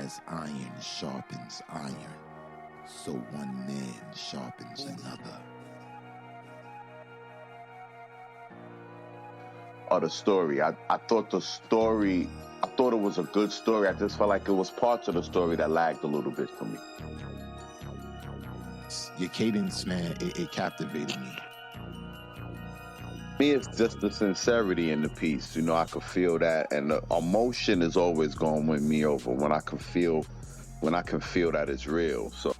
as iron sharpens iron, so one man sharpens another. Or the story. I thought the story, I thought it was a good story. I just felt like it was parts of the story that lagged a little bit for me. Your cadence, man, it captivated me. Me, it's just the sincerity in the piece. You know, I could feel that, and the emotion is always going to win me over when I can feel that it's real. So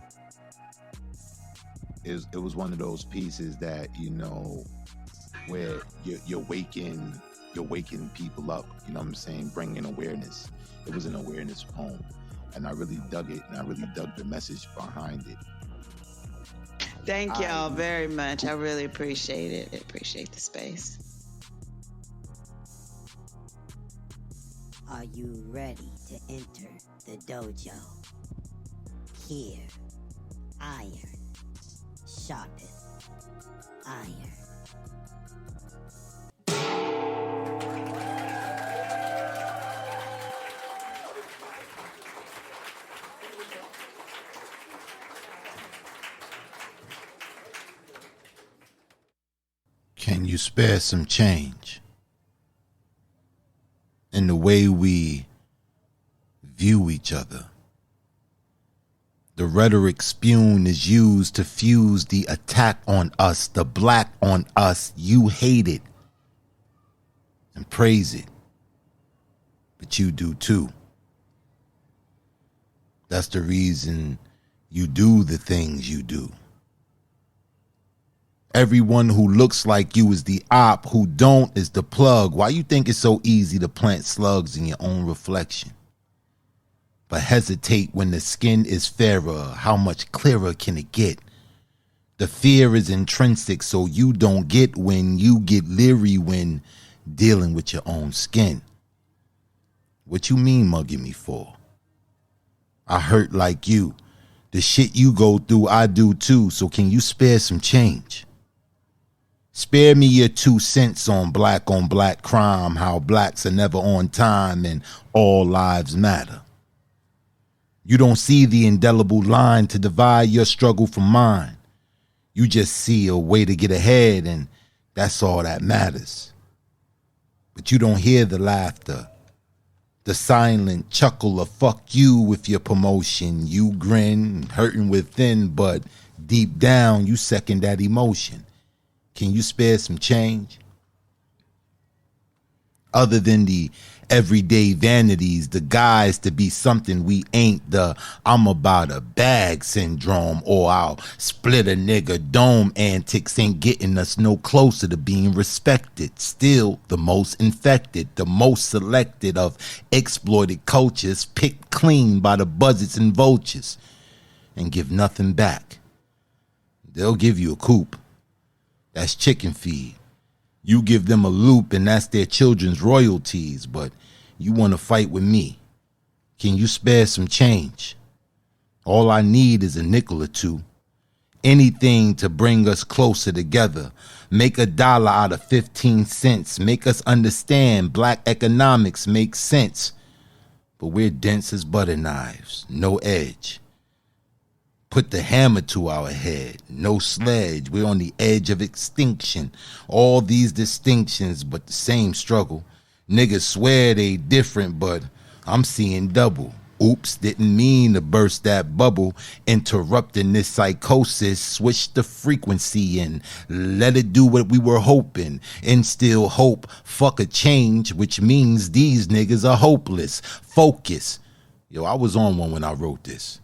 it was one of those pieces that, you know, where you're waking people up, you know what I'm saying, bringing awareness. It was an awareness poem, and I really dug it, and I really dug the message behind it. Thank y'all very much. I really appreciate it. I appreciate the space. Are you ready to enter the dojo? Here, iron, Sharpeth, iron. Can you spare some change? In the way we view each other. The rhetoric spewed is used to fuse the attack on us, the black on us. You hate it and praise it, but you do too. That's the reason you do the things you do. Everyone who looks like you is the op, who don't is the plug. Why you think it's so easy to plant slugs in your own reflection? But hesitate when the skin is fairer. How much clearer can it get? The fear is intrinsic, so you don't get when you get leery when dealing with your own skin. What you mean mugging me for? I hurt like you. The shit you go through, I do too, so can you spare some change? Spare me your 2 cents on black crime, how blacks are never on time and all lives matter. You don't see the indelible line to divide your struggle from mine. You just see a way to get ahead, and that's all that matters. But you don't hear the laughter, the silent chuckle of fuck you with your promotion. You grin, hurting within, but deep down you second that emotion. Can you spare some change? Other than the everyday vanities, the guise to be something we ain't, the I'm about a bag syndrome, or I'll split a nigga dome antics ain't getting us no closer to being respected. Still the most infected, the most selected of exploited cultures, picked clean by the buzzards and vultures, and give nothing back. They'll give you a coop. That's chicken feed. You give them a loop and that's their children's royalties, but you want to fight with me. Can you spare some change? All I need is a nickel or two. Anything to bring us closer together. Make $1 out of 15 cents. Make us understand black economics makes sense. But we're dense as butter knives, no edge. Put the hammer to our head, no sledge. We're on the edge of extinction. All these distinctions, but the same struggle. Niggas swear they different, but I'm seeing double. Oops, didn't mean to burst that bubble. Interrupting this psychosis. Switch the frequency and let it do what we were hoping. Instill hope, fuck a change, which means these niggas are hopeless. Focus. Yo, I was on one when I wrote this.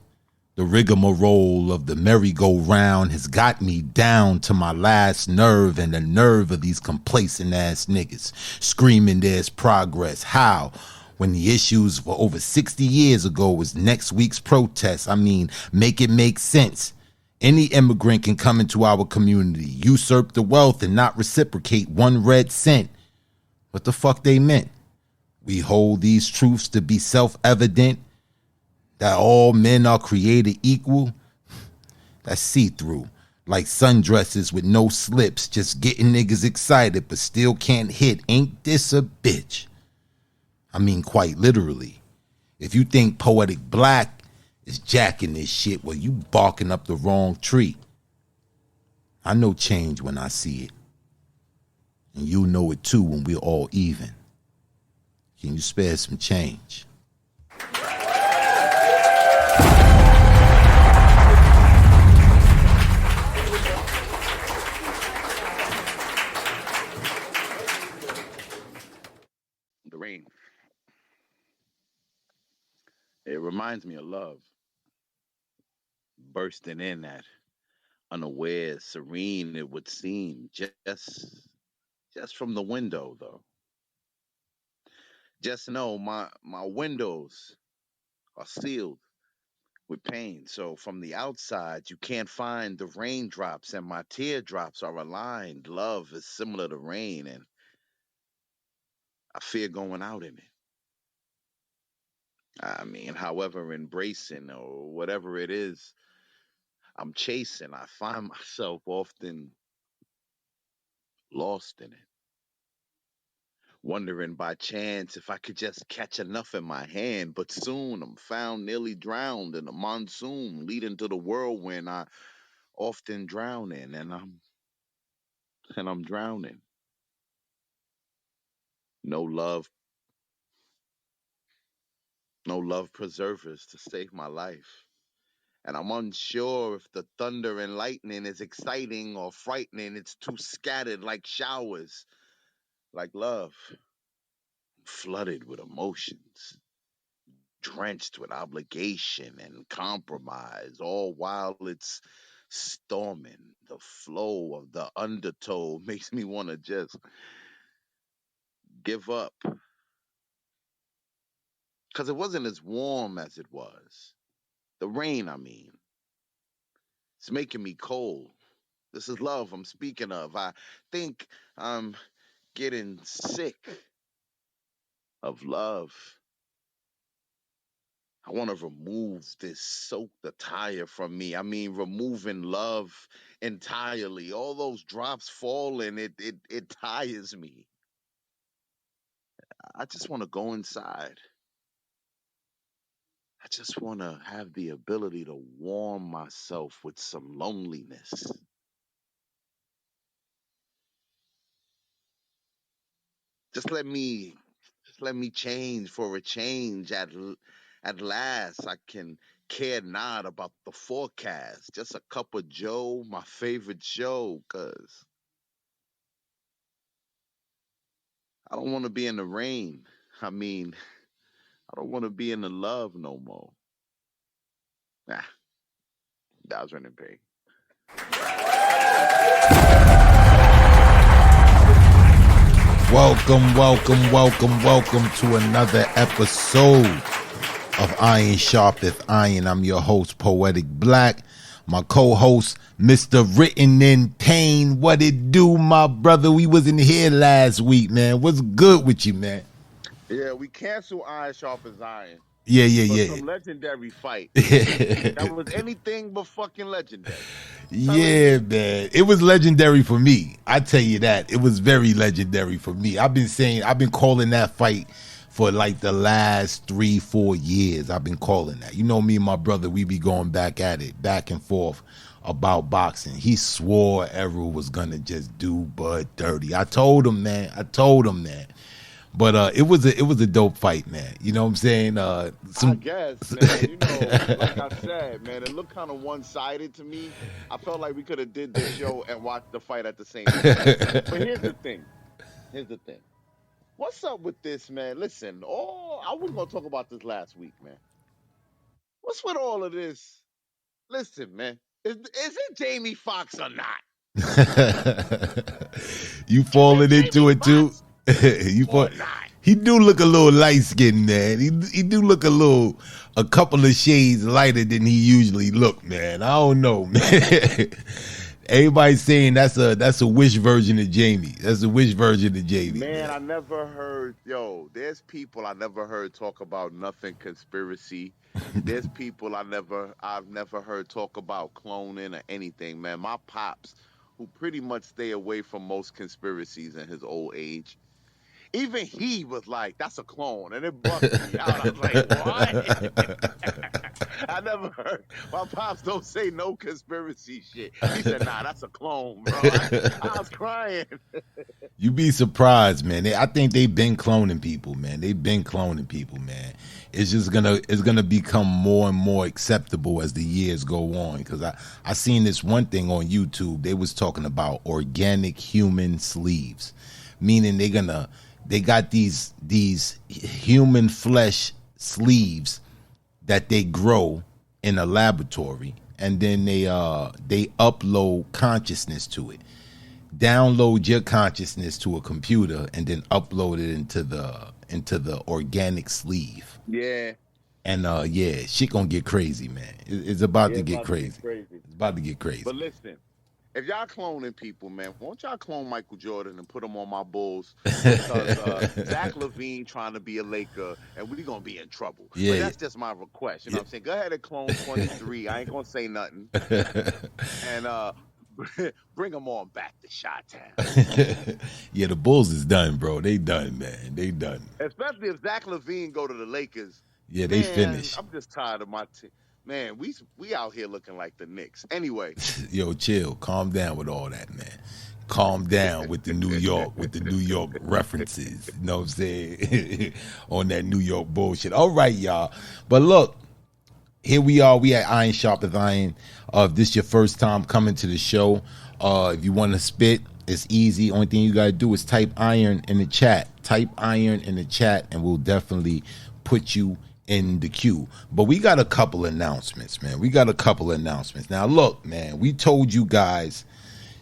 The rigmarole of the merry-go-round has got me down to my last nerve, and the nerve of these complacent-ass niggas screaming there's progress. How? When the issues for over 60 years ago was next week's protest. I mean, make it make sense. Any immigrant can come into our community, usurp the wealth, and not reciprocate 1 red cent. What the fuck they meant? We hold these truths to be self-evident, that all men are created equal. That's see-through, like sundresses with no slips, just getting niggas excited but still can't hit. Ain't this a bitch? I mean, quite literally. If you think Poetic Black is jacking this shit, well, you barking up the wrong tree. I know change when I see it. And you know it too when we're all even. Can you spare some change? The rain. It reminds me of love. Bursting in at unaware, serene it would seem, just from the window though. Just know my windows are sealed with pain. So from the outside, you can't find the raindrops, and my teardrops are aligned. Love is similar to rain, and I fear going out in it. I mean, however, embracing or whatever it is I'm chasing, I find myself often lost in it. Wondering by chance if I could just catch enough in my hand, but soon I'm found nearly drowned in a monsoon leading to the whirlwind I often drown in, and I'm drowning. No love, no love preservers to save my life. And I'm unsure if the thunder and lightning is exciting or frightening. It's too scattered like showers, like love, flooded with emotions, drenched with obligation and compromise, all while it's storming. The flow of the undertow makes me want to just give up. Because it wasn't as warm as it was. The rain, I mean, it's making me cold. This is love I'm speaking of. I think I'm getting sick of love. I want to remove this soaked attire from me. I mean, removing love entirely. All those drops falling, it tires me. I just want to go inside. I just want to have the ability to warm myself with some loneliness. Just let me just let me change for a change at last. I can care not about the forecast. Just a cup of Joe, my favorite show, cuz I don't want to be in the rain. I mean, I don't want to be in the love no more. Nah, that was running big. Welcome to another episode of Iron Sharpeth Iron. I'm your host, Poetic Black. My co-host, Mr. Written in Pain. What it do, my brother? We wasn't here last week, man. What's good with you, man? Yeah, we cancel Iron Sharp as Iron for Yeah. some legendary fight that was anything but fucking legendary. Tell us. Yeah, man. It was legendary for me. I tell you that. It was very legendary for me. I've been calling that fight for like the last 3-4 years. I've been calling that. You know me and my brother, we be going back at it, back and forth about boxing. He swore Errol was gonna just do Bud dirty. I told him, man. But it was a dope fight, man. You know what I'm saying? I guess, man. Like I said, man, it looked kind of one-sided to me. I felt like we could have did this show and watched the fight at the same time. But here's the thing. Here's the thing. What's up with this, man? Listen, I was gonna talk about this last week, man. What's with all of this? Listen, man. Is it Jamie Foxx or not? You Is it falling into Jamie it too? Foxx you fall. or not? He do look a little light skinned, man. He do look a couple of shades lighter than he usually look, man. I don't know, man. Everybody's saying that's a wish version of Jamie. That's a wish version of Jamie. Man, I never heard, there's people I never heard talk about nothing conspiracy. There's people I've never heard talk about cloning or anything, man. My pops, who pretty much stay away from most conspiracies in his old age, Even he was like, "That's a clone," and it bugged me out. I was like, "What?" I never heard. My pops don't say no conspiracy shit. He said, "Nah, that's a clone, bro." I was crying. You be surprised, man. I think they've been cloning people, man. They've been cloning people, man. It's gonna become more and more acceptable as the years go on. Because I seen this one thing on YouTube. They was talking about organic human sleeves, meaning they got these human flesh sleeves that they grow in a laboratory, and then they upload consciousness to it, download your consciousness to a computer, and then upload it into the organic sleeve. Yeah, And yeah, shit gonna get crazy, man. It's about yeah, to it's get about to get crazy. crazy. It's about to get crazy. But listen, if y'all cloning people, man, won't y'all clone Michael Jordan and put him on my Bulls? Because Zach Levine trying to be a Laker, and we gonna be in trouble. But Yeah, that's just my request. You know yeah. what I'm saying? Go ahead and clone 23. I ain't gonna say nothing. And bring them on back to Chi-Town. Yeah, the Bulls is done, bro. They done, man. They done. Especially if Zach Levine go to the Lakers. Yeah, they Man, finished. I'm just tired of my team. Man, we out here looking like the Knicks. Anyway, Yo, chill. Calm down with all that, man. Calm down with the New York references. You know what I'm saying? On that New York bullshit. All right, y'all. But look, here we are. We at Iron Sharpeth Iron. If this your first time coming to the show, if you want to spit, it's easy. Only thing you gotta do is type iron in the chat. Type iron in the chat, and we'll definitely put you in the queue. But we got a couple announcements, man. We got a couple announcements. Now, look, man, we told you guys,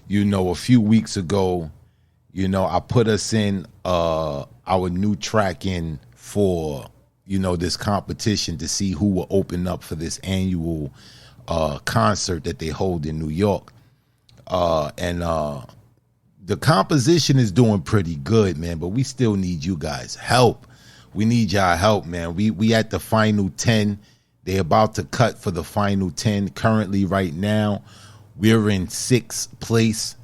a few weeks ago, I put us in our new track in for this competition to see who will open up for this annual concert that they hold in New York. And the composition is doing pretty good, man, but we still need you guys' help. We need y'all help, man. We at the final 10. They about to cut for the final 10. Currently, right now, we're in 6th place.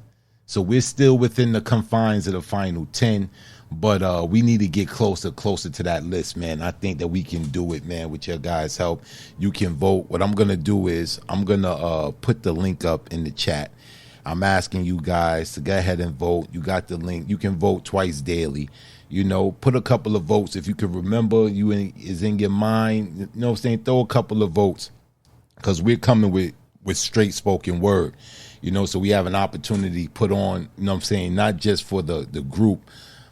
So we're still within the confines of the final 10. But we need to get closer to that list, man. I think that we can do it, man, with your guys' help. You can vote. What I'm going to do is I'm going to put the link up in the chat. I'm asking you guys to go ahead and vote. You got the link. You can vote twice daily. Put a couple of votes. If you can remember, is in your mind. You know what I'm saying? Throw a couple of votes, because we're coming with straight spoken word. So we have an opportunity to put on, what I'm saying, not just for the group,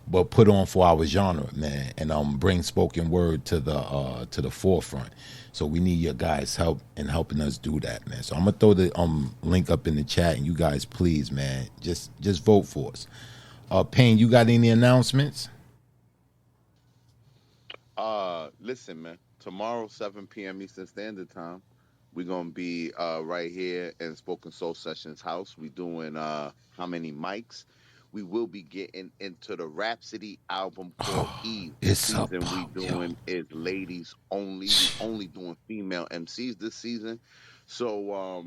but put on for our genre, man, and bring spoken word to the forefront. So we need your guys' help in helping us do that, man. So I'm gonna throw the link up in the chat, and you guys, please, man, just vote for us. Payne, you got any announcements? listen, man. Tomorrow, 7 p.m. Eastern Standard Time, we're gonna be right here in Spoken Soul Sessions house. We doing how many mics? We will be getting into the Rhapsody album called Eve. The It's a season we pop, yo. doing is ladies only. We only doing female MCs this season. So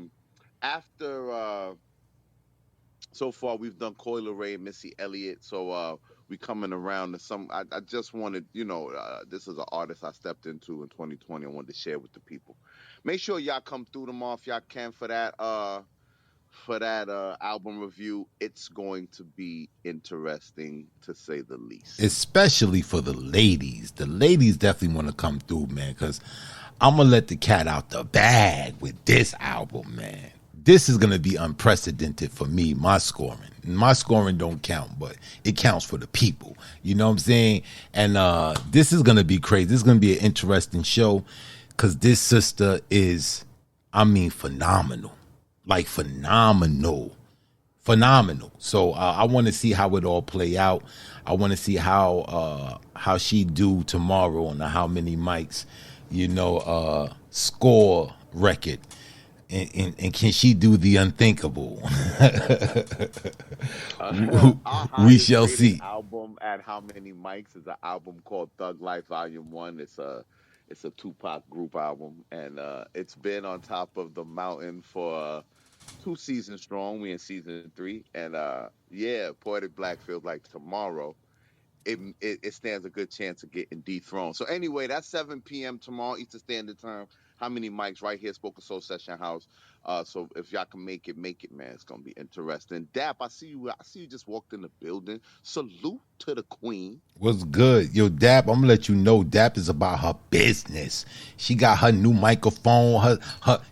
after so far we've done Coil Ray and Missy Elliott. So we coming around to some. I just wanted, this is an artist I stepped into in 2020. I wanted to share with the people. Make sure y'all come through tomorrow if y'all can for that album review. It's going to be interesting to say the least. Especially for the ladies. The ladies definitely want to come through, man, because I'm going to let the cat out the bag with this album, man. This is going to be unprecedented for me, my scoring. My scoring don't count, but it counts for the people. You know what I'm saying? And this is going to be crazy. This is going to be an interesting show, because this sister is, phenomenal. Like phenomenal. So I want to see how it all play out. I want to see how she do tomorrow on the how many mics, score record, and can she do the unthinkable? Our We highest shall rated see. album at How Many Mics is an album called Thug Life Volume One. It's a Tupac group album, and it's been on top of the mountain for 2 seasons strong. We in season 3, and yeah, Poetic Black feels like tomorrow it stands a good chance of getting dethroned. So anyway, that's 7 p.m. tomorrow Eastern Standard Time. How many mics right here, Spoken Soul Session House. So if y'all can make it, man. It's gonna be interesting. Dap, I see you. I see you just walked in the building. Salute to the queen. What's good? Yo, Dap, I'm gonna let you know Dap is about her business. She got her new microphone, her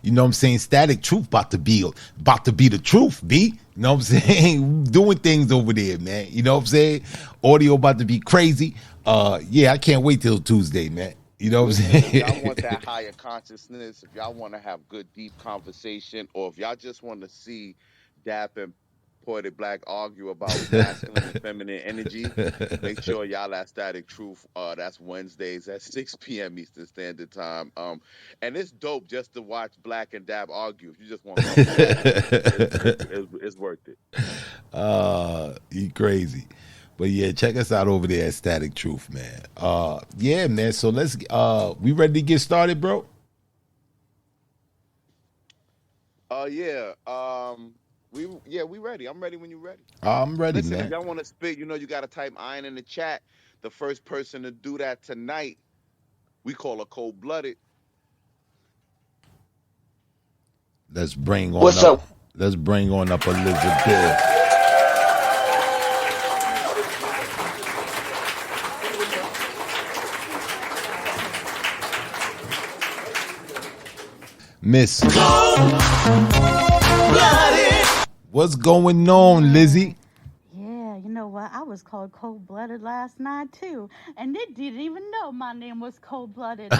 you know what I'm saying, Static Truth about to be the truth, B. You know what I'm saying? Doing things over there, man. You know what I'm saying? Audio about to be crazy. Yeah, I can't wait till Tuesday, man. You know what I'm Listen, if y'all saying? want that higher consciousness, if y'all want to have good, deep conversation, or if y'all just want to see Dap and Poetic Black argue about masculine and feminine energy, make sure y'all at Static Truth. That's Wednesdays at 6 p.m. Eastern Standard Time. And it's dope just to watch Black and Dap argue. If you just want something fast, it's worth it. You crazy. But yeah, check us out over there at Static Truth, man. Yeah, man. So let's we ready to get started, bro? Yeah. We ready. I'm ready when you're ready. I'm ready, Listen, if man. y'all want to spit, you got to type iron in the chat. The first person to do that tonight, we call her cold blooded. Let's bring on What's up. up? Let's bring on up Elizabeth. Miss. What's going on, Lizzie? Yeah, you know what? I was called cold blooded last night too, and they didn't even know my name was cold blooded. So,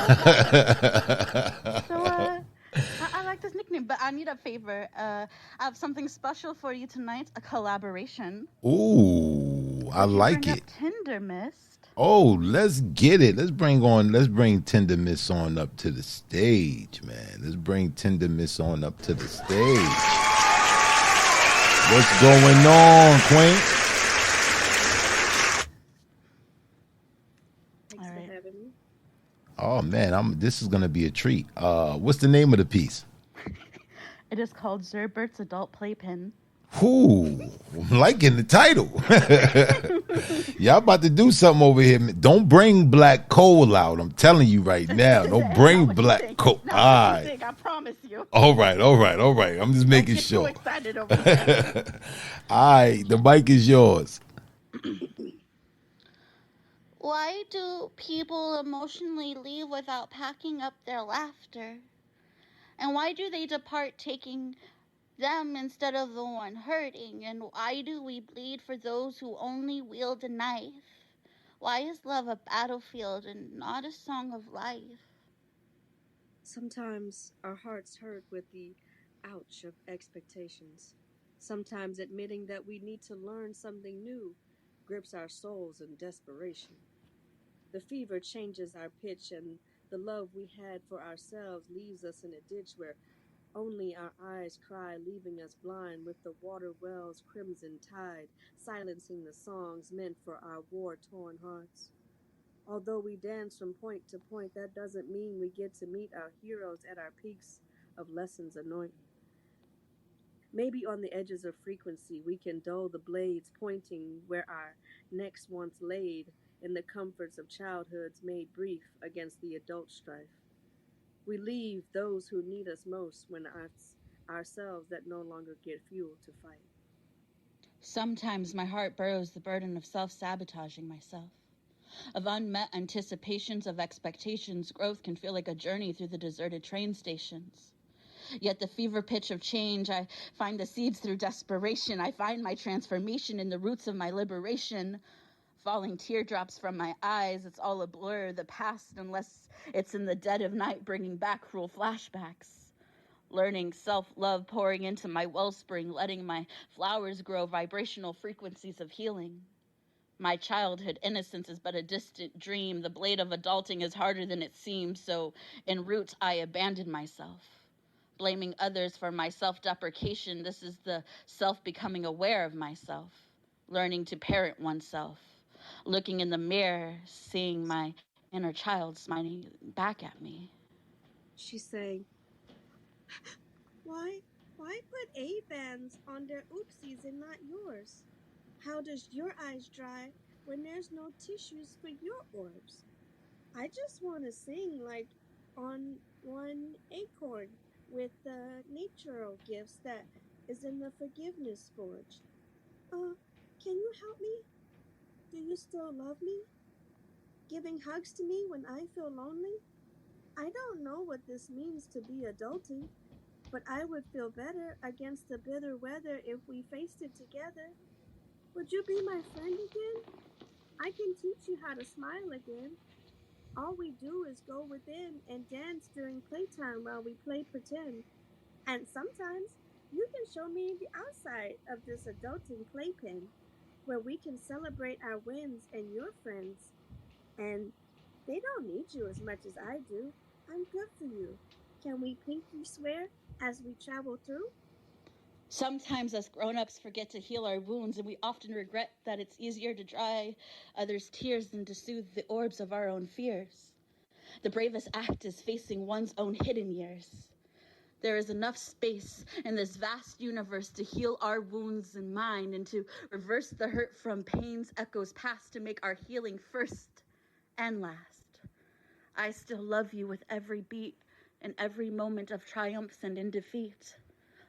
I like this nickname, but I need a favor. I have something special for you tonight, a collaboration. Ooh, I Would you like bring up it. Tinder Mist? Oh, let's get it. Let's bring Tender Miss on up to the stage, man. Let's bring Tender Miss on up to the stage. What's going on, Queen? All right. Oh man, this is gonna be a treat. What's the name of the piece? It is called Zerbert's Adult Playpen. Ooh, I'm liking the title. Y'all about to do something over here. Don't bring black coal out. I'm telling you right now. Don't It's not bring what you black think. coal. It's not All what you right. think. I promise you. All right, all right, all right. I'm just Don't making get too sure. excited over here. All right, the mic is yours. Why do people emotionally leave without packing up their laughter? And why do they depart taking them instead of the one hurting? And why do we bleed for those who only wield a knife? Why is love a battlefield and not a song of life? Sometimes our hearts hurt with the ouch of expectations. Sometimes admitting that we need to learn something new grips our souls in desperation. The fever changes our pitch, and the love we had for ourselves leaves us in a ditch where only our eyes cry, leaving us blind with the water well's crimson tide, silencing the songs meant for our war torn hearts. Although we dance from point to point, that doesn't mean we get to meet our heroes at our peaks of lessons anointing. Maybe on the edges of frequency, we can dull the blades pointing where our necks once laid in the comforts of childhoods made brief against the adult strife. We leave those who need us most when it's ourselves that no longer get fuel to fight. Sometimes my heart burrows the burden of self sabotaging myself. Of unmet anticipations, of expectations, growth can feel like a journey through the deserted train stations. Yet the fever pitch of change, I find the seeds through desperation. I find my transformation in the roots of my liberation. Falling teardrops from my eyes, it's all a blur. The past, unless it's in the dead of night, bringing back cruel flashbacks. Learning self-love, pouring into my wellspring, letting my flowers grow vibrational frequencies of healing. My childhood innocence is but a distant dream. The blade of adulting is harder than it seems, so en route I abandon myself. Blaming others for my self-deprecation, this is the self becoming aware of myself. Learning to parent oneself. Looking in the mirror, seeing my inner child smiling back at me. She's saying, Why put A bands on their oopsies and not yours? How does your eyes dry when there's no tissues for your orbs? I just want to sing like on one acorn with the natural gifts that is in the forgiveness forge. Can you help me? Do you still love me? Giving hugs to me when I feel lonely? I don't know what this means to be adulting, but I would feel better against the bitter weather if we faced it together. Would you be my friend again? I can teach you how to smile again. All we do is go within and dance during playtime while we play pretend. And sometimes you can show me the outside of this adulting playpen where we can celebrate our wins and your friends. And they don't need you as much as I do. I'm good for you. Can we pinky swear as we travel through? Sometimes us grown-ups forget to heal our wounds, and we often regret that it's easier to dry others' tears than to soothe the orbs of our own fears. The bravest act is facing one's own hidden years. There is enough space in this vast universe to heal our wounds and mind and to reverse the hurt from pain's echoes past to make our healing first and last. I still love you with every beat and every moment of triumphs and in defeat.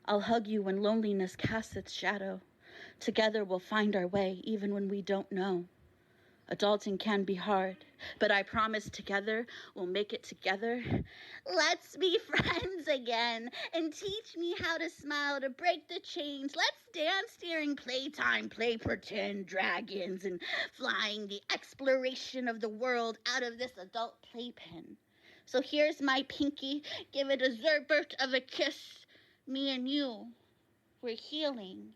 I'll hug you when loneliness casts its shadow. Together we'll find our way even when we don't know. Adulting can be hard, but I promise together we'll make it together. Let's be friends again and teach me how to smile to break the chains. Let's dance during playtime, play pretend dragons, and flying the exploration of the world out of this adult playpen. So here's my pinky. Give it a zerbert of a kiss. Me and you, we're healing.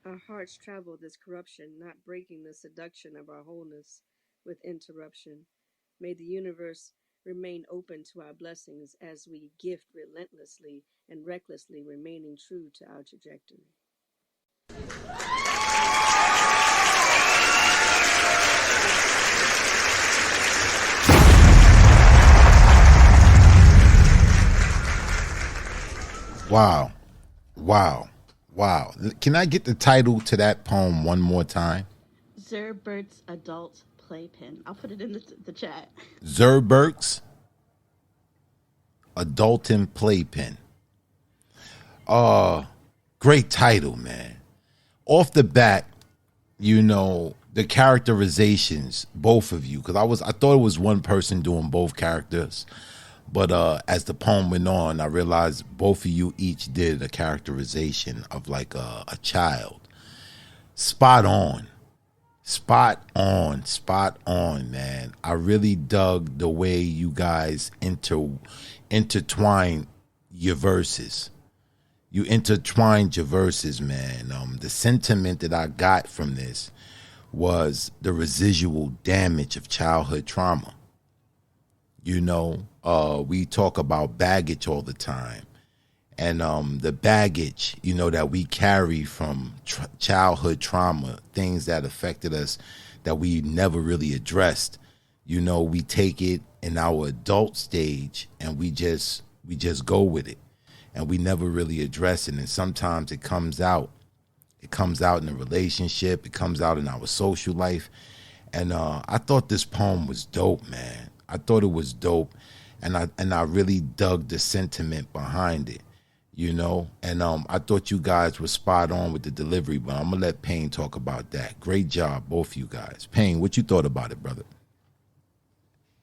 Our hearts travel this corruption, not breaking the seduction of our wholeness with interruption. May the universe remain open to our blessings as we gift relentlessly and recklessly, remaining true to our trajectory. Wow. Wow. Wow. Can I get the title to that poem one more time? Zerbert's adult playpen. I'll put it in the chat. Zerbert's Adultin Playpen. Great title, man. Off the bat, you know, the characterizations, both of you, because I thought it was one person doing both characters. But as the poem went on, I realized both of you each did a characterization of like a child. Spot on. Spot on. Spot on, man. I really dug the way you guys intertwine your verses. You intertwined your verses, man. The sentiment that I got from this was the residual damage of childhood trauma. You know, we talk about baggage all the time. And the baggage, you know, that we carry from childhood trauma, things that affected us that we never really addressed. You know, we take it in our adult stage and we just go with it. And we never really address it. And sometimes it comes out. It comes out in a relationship. It comes out in our social life. And I thought this poem was dope, man. I thought it was dope, and I really dug the sentiment behind it, you know. And I thought you guys were spot on with the delivery, but I'm gonna let Payne talk about that. Great job, both of you guys. Payne, what you thought about it, brother?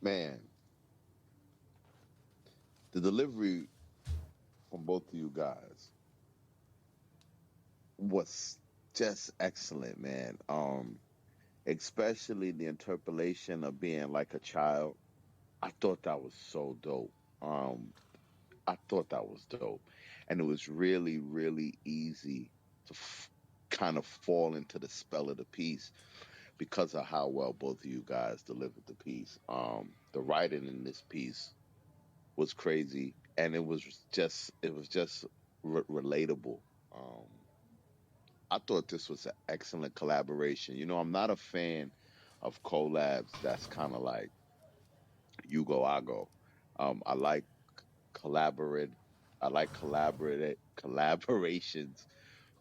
Man, the delivery from both of you guys was just excellent, man. Especially the interpolation of being like a child. I thought that was so dope. Um, I thought that was dope, and it was really, really easy to kind of fall into the spell of the piece because of how well both of you guys delivered the piece. The writing in this piece was crazy, and it was just relatable. Um, I thought this was an excellent collaboration. You know, I'm not a fan of collabs that's kind of like you go, I go. I like collaborate. I like collaborations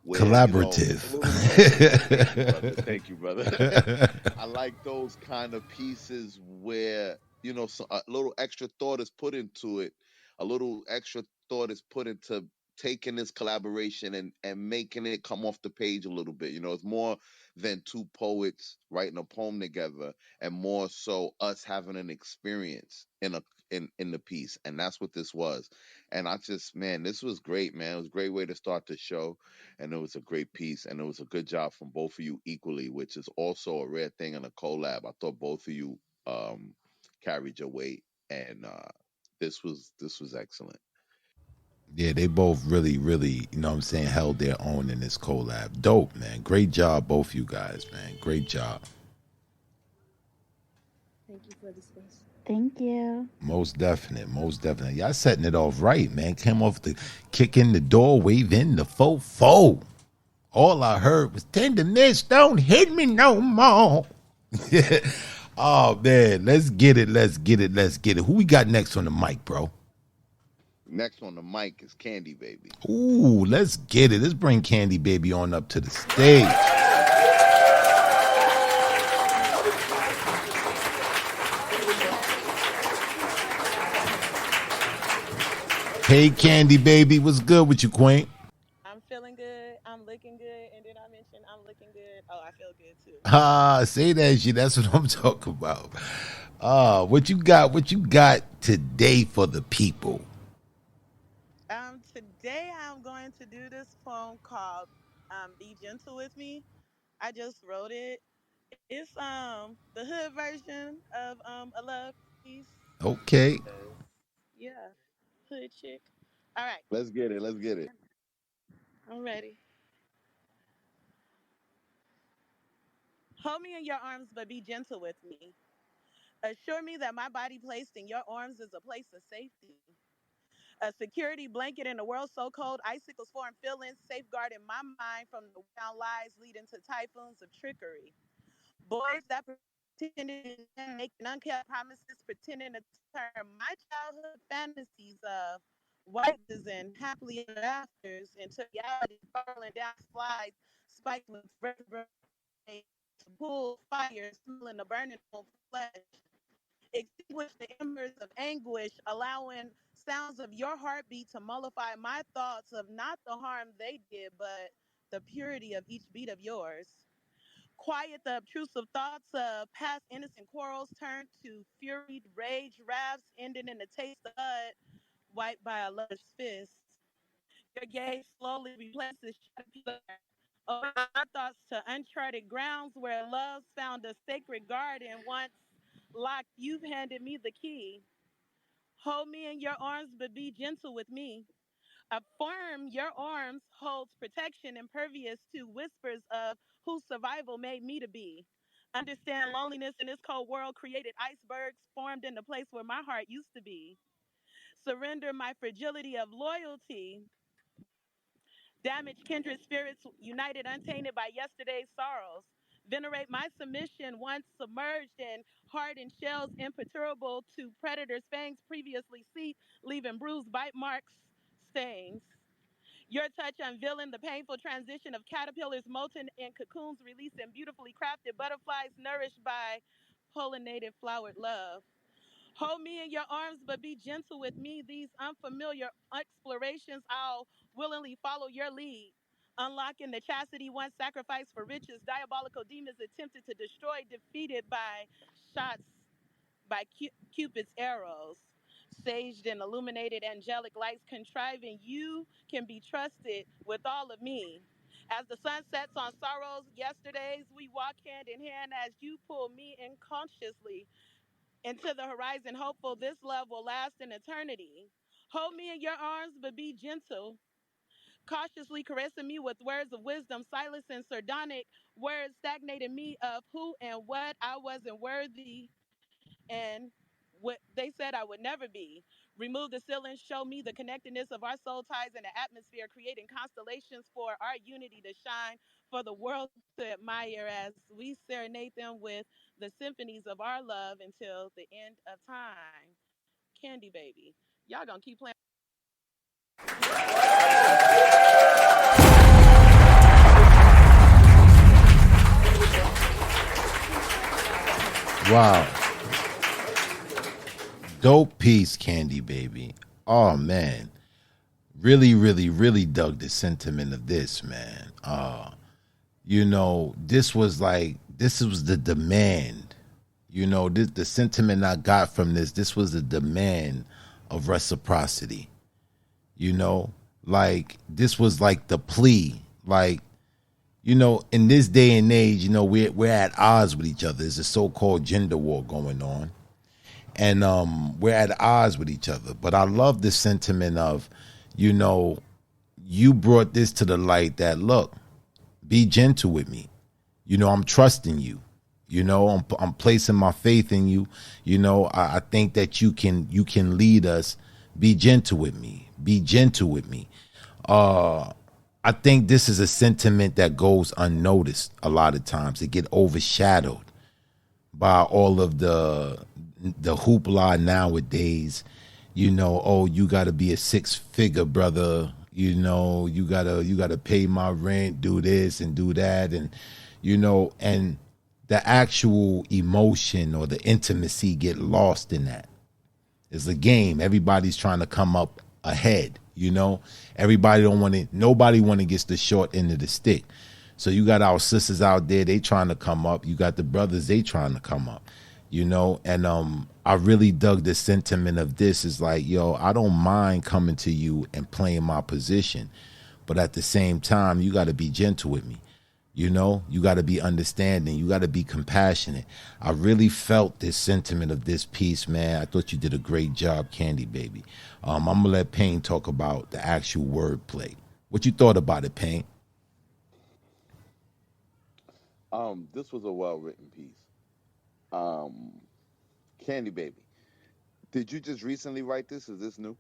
where it's a Collaborative. little more. Thank you, brother. Thank you, brother. I like those kind of pieces where a little extra thought is put into it, a little extra thought is put into taking this collaboration and making it come off the page a little bit. It's more than two poets writing a poem together, and more so us having an experience in the piece, and that's what this was. And I just, man, this was great, man. It was a great way to start the show, and it was a great piece, and it was a good job from both of you equally, which is also a rare thing in a collab. I thought both of you um carried your weight, and this was excellent. Yeah, they both really, really, what I'm saying, held their own in this collab. Dope, man. Great job, both you guys, man. Great job. Thank you for the space. Thank you. Most definite, most definite. Y'all setting it off right, man. Came off the kick in the door, wave in the faux. All I heard was tenderness, don't hit me no more. Oh man, let's get it, let's get it, let's get it. Who we got next on the mic, bro? Next on the mic is Candy Baby. Ooh, let's get it. Let's bring Candy Baby on up to the stage. Hey, Candy Baby, what's good with you, Queen? I'm feeling good. I'm looking good. And then I mentioned I'm looking good. Oh, I feel good too. Ah, say that shit. That's what I'm talking about. What you got? What you got today for the people? Today I'm going to do this poem called "Be Gentle with Me." I just wrote it. It's the hood version of a love piece. Okay. 'Cause, yeah, hood chick. All right, Let's get it. Let's get it. I'm ready. Hold me in your arms, but be gentle with me. Assure me that my body placed in your arms is a place of safety. A security blanket in a world so cold, icicles form feelings, safeguarding my mind from the down lies leading to typhoons of trickery. Boys that pretended and making unkept promises, pretending to turn my childhood fantasies of whites and happily ever afters into reality, falling down slides, spiked with vertebrae to pull fire, smelling the burning of flesh. Extinguish the embers of anguish, allowing sounds of your heartbeat to mollify my thoughts of not the harm they did, but the purity of each beat of yours. Quiet the obtrusive thoughts of past innocent quarrels turned to fury, rage, rafts, ending in the taste of blood wiped by a lover's fist. Your gaze slowly replaces caterpillar. Open my thoughts to uncharted grounds where love's found a sacred garden once locked. You've handed me the key. Hold me in your arms, but be gentle with me. Affirm your arms holds protection impervious to whispers of whose survival made me to be. Understand loneliness in this cold world created icebergs formed in the place where my heart used to be. Surrender my fragility of loyalty. Damaged kindred spirits united untainted by yesterday's sorrows. Venerate my submission once submerged in hardened shells imperturbable to predators' fangs previously seeped, leaving bruised bite marks, stains. Your touch unveiling the painful transition of caterpillars molten in cocoons, releasing beautifully crafted butterflies nourished by pollinated flowered love. Hold me in your arms, but be gentle with me. These unfamiliar explorations, I'll willingly follow your lead. Unlocking the chastity once sacrificed for riches, diabolical demons attempted to destroy, defeated by shots by Cupid's arrows. Saged and illuminated angelic lights contriving, you can be trusted with all of me. As the sun sets on sorrows, yesterdays we walk hand in hand as you pull me in consciously into the horizon, hopeful this love will last in eternity. Hold me in your arms, but be gentle, cautiously caressing me with words of wisdom, silence and sardonic words stagnating me of who and what I wasn't worthy and what they said I would never be. Remove the ceiling, show me the connectedness of our soul ties in the atmosphere, creating constellations for our unity to shine, for the world to admire as we serenade them with the symphonies of our love until the end of time. Candy Baby. Y'all gonna keep playing. Wow. Dope piece, Candy Baby. Oh man. Really, really, really dug the sentiment of this, man. This was like this was the demand. This the sentiment I got from this was the demand of reciprocity. You know, like this was like the plea. Like, in this day and age, we're at odds with each other. There's a so-called gender war going on. And we're at odds with each other. But I love the sentiment of, you know, you brought this to the light that look, be gentle with me. I'm trusting you. I'm placing my faith in you. I think that you can lead us. Be gentle with me. Be gentle with me. I think this is a sentiment that goes unnoticed a lot of times. It get overshadowed by all of the hoopla nowadays. Oh, you got to be a six-figure brother. You gotta pay my rent, do this and do that, and the actual emotion or the intimacy get lost in that. It's a game. Everybody's trying to come up ahead. Everybody don't want to. Nobody want to get the short end of the stick. So you got our sisters out there. They trying to come up. You got the brothers. They trying to come up. And I really dug the sentiment of this. Is like, yo, I don't mind coming to you and playing my position, but at the same time, you got to be gentle with me. You got to be understanding. You got to be compassionate. I really felt this sentiment of this piece, man. I thought you did a great job, Candy Baby. I'm gonna let Payne talk about the actual wordplay. What you thought about it, Payne? This was a well written piece. Um, Candy Baby, did you just recently write this? Is this new?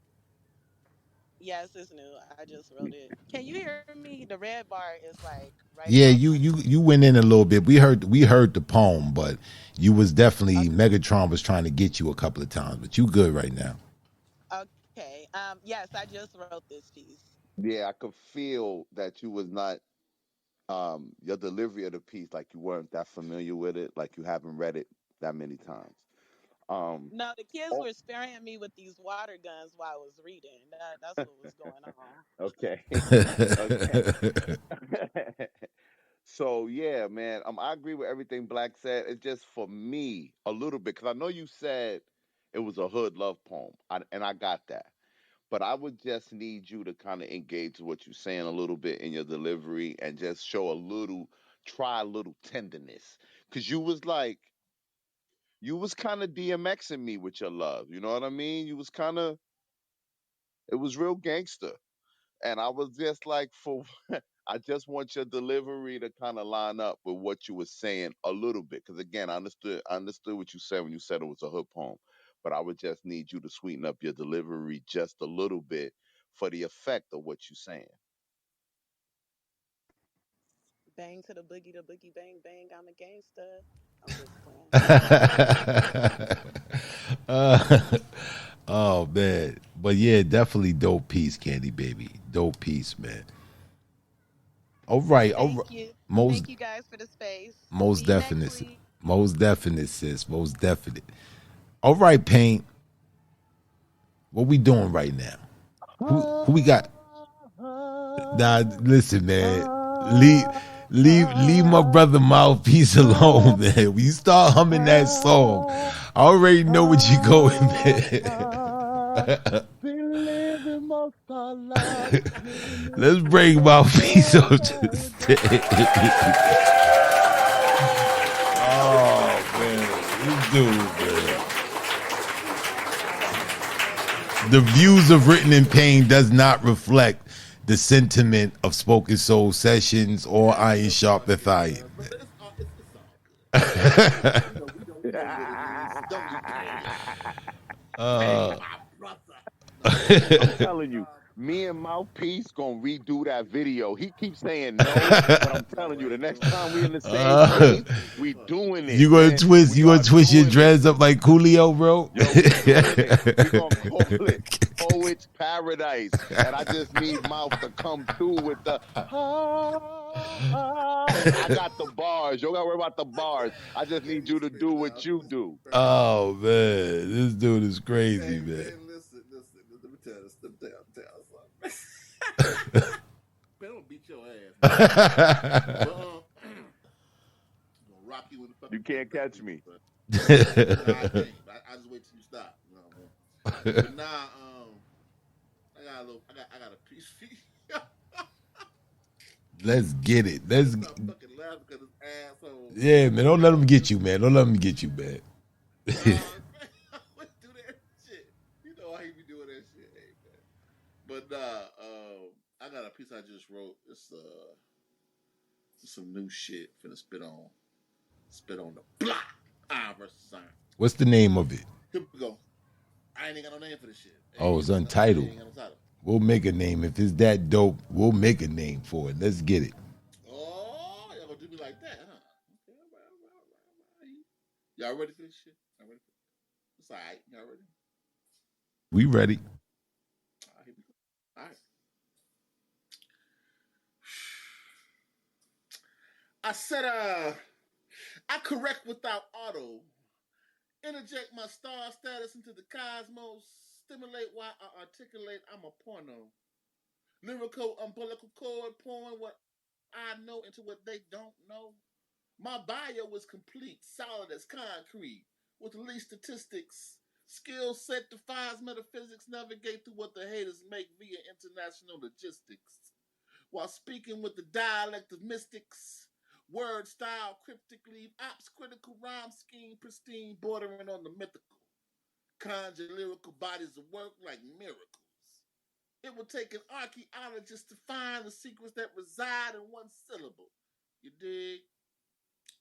Yes, it's new. I just wrote it. Can you hear me? The red bar is like right Yeah, above my. you went in a little bit. We heard the poem, but you was definitely Megatron was trying to get you a couple of times, but you good right now. Okay. Yes, I just wrote this piece. Yeah, I could feel that you was not your delivery of the piece, like you weren't that familiar with it, like you haven't read it that many times. Um, No, the kids oh, were sparing me with these water guns while I was reading. That's what was going on. okay, okay. So yeah, man, I agree with everything Black said. It's just for me a little bit because I know you said it was a hood love poem, and I got that. But I would just need you to kind of engage what you're saying a little bit in your delivery and just show a little, try a little tenderness, because you was kind of DMXing me with your love. You know what I mean? You was kind of, it was real gangster. And I was just like, for I just want your delivery to kind of line up with what you were saying a little bit. Because again, I understood what you said when you said it was a hood poem, but I would just need you to sweeten up your delivery just a little bit for the effect of what you're saying. Bang to the boogie, bang, bang. I'm a gangster. I'm just playing. Uh, oh man, but yeah, definitely dope piece, Candy Baby. Dope piece, man. All right, all Thank right. you. Thank Most you guys for the space. See most you next definite, week. most definite, sis. Most definite. All right, Paint. What we doing right now? Who we got? Nah, listen, man. Leave leave my brother Mouthpiece alone, man. When you start humming that song, I already know what you going, man. Been living most our lives living Let's in bring Mouthpiece up to the paradise. stage. Oh man, this dude, man. The views of Written in Pain does not reflect the sentiment of Spoken Soul Sessions or Iron Sharpeth Iron. I'm telling you. Me and Mouthpiece gonna redo that video. He keeps saying no, but I'm telling you, the next time we in the same space, we doing it, man. We you gonna are twist your doing it. dreads up like Coolio, bro? Yo, we doing it. We gonna call it Poets Paradise. And I just need Mouth to come through with the I got the bars. You don't gotta worry about the bars. I just need you to do what you do. Oh man, this dude is crazy, man. Listen. Let me tell you something. Man, I'm gonna beat your ass. But, gonna rock you in the fucking. You can't catch me. I can't. I just wait till you stop. You know what I mean? But now, I got a piece for you. Let's get it. I'm fucking laughing because this asshole. Yeah, man. Don't let him get you, man. Don't let him get you, man. I would do that shit. You know how he be doing that shit, hey, man. But I got a piece I just wrote. It's some new shit finna spit on the block. Iron versus Iron. What's the name of it? Here we go. I ain't got no name for this shit. Oh, it's untitled. We'll make a name. If it's that dope, we'll make a name for it. Let's get it. Oh, y'all gonna do me like that, huh? Okay, all right. Y'all ready for this shit? Y'all ready? It's all right. Y'all ready? We ready. All right, here we go. All right. I said, I correct without auto. Interject my star status into the cosmos. Stimulate while I articulate. I'm a porno. Lyrical umbilical cord pouring what I know into what they don't know. My bio was complete, solid as concrete, with the least statistics. Skill set defies metaphysics. Navigate through what the haters make via international logistics. While speaking with the dialect of mystics. Word style cryptically, ops critical rhyme scheme pristine, bordering on the mythical. Conjure lyrical bodies of work like miracles. It will take an archaeologist to find the secrets that reside in one syllable. You dig?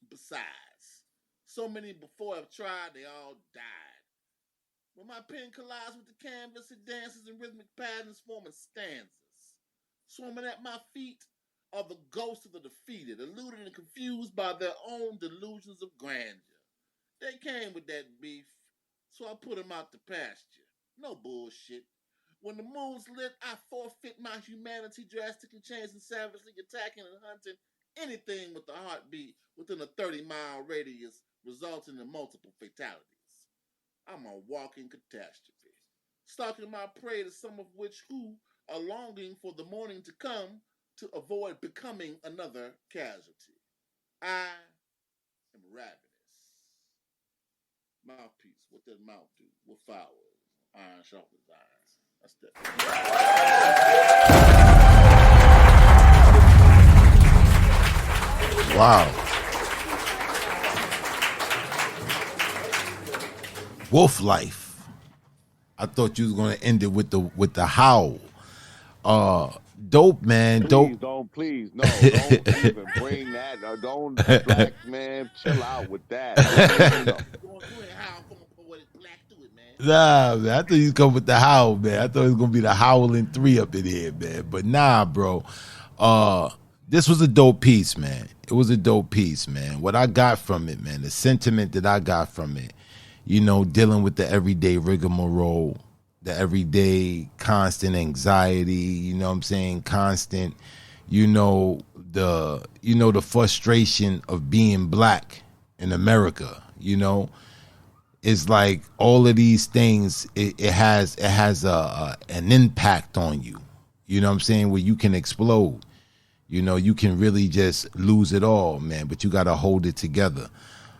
Besides, so many before have tried, they all died. When my pen collides with the canvas, it dances in rhythmic patterns forming stanzas. Swarming at my feet are the ghosts of the defeated, eluded and confused by their own delusions of grandeur. They came with that beef, so I put them out to pasture. No bullshit. When the moon's lit, I forfeit my humanity, drastically changing, savagely attacking and hunting anything with a heartbeat within a 30-mile radius, resulting in multiple fatalities. I'm a walking catastrophe. Stalking my prey to some of which who are longing for the morning to come to avoid becoming another casualty. I am ravenous. Mouthpiece, what does mouth do? What flowers? Iron sharpens iron. That's that. Wow. Wolf Life. I thought you was gonna end it with the howl. Dope, man. Dope. Please, don't even bring that. Don't, black man, chill out with that. Nah, man. I thought you was coming with the howl, man. I thought it was gonna be the Howling 3 up in here, man. But nah, bro. This was a dope piece, man. It was a dope piece, man. What I got from it, man, the sentiment that I got from it, you know, dealing with the everyday rigmarole, the everyday constant anxiety, you know what I'm saying? Constant, the frustration of being black in America, you know? It's like all of these things, it has an impact on you. You know what I'm saying? Where you can explode. You know, you can really just lose it all, man, but you got to hold it together.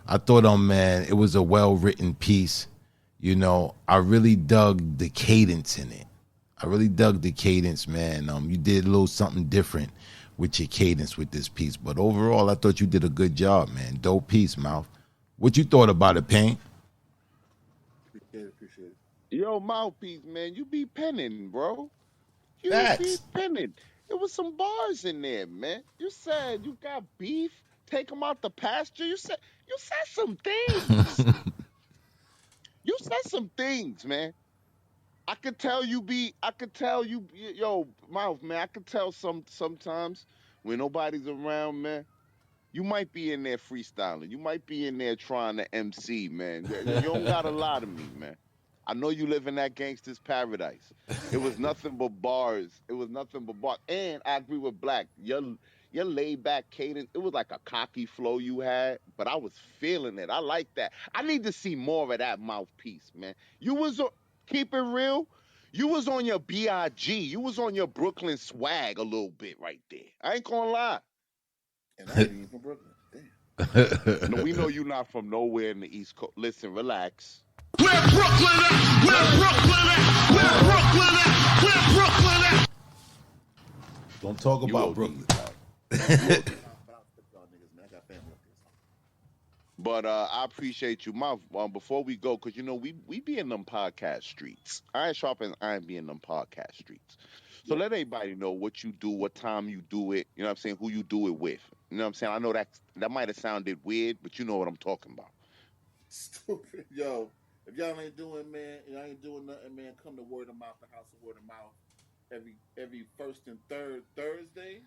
I thought, man, it was a well-written piece. You know, I really dug the cadence in it. I really dug the cadence, man. You did a little something different with your cadence with this piece. But overall, I thought you did a good job, man. Dope piece, Mouth. What you thought about it, Pain? Appreciate it. Yo, Mouthpiece, man, you be penning, bro. You be penning. There was some bars in there, man. You said you got beef. Take them out the pasture. You said some things. You said some things, man. I could tell you be. I could tell you, yo, mouth man. I could tell sometimes when nobody's around, man. You might be in there freestyling. You might be in there trying to MC, man. You don't gotta lie to me, man. I know you live in that gangster's paradise. It was nothing but bars. It was nothing but bars. And I agree with Black. Your laid back cadence. It was like a cocky flow you had, but I was feeling it. I like that. I need to see more of that mouthpiece, man. You was keep it real. You was on your Big. You was on your Brooklyn swag a little bit right there. I ain't gonna lie. And I ain't even from Brooklyn. Damn. No, we know you're not from nowhere in the East Coast. Listen, relax. Where Brooklyn at? Where Brooklyn at? Where Brooklyn at? Where Brooklyn at? Don't talk You about OD. Brooklyn. But I appreciate you, Mouth. Before we go, because you know we be in them podcast streets. I ain't sharp and I ain't be in them podcast streets. So let everybody know what you do, what time you do it. You know what I'm saying? Who you do it with. You know what I'm saying? I know that might have sounded weird, but you know what I'm talking about. Stupid. Yo, if y'all ain't doing, man, y'all ain't doing nothing, man, come to Word of Mouth, the House of Word of Mouth, every first and third Thursday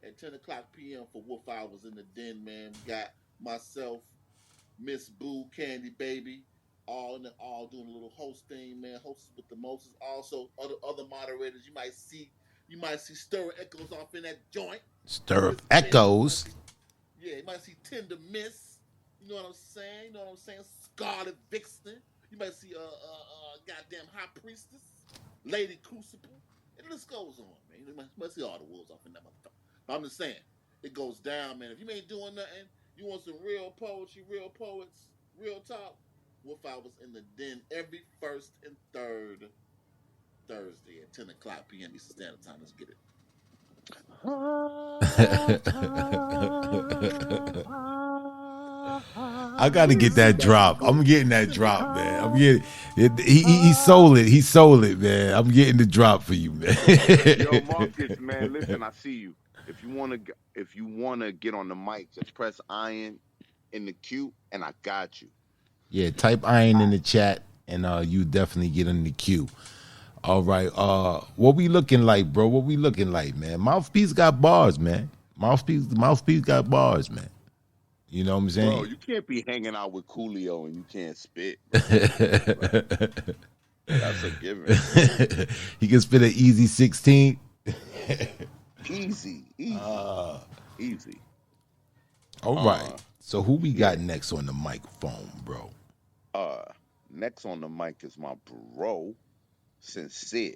at 10 o'clock p.m. for Wolf Hours in the Den, man. We got myself, Miss Boo, Candy Baby, all doing a little host thing, man. Hosted with the Moses. Also, other moderators you might see Stir Echoes off in that joint. Stir Echoes. Yeah, you might see Tender Miss. You know what I'm saying? You know what I'm saying? Scarlet Vixen. You might see goddamn High Priestess, Lady Crucible. And the list goes on, man. You might see all the wolves off in that motherfucker. But I'm just saying, it goes down, man. If you ain't doing nothing, you want some real poetry, real poets, real talk, Wolf Hours in the Den every first and third Thursday at 10 o'clock p.m. Eastern Standard Time. Let's get it. I gotta get that drop. I'm getting that drop, man. I'm getting it. He sold it. He sold it, man. I'm getting the drop for you, man. Yo, Marcus, man, listen, I see you. If you wanna get on the mic, just press iron in the queue, and I got you. Yeah, type iron in the chat, and you definitely get in the queue. All right. What we looking like, bro? What we looking like, man? Mouthpiece got bars, man. Mouthpiece got bars, man. You know what I'm saying? Bro, you can't be hanging out with Coolio and you can't spit, bro. That's a given. He can spit an easy 16. Easy. Easy. All right. So who we got next on the microphone, bro? Next on the mic is my bro, Sincere.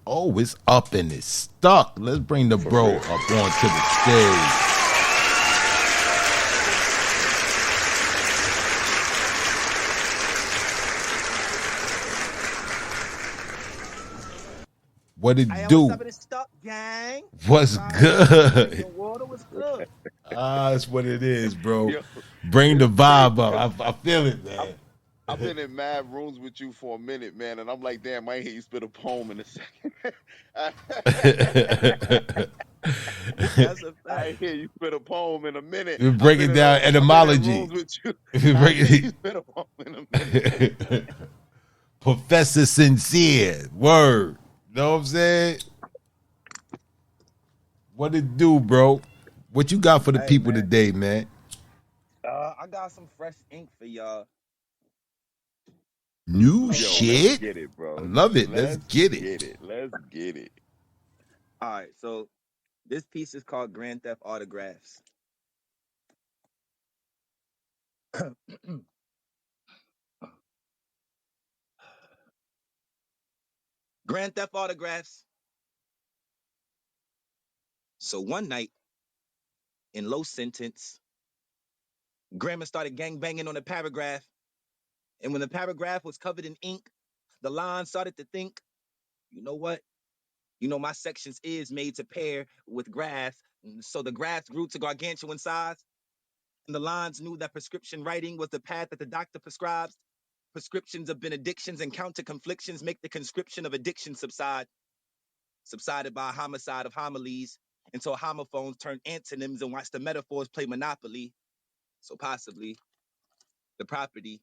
Oh, it's up and it's stuck. Let's bring the bro up onto the stage. What it do? What's up in the stuck, gang? What's good? The water was good. That's what it is, bro. Yo, Bring the vibe up. I feel it, man. I've been in mad rooms with you for a minute, man, and I'm like, damn, I ain't hear you spit a poem in a second. That's a fact. I ain't hear you spit a poem in a minute. You break it down etymology. You break it. Spit a poem in a minute. Professor Sincere. Word. Know what I'm saying? What it do, bro? What you got for the people man. today, man? I got some fresh ink for y'all. New shit? Let's get it, bro. I love it. Let's get it. Let's get it. All right, so this piece is called Grand Theft Autographs. Grand Theft Autographs. So one night, in low sentence, Grandma started gangbanging on a paragraph. And when the paragraph was covered in ink, the line started to think, you know what? You know, my sections is made to pair with grass. So the grass grew to gargantuan size. And the lines knew that prescription writing was the path that the doctor prescribes. Prescriptions of benedictions and counter conflictions make the conscription of addiction subsided by a homicide of homilies, until homophones turn antonyms and watch the metaphors play monopoly. So possibly the property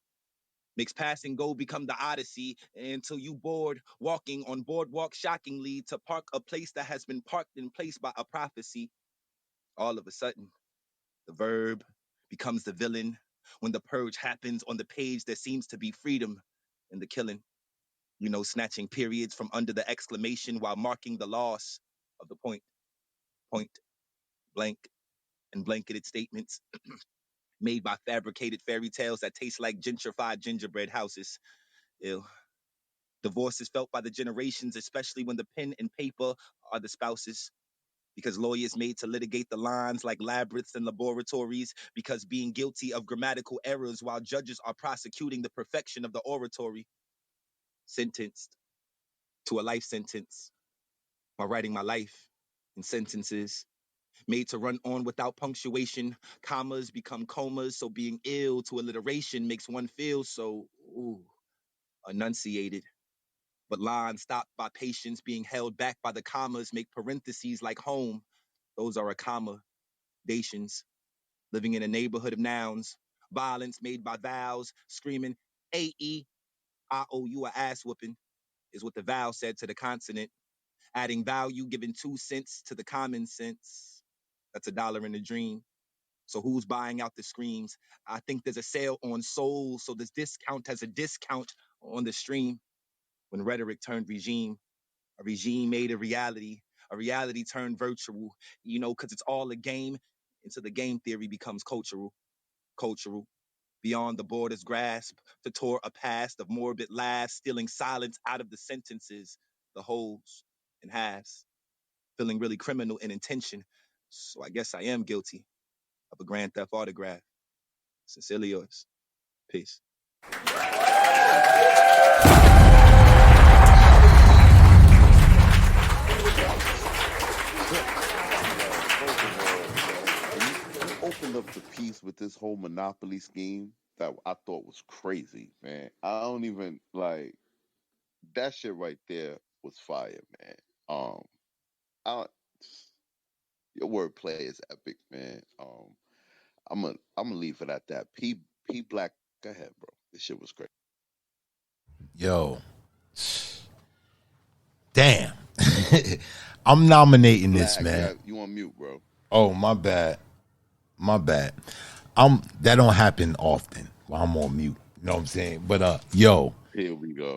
Makes passing go become the odyssey until you bored walking on boardwalk shockingly to park a place that has been parked in place by a prophecy. All of a sudden, the verb becomes the villain when the purge happens on the page. There seems to be freedom in the killing. Snatching periods from under the exclamation while marking the loss of the point, blank, and blanketed statements made by fabricated fairy tales that taste like gentrified gingerbread houses. Ew. Divorce is felt by the generations, especially when the pen and paper are the spouses. Because lawyers made to litigate the lines like labyrinths and laboratories, because being guilty of grammatical errors while judges are prosecuting the perfection of the oratory. Sentenced to a life sentence while writing my life in sentences. Made to run on without punctuation, commas become comas, so being ill to alliteration makes one feel so, enunciated. But lines stopped by patience being held back by the commas make parentheses like home. Those are accommodations. Living in a neighborhood of nouns. Violence made by vowels, screaming, A-E, I owe you a ass whooping, is what the vowel said to the consonant. Adding value, giving 2 cents to the common sense. That's $1 in a dream. So who's buying out the screams? I think there's a sale on souls, so this discount has a discount on the stream. When rhetoric turned regime, a regime made a reality turned virtual, because it's all a game, until the game theory becomes cultural, beyond the border's grasp, to tour a past of morbid laughs, stealing silence out of the sentences, the wholes and halves, feeling really criminal in intention. So I guess I am guilty of a grand theft autograph. Sincerely yours. Peace. You opened up the piece with this whole monopoly scheme that I thought was crazy, man. I don't even like that shit right there was fire, man. I, your wordplay is epic, man. I'm gonna leave it at that. P Black, go ahead, bro. This shit was great. Yo, damn. I'm nominating this, Black, man. you on mute, bro. Oh, my bad. My bad. That don't happen often while I'm on mute. You know what I'm saying? But yo. Here we go.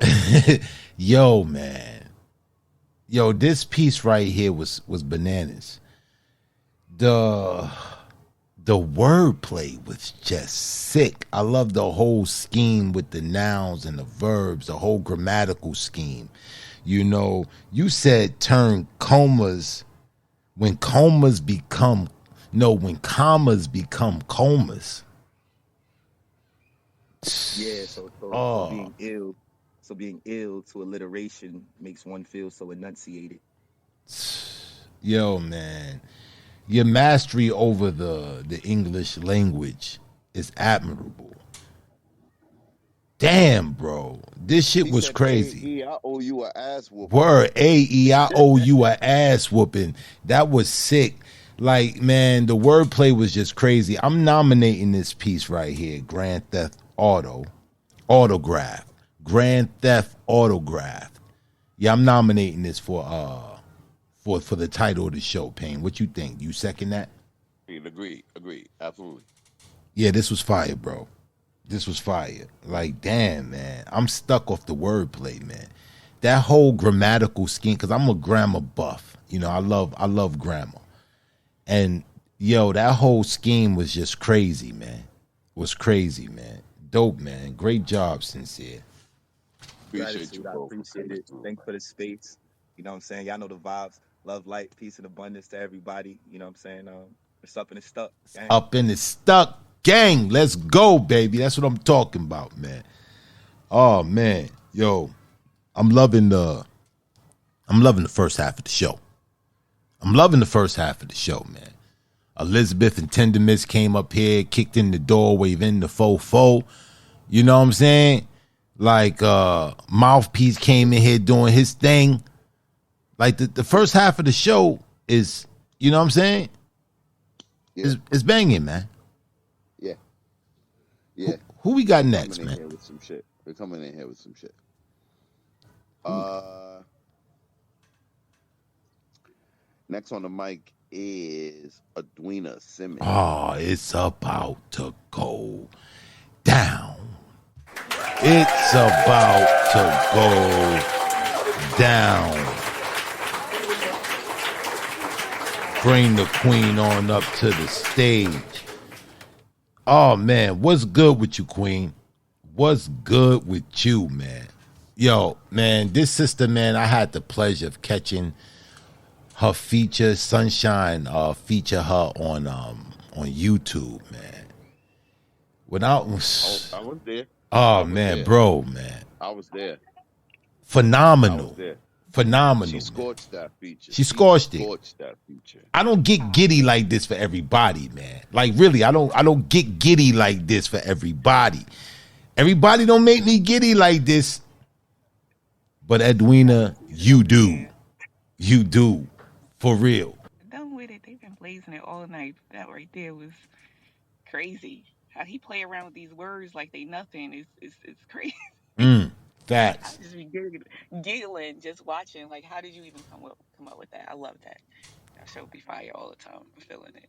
Yo, man. Yo, this piece right here was bananas. The wordplay was just sick. I love the whole scheme with the nouns and the verbs, the whole grammatical scheme. You said turn comas when commas become comas. Yeah, so being ill. So being ill to alliteration makes one feel so enunciated. Yo, man. Your mastery over the English language is admirable. Damn, bro. This shit He was said, crazy. "Hey, I owe you an ass whooping." Word, AE, I owe you an ass whooping. That was sick. Like, man, the wordplay was just crazy. I'm nominating this piece right here, Grand Theft Autograph. Grand Theft Autograph. Yeah, I'm nominating this for the title of the show, Payne. What you think? You second that? Agreed. Absolutely. Yeah, this was fire, bro. This was fire. Like, damn, man. I'm stuck off the wordplay, man. That whole grammatical scheme, because I'm a grammar buff. I love grammar. And yo, that whole scheme was just crazy, man. Was crazy, man. Dope, man. Great job, Sincere. Appreciate you, I bro. appreciate it. Thanks for the space. You know what I'm saying? Y'all know the vibes. Love, light, peace, and abundance to everybody. You know what I'm saying? It's up and it's stuck. Gang. Up and it's stuck. Gang, let's go, baby. That's what I'm talking about, man. Oh, man. Yo, I'm loving the first half of the show. Man. Elizabeth and Tendermiss came up here, kicked in the door, waving the fofo. You know what I'm saying? Like Mouthpiece came in here doing his thing. Like the first half of the show is, you know what I'm saying? Yeah. It's banging, man. Yeah. Who we got I'm next, coming in man? here with some shit. We're coming in here with some shit. Uh, Next on the mic is Adwina Simmons. Oh, it's about to go down. It's about to go down. Bring the queen on up to the stage. Oh man, what's good with you, queen? What's good with you, man? Yo, man, this sister, man, I had the pleasure of catching her feature, Sunshine, feature her on YouTube, man. When I was, I was there. I oh was man, there. bro, man, I was there. I was phenomenal, there. She phenomenal, man. scorched that feature. She She scorched it. scorched that feature. I don't get giddy like this for everybody, man. Like really, I don't get giddy like this for everybody. Everybody don't make me giddy like this, but Edwina, you do. You do. For real. Done with it. They've been blazing it all night. That right there was crazy. How he play around with these words like they nothing is crazy. Mm. I Facts. just be giggling just watching. Like, how did you even come up with that? I love that. That show be fire all the time. I'm feeling it.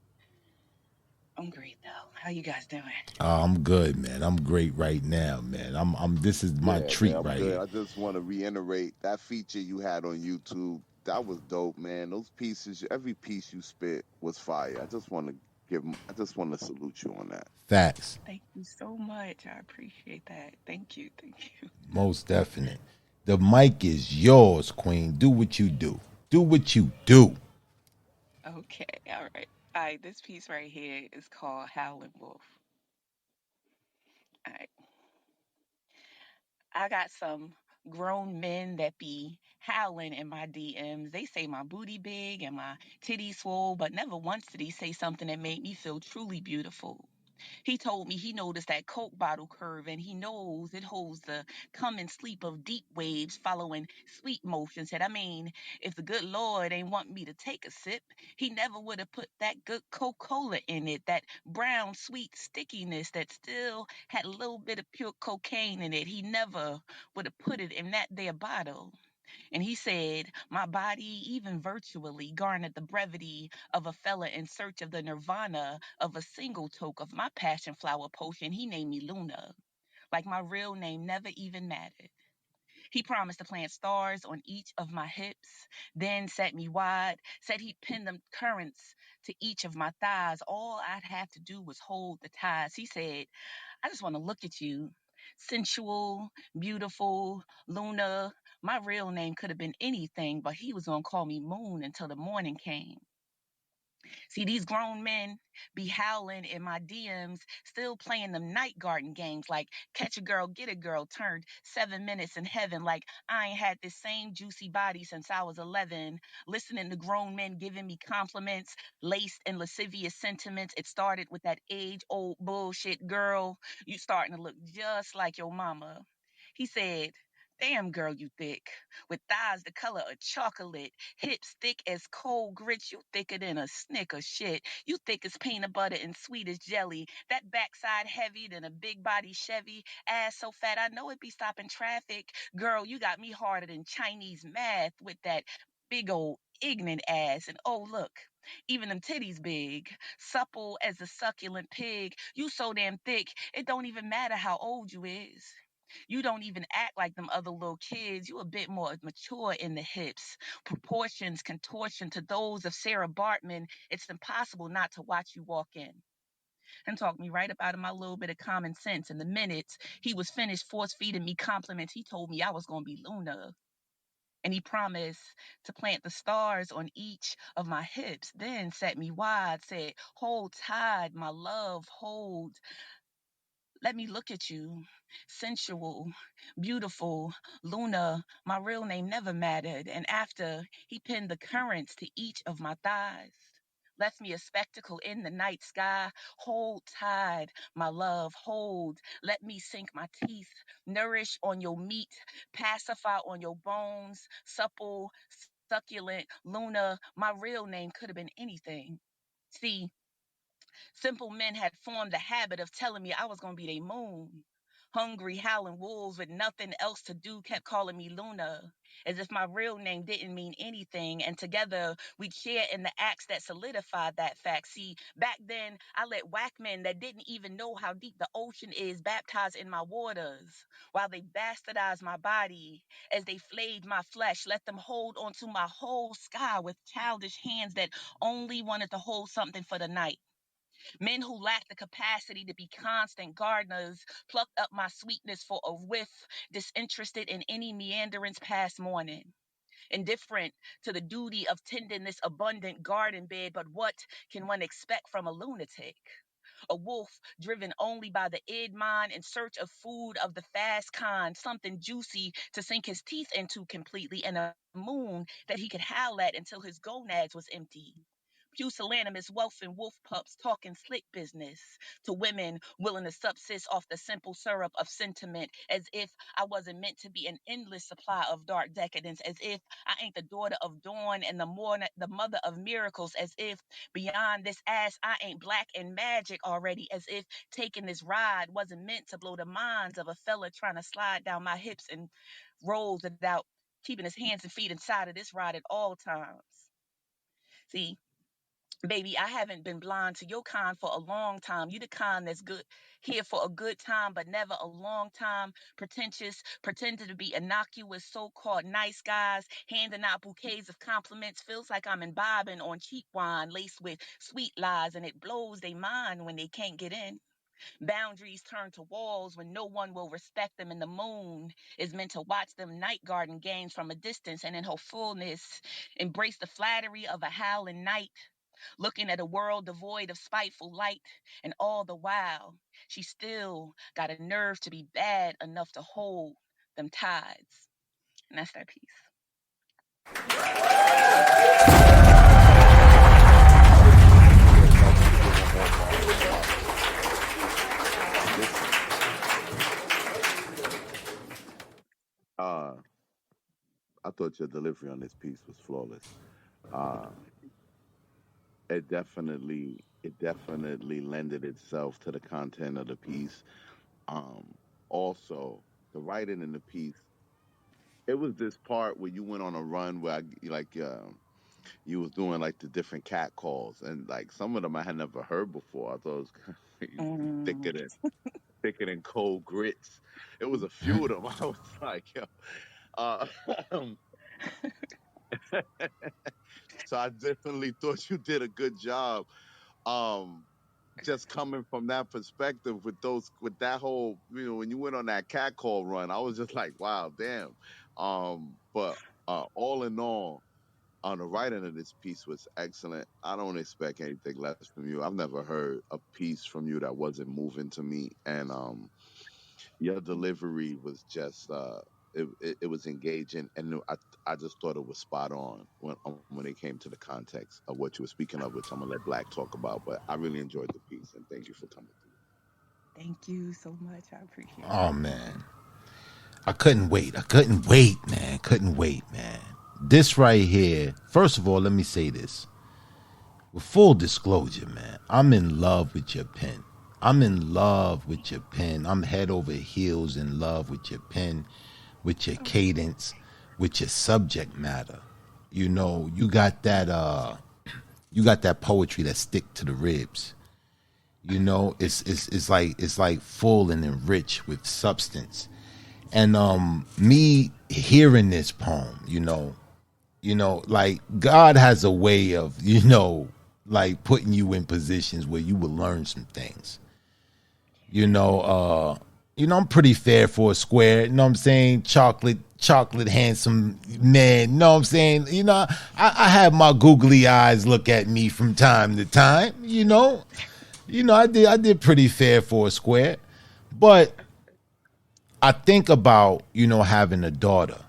I'm great though. How you guys doing? I'm good, man. I'm great right now, man. I'm this is my Yeah, man, treat I'm right good. here. I just want to reiterate that feature you had on YouTube. That was dope, man. Those pieces, every piece you spit was fire. I just want to I just want to salute you on that. Facts. Thank you so much. I appreciate that. Thank you. Thank you. Most definite. The mic is yours, Queen. Do what you do. Do what you do. Okay. All right. All right. This piece right here is called Howling Wolf. All right. I got some grown men that be howling in my DMs. They say my booty big and my titties swole, but never once did he say something that made me feel truly beautiful. He told me he noticed that Coke bottle curve and he knows it holds the come and sleep of deep waves following sweet motion. Said, I mean, if the good Lord ain't want me to take a sip, he never would have put that good Coca-Cola in it, that brown sweet stickiness that still had a little bit of pure cocaine in it. He never would have put it in that there bottle. And he said, my body, even virtually, garnered the brevity of a fella in search of the nirvana of a single toke of my passion flower potion. He named me Luna, like my real name never even mattered. He promised to plant stars on each of my hips, then set me wide, said he'd pin them currents to each of my thighs. All I'd have to do was hold the ties. He said, I just want to look at you. Sensual, beautiful, Luna. My real name could have been anything, but he was going to call me Moon until the morning came. See, these grown men be howling in my DMs, still playing them night garden games like catch a girl, get a girl, turned 7 minutes in heaven. Like I ain't had this same juicy body since I was 11. Listening to grown men giving me compliments, laced in lascivious sentiments. It started with that age old bullshit girl. You starting to look just like your mama. He said, damn, girl, you thick. With thighs the color of chocolate, hips thick as cold grits. You thicker than a snicker shit. You thick as peanut butter and sweet as jelly. That backside heavy than a big body Chevy. Ass so fat I know it be stopping traffic. Girl, you got me harder than Chinese math with that big old ignorant ass. And oh, look. Even them titties big, supple as a succulent pig. You so damn thick, it don't even matter how old you is. You don't even act like them other little kids. You a bit more mature in the hips. Proportions, contortion to those of Sarah Bartman. It's impossible not to watch you walk in and talk me right about my little bit of common sense. In the minutes he was finished force feeding me compliments, he told me I was going to be Luna. And he promised to plant the stars on each of my hips, then set me wide, said, hold tight, my love, hold. Let me look at you. Sensual, beautiful, Luna, my real name never mattered. And after he pinned the currents to each of my thighs, left me a spectacle in the night sky. Hold tight, my love, hold. Let me sink my teeth, nourish on your meat, pacify on your bones, supple, succulent, Luna, my real name could have been anything. See, simple men had formed the habit of telling me I was going to be their moon. Hungry, howling wolves with nothing else to do kept calling me Luna, as if my real name didn't mean anything. And together we'd share in the acts that solidified that fact. See, back then I let whack men that didn't even know how deep the ocean is baptize in my waters, while they bastardized my body as they flayed my flesh. Let them hold onto my whole sky with childish hands that only wanted to hold something for the night. Men who lacked the capacity to be constant gardeners plucked up my sweetness for a whiff, disinterested in any meanderings past morning. Indifferent to the duty of tending this abundant garden bed, but what can one expect from a lunatic? A wolf driven only by the id mind in search of food of the fast kind, something juicy to sink his teeth into completely, and a moon that he could howl at until his gonads was empty. Pusillanimous wealth and wolf pups talking slick business to women willing to subsist off the simple syrup of sentiment, as if I wasn't meant to be an endless supply of dark decadence, as if I ain't the daughter of dawn and the mother of miracles, as if beyond this ass I ain't black and magic already, as if taking this ride wasn't meant to blow the minds of a fella trying to slide down my hips and rolls without keeping his hands and feet inside of this ride at all times. See, baby, I haven't been blind to your kind for a long time. You the kind that's good here for a good time, but never a long time. Pretentious, pretended to be innocuous, so-called nice guys, handing out bouquets of compliments. Feels like I'm imbibing on cheap wine laced with sweet lies, and it blows they mind when they can't get in. Boundaries turn to walls when no one will respect them, and the moon is meant to watch them night garden games from a distance, and in her fullness embrace the flattery of a howling night, looking at a world devoid of spiteful light. And all the while, she still got a nerve to be bad enough to hold them tides. And that's that piece. Uh, I thought your delivery on this piece was flawless. Uh, it definitely lended itself to the content of the piece. Um, Also, the writing in the piece, it was this part where you went on a run where you was doing like the different cat calls, and like some of them I had never heard before. I thought it was you Mm. thicker than cold grits. It was a few of them. I was like, yo. Uh, so I definitely thought you did a good job. Um, just coming from that perspective with that whole, when you went on that cat call run, I was just like, wow, damn. But all in all, on the writing of this piece was excellent. I don't expect anything less from you. I've never heard a piece from you that wasn't moving to me, and your delivery was just it was engaging, and I just thought it was spot on when it came to the context of what you were speaking of, which I'm gonna let Black talk about. But I really enjoyed the piece, and thank you for coming through. Thank you so much. I appreciate Oh that. man, I couldn't wait. I couldn't wait, man. Couldn't wait, man. This right here. First of all, let me say this with full disclosure, man. I'm in love with your pen. I'm in love with your pen. I'm head over heels in love with your pen, with your cadence, with your subject matter. You got that poetry that stick to the ribs. It's like full and enriched with substance. And me hearing this poem, like God has a way of, like putting you in positions where you will learn some things. I'm pretty fair for a square, you know what I'm saying? Chocolate handsome man, you know what I'm saying? I have my googly eyes look at me from time to time, I did pretty fair for a square. But I think about, having a daughter.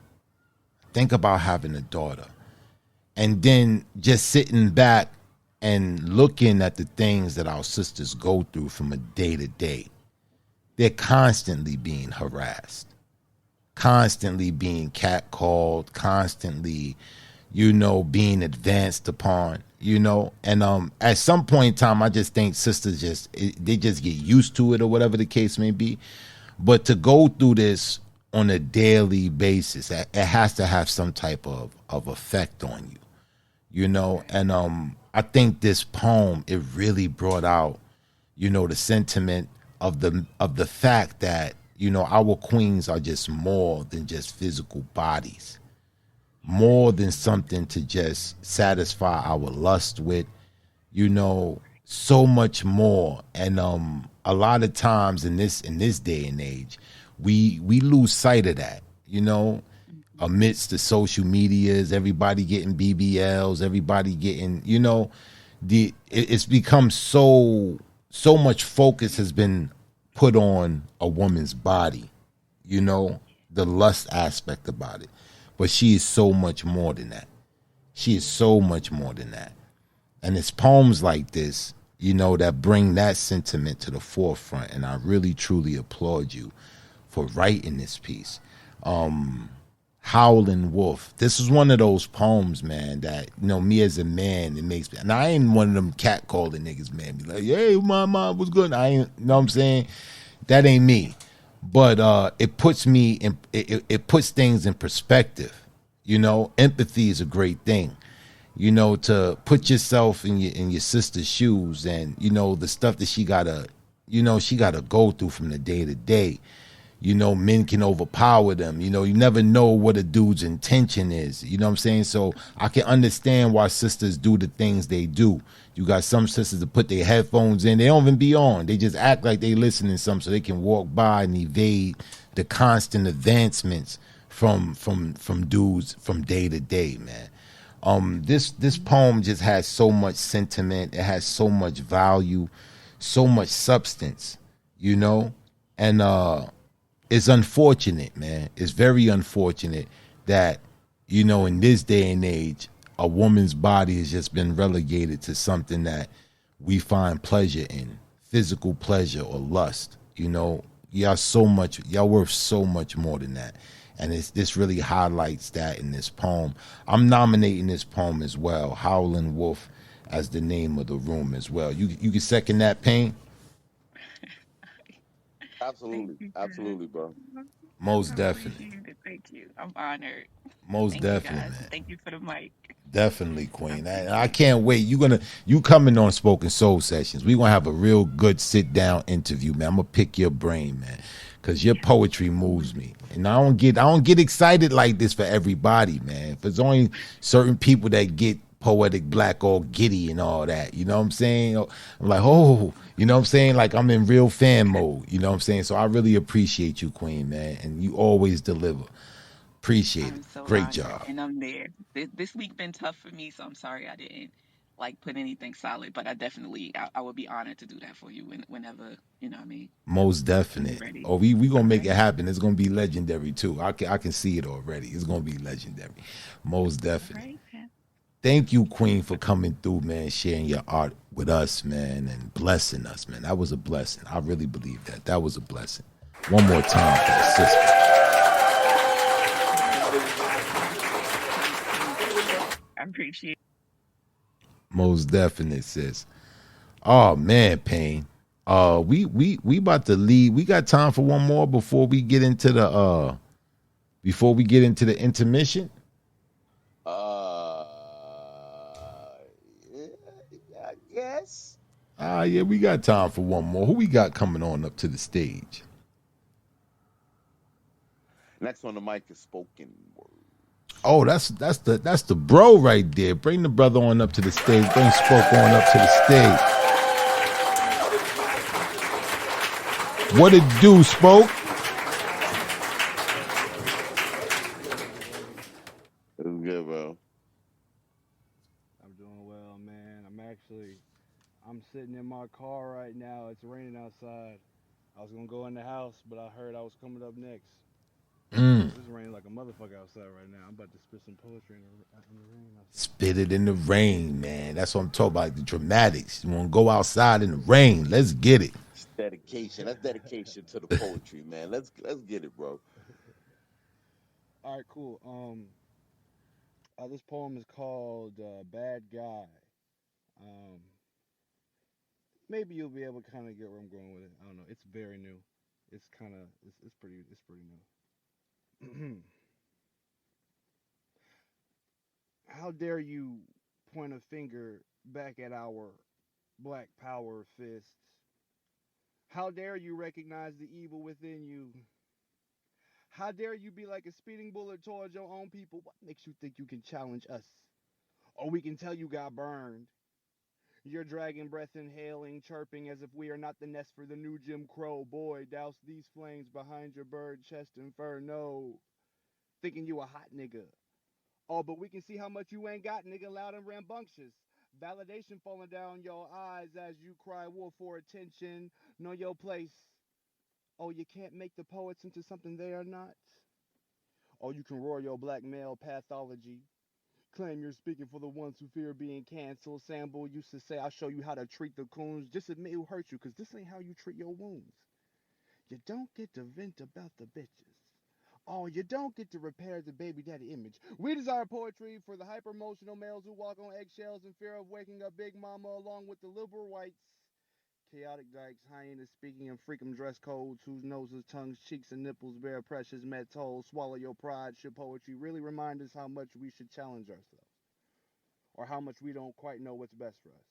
Think about having a daughter. And then just sitting back and looking at the things that our sisters go through from a day to day. They're constantly being harassed, constantly being catcalled, constantly, being advanced upon, and at some point in time, I just think sisters they just get used to it or whatever the case may be. But to go through this on a daily basis, it has to have some type of effect on you, you know. And I think this poem, it really brought out, you know, the sentiment of the fact that, you know, our queens are just more than just physical bodies, more than something to just satisfy our lust with, you know, so much more. And a lot of times in this day and age, we lose sight of that, you know, Mhm. amidst the social medias, everybody getting BBLs, everybody getting, you know, it's become so much focus has been put on a woman's body, you know, the lust aspect about it. But she is so much more than that. She is so much more than that. And it's poems like this, you know, that bring that sentiment to the forefront. And I really truly applaud you for writing this piece. Howling Wolf. This is one of those poems, man, that, you know, me as a man, it makes me, and I ain't one of them cat calling niggas, man. Be like, hey, my mom was good. I ain't, you know what I'm saying? That ain't me. But it puts me in, it puts things in perspective. You know, empathy is a great thing, you know, to put yourself in your sister's shoes, and you know the stuff that she gotta, you know, she gotta go through from the day to day. You know, men can overpower them. You know, you never know what a dude's intention is. You know what I'm saying? So I can understand why sisters do the things they do. You got some sisters that put their headphones in, they don't even be on. They just act like they listening to something so they can walk by and evade the constant advancements from dudes from day to day, man. This poem just has so much sentiment. It has so much value, so much substance, you know, and it's unfortunate, man. It's very unfortunate that, you know, in this day and age, a woman's body has just been relegated to something that we find pleasure in, physical pleasure or lust. You know, y'all worth so much more than that. And this really highlights that in this poem. I'm nominating this poem as well, Howling Wolf, as the name of the room as well. You can second that, Pain? Thank Absolutely, you, guys. absolutely, bro. Most I definitely. appreciate it. Thank you. I'm honored. Most Thank you, definitely, guys. And man. thank you for the mic. Definitely, I Queen. I appreciate it. can't wait. You coming on Spoken Soul Sessions. We gonna have a real good sit down interview, man. I'm gonna pick your brain, man, because your Yes. poetry moves me, and I don't get excited like this for everybody, man. There's only certain people that get poetic black all giddy and all that. You know what I'm saying? I'm like, oh, you know what I'm saying? Like I'm in real fan mode. You know what I'm saying? So I really appreciate you, Queen, man, and you always deliver. Appreciate it. I'm so Great honored. job. And I'm there. This week been tough for me, so I'm sorry I didn't like put anything solid, but I would be honored to do that for you whenever, you know what I mean, Most when you're definite. ready. Or we gonna All make it right. happen. It's gonna be legendary too. I can see it already. It's gonna be legendary. Most All definite. right, then. Thank you, Queen, for coming through, man, sharing your art with us, man, and blessing us, man. That was a blessing. I really believe that. That was a blessing. One more time for the sister. I appreciate Most definite, sis. Oh man, Pain. We about to leave. We got time for one more before we get into the intermission. Uh, yeah, I guess. Ah, yeah, we got time for one more. Who we got coming on up to the stage? Next on the mic is spoken word. Oh, that's the bro right there. Bring the brother on up to the stage. Bring Spoke on up to the stage. What it do, Spoke? It's good, bro. I'm doing well, man. I'm sitting in my car right now. It's raining outside. I was gonna go in the house, but I heard I was coming up next. It's raining like a motherfucker outside right now. I'm about to spit some poetry in the rain outside. Spit it in the rain, man. That's what I'm talking about. The dramatics. You want to go outside in the rain? Let's get it. It's dedication. That's dedication to the poetry, man. Let's get it, bro. All right, cool. This poem is called "Bad Guy." Um, Maybe you'll be able to kind of get where I'm going with it. I don't know. It's very new. It's kind of it's pretty new. How dare you point a finger back at our black power fists? How dare you recognize the evil within you? How dare you be like a speeding bullet towards your own people? What makes you think you can challenge us? Or we can tell you got burned. Your dragon breath inhaling, chirping as if we are not the nest for the new Jim Crow. Boy, douse these flames behind your bird chest inferno. Thinking you a hot nigga. Oh, but we can see how much you ain't got, nigga, loud and rambunctious. Validation falling down your eyes as you cry wolf for attention. Know your place. Oh, you can't make the poets into something they are not. Oh, you can roar your black male pathology. Claim you're speaking for the ones who fear being canceled. Sambo used to say, I'll show you how to treat the coons. Just admit it hurt you, because this ain't how you treat your wounds. You don't get to vent about the bitches. Oh, you don't get to repair the baby daddy image. We desire poetry for the hyper-emotional males who walk on eggshells in fear of waking up Big Mama along with the liberal whites. Chaotic dykes, hyenas speaking in freakum dress codes, whose noses, tongues, cheeks, and nipples bear precious metals. Swallow your pride. Should poetry really remind us how much we should challenge ourselves? Or how much we don't quite know what's best for us?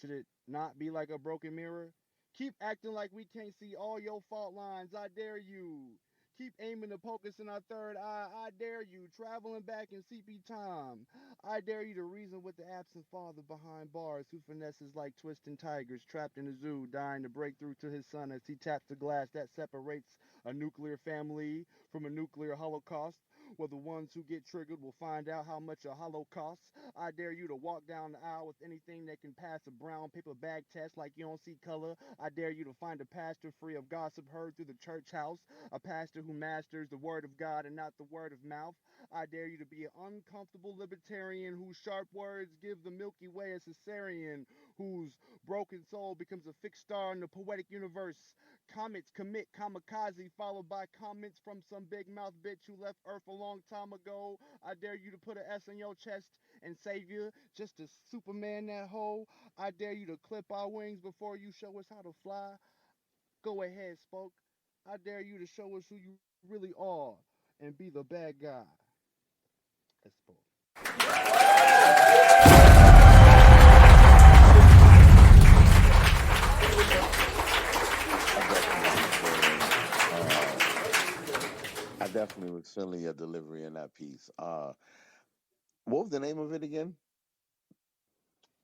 Should it not be like a broken mirror? Keep acting like we can't see all your fault lines. I dare you. Keep aiming to poke us in our third eye. I dare you. Traveling back in CP time. I dare you to reason with the absent father behind bars who finesses like twisting tigers trapped in a zoo, dying to break through to his son as he taps the glass that separates a nuclear family from a nuclear holocaust. Well, the ones who get triggered will find out how much a hollow costs. I dare you to walk down the aisle with anything that can pass a brown paper bag test like you don't see color. I dare you to find a pastor free of gossip heard through the church house, a pastor who masters the word of God and not the word of mouth. I dare you to be an uncomfortable libertarian whose sharp words give the Milky Way a cesarean, whose broken soul becomes a fixed star in the poetic universe. Comets commit kamikaze followed by comments from some big mouth bitch who left Earth a long time ago. I dare you to put an S on your chest and savior just to Superman that hole. I dare you to clip our wings before you show us how to fly. Go ahead, Spoke. I dare you to show us who you really are and be the bad guy. That's Spoke. I definitely was feeling your delivery in that piece. What was the name of it again?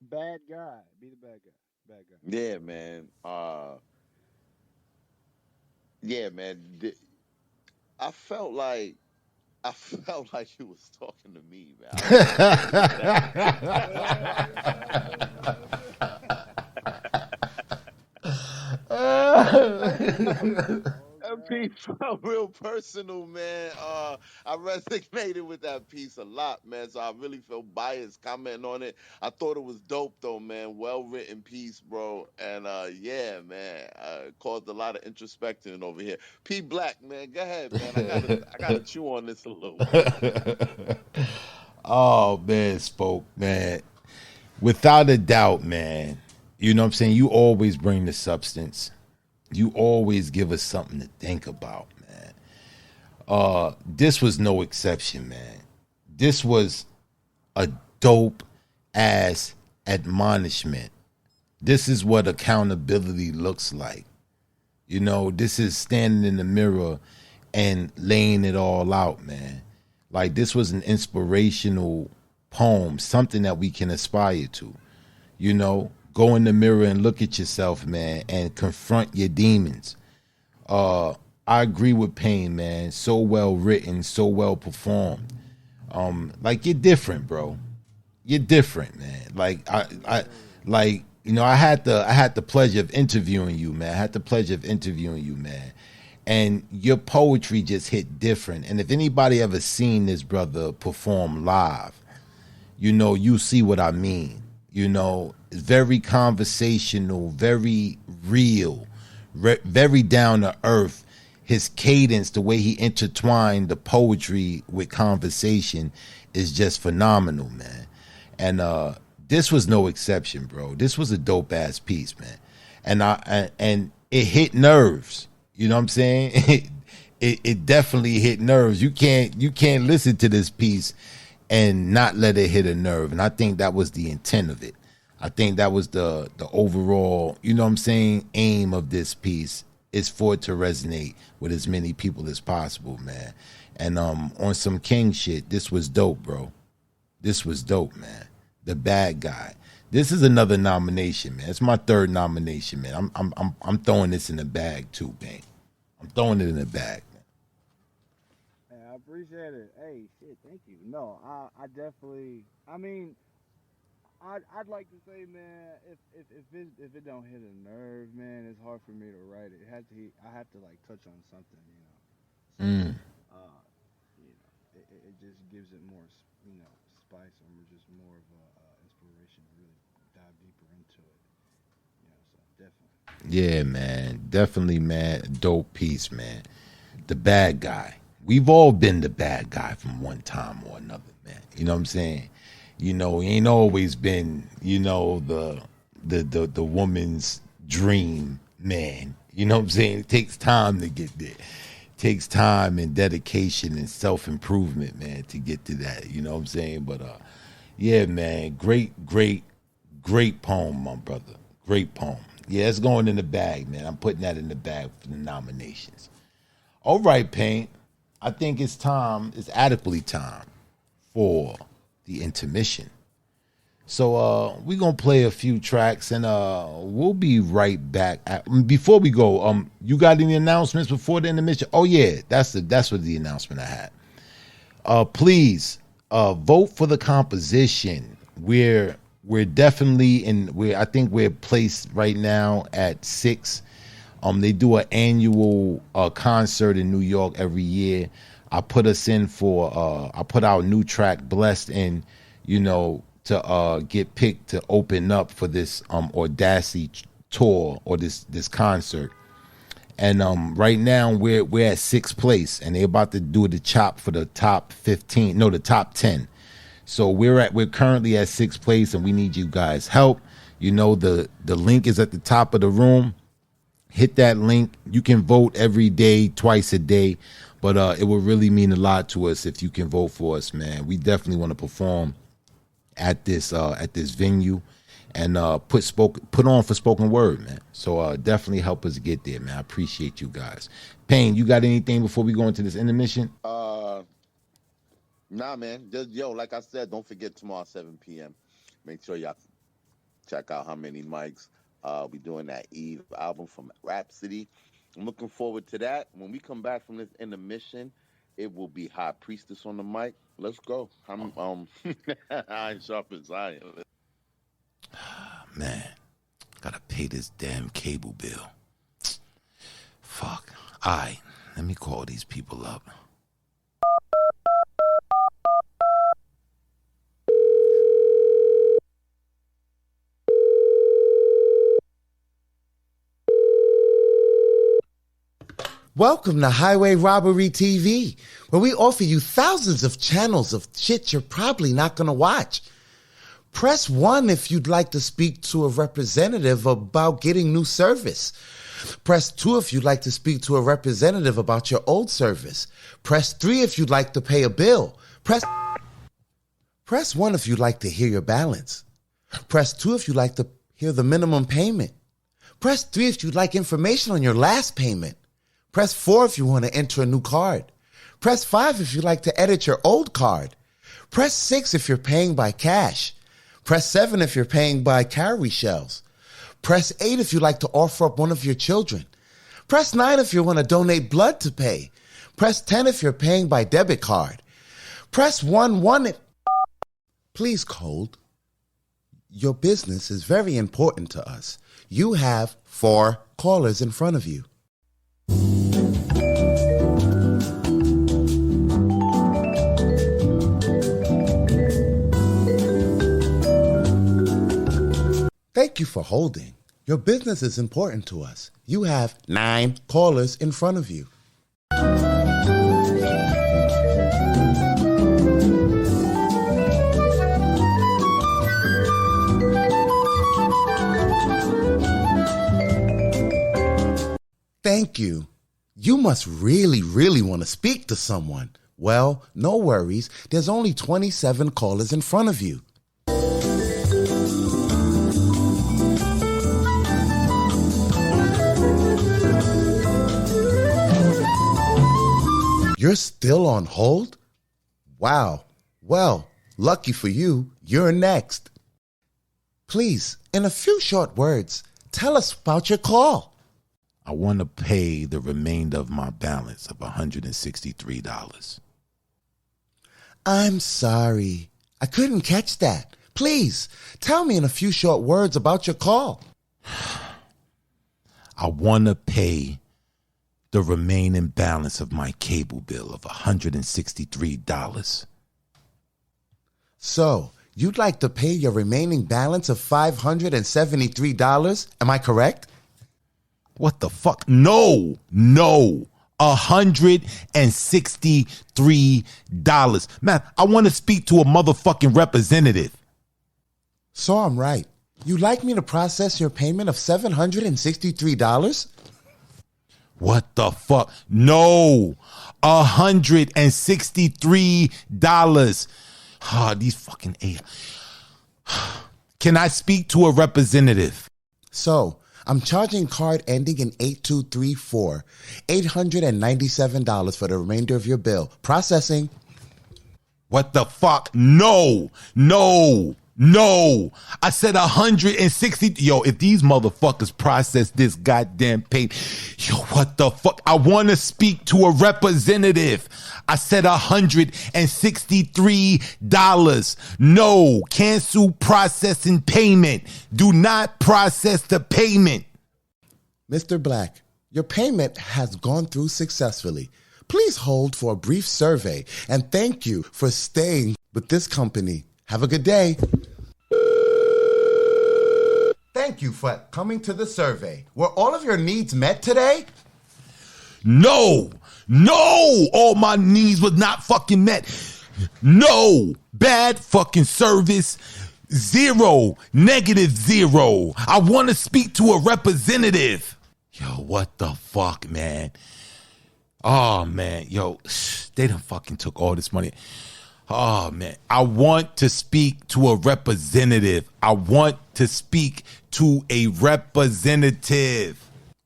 Bad guy. Be the bad guy. Bad guy. Yeah, man. Yeah, man. I felt like I felt like you was talking to me, man. I don't know what to say to that. That piece felt real personal, man. I resonated with that piece a lot, man. So I really feel biased commenting on it. I thought it was dope, though, man. Well written piece, bro. And yeah, man, caused a lot of introspection over here. P Black, man, go ahead, man. I gotta chew on this a little bit. Oh man, Spoke, man. Without a doubt, man. You know what I'm saying? You always bring the substance. You always give us something to think about, man. This was no exception, man. This was a dope ass admonishment. This is what accountability looks like. You know, this is standing in the mirror and laying it all out, man. Like this was an inspirational poem, something that we can aspire to. You know, go in the mirror and look at yourself, man, and confront your demons. I agree with Payne, man. So well written, so well performed. Like you're different, bro. You're different, man. Like you know, I had the pleasure of interviewing you, man. I had the pleasure of interviewing you, man. And your poetry just hit different. And if anybody ever seen this brother perform live, you know, you see what I mean. You know, it's very conversational, very real, very down to earth. His cadence, the way he intertwined the poetry with conversation is just phenomenal, man. And this was no exception, bro. This was a dope ass piece, man. And it hit nerves. You know what I'm saying? It definitely hit nerves. You can't listen to this piece and not let it hit a nerve. And I think that was the intent of it. I think that was the overall, you know what I'm saying, aim of this piece is for it to resonate with as many people as possible, man. And on some king shit, this was dope, bro. This was dope, man. The Bad Guy. This is another nomination, man. It's my third nomination, man. I'm throwing this in the bag too, man. I'm throwing it in the bag, man. Hey, I appreciate it. Hey, shit, thank you. No, I definitely. I mean, I'd like to say, man, if it don't hit a nerve, man, it's hard for me to write it. I have to like touch on something, you know. So, you know, it just gives it more, you know, spice or just more of a inspiration to really dive deeper into it. You know, so definitely. Yeah, man. Definitely, man. Dope piece, man. The Bad Guy. We've all been the bad guy from one time or another, man. You know what I'm saying? You know, he ain't always been, you know, the woman's dream man. You know what I'm saying? It takes time to get there. It takes time and dedication and self-improvement, man, to get to that. You know what I'm saying? But yeah, man, great poem, my brother. Great poem. Yeah, it's going in the bag, man. I'm putting that in the bag for the nominations. All right, Paint. I think it's adequately time for the intermission. So we're gonna play a few tracks and we'll be right back. Before we go, you got any announcements before the intermission? Oh yeah, that's what the announcement I had. Please vote for the composition. We're definitely I think we're placed right now at 6. They do an annual concert in New York every year. I put us in for I put our new track Blessed in, you know, to get picked to open up for this Audacity tour or this concert. And right now we're at 6th place and they're about to do the chop for the top 15, no, the top 10. So we're currently at 6th place and we need you guys' help. You know, the link is at the top of the room. Hit that link. You can vote every day, twice a day, but it would really mean a lot to us if you can vote for us, man. We definitely want to perform at this venue and put on for spoken word, man. So definitely help us get there, man. I appreciate you guys. Payne, you got anything before we go into this intermission? Nah, man. Just like I said, don't forget tomorrow 7 p.m. Make sure y'all check out How Many Mics. We doing that Eve album from Rhapsody. I'm looking forward to that. When we come back from this intermission, it will be High Priestess on the mic. Let's go. I'm iron sharp as iron. Man, gotta pay this damn cable bill. Fuck. All right, let me call these people up. Welcome to Highway Robbery TV, where we offer you thousands of channels of shit you're probably not going to watch. Press 1 if you'd like to speak to a representative about getting new service. Press 2 if you'd like to speak to a representative about your old service. Press 3 if you'd like to pay a bill. Press 1 if you'd like to hear your balance. Press 2 if you'd like to hear the minimum payment. Press 3 if you'd like information on your last payment. Press 4 if you want to enter a new card. Press 5 if you'd like to edit your old card. Press 6 if you're paying by cash. Press 7 if you're paying by cowrie shells. Press 8 if you'd like to offer up one of your children. Press 9 if you want to donate blood to pay. Press 10 if you're paying by debit card. Press 1 if... Please hold. Your business is very important to us. You have 4 callers in front of you. Thank you for holding. Your business is important to us. You have 9 callers in front of you. Thank you. You must really, really want to speak to someone. Well, no worries. There's only 27 callers in front of you. You're still on hold? Wow. Well, lucky for you, you're next. Please, in a few short words, tell us about your call. I want to pay the remainder of my balance of $163. I'm sorry. I couldn't catch that. Please, tell me in a few short words about your call. I want to pay the remaining balance of my cable bill of $163. So, you'd like to pay your remaining balance of $573? Am I correct? What the fuck? No. $163. Man, I want to speak to a motherfucking representative. So I'm right. You'd like me to process your payment of $763? What the fuck? No. $163. These fucking AI. Can I speak to a representative? So, I'm charging card ending in 8234, $897 for the remainder of your bill. Processing. What the fuck? No. I said 160. Yo, if these motherfuckers process this goddamn pay, yo, what the fuck? I want to speak to a representative. I said $163. No, cancel processing payment. Do not process the payment. Mr. Black, your payment has gone through successfully. Please hold for a brief survey, and thank you for staying with this company. Have a good day. Thank you for coming to the survey. Were all of your needs met today? No, all my needs was not fucking met. No, bad fucking service. 0, -0. I want to speak to a representative. Yo, what the fuck, man? Oh, man, yo, they done fucking took all this money. Oh, man, I want to speak to a representative.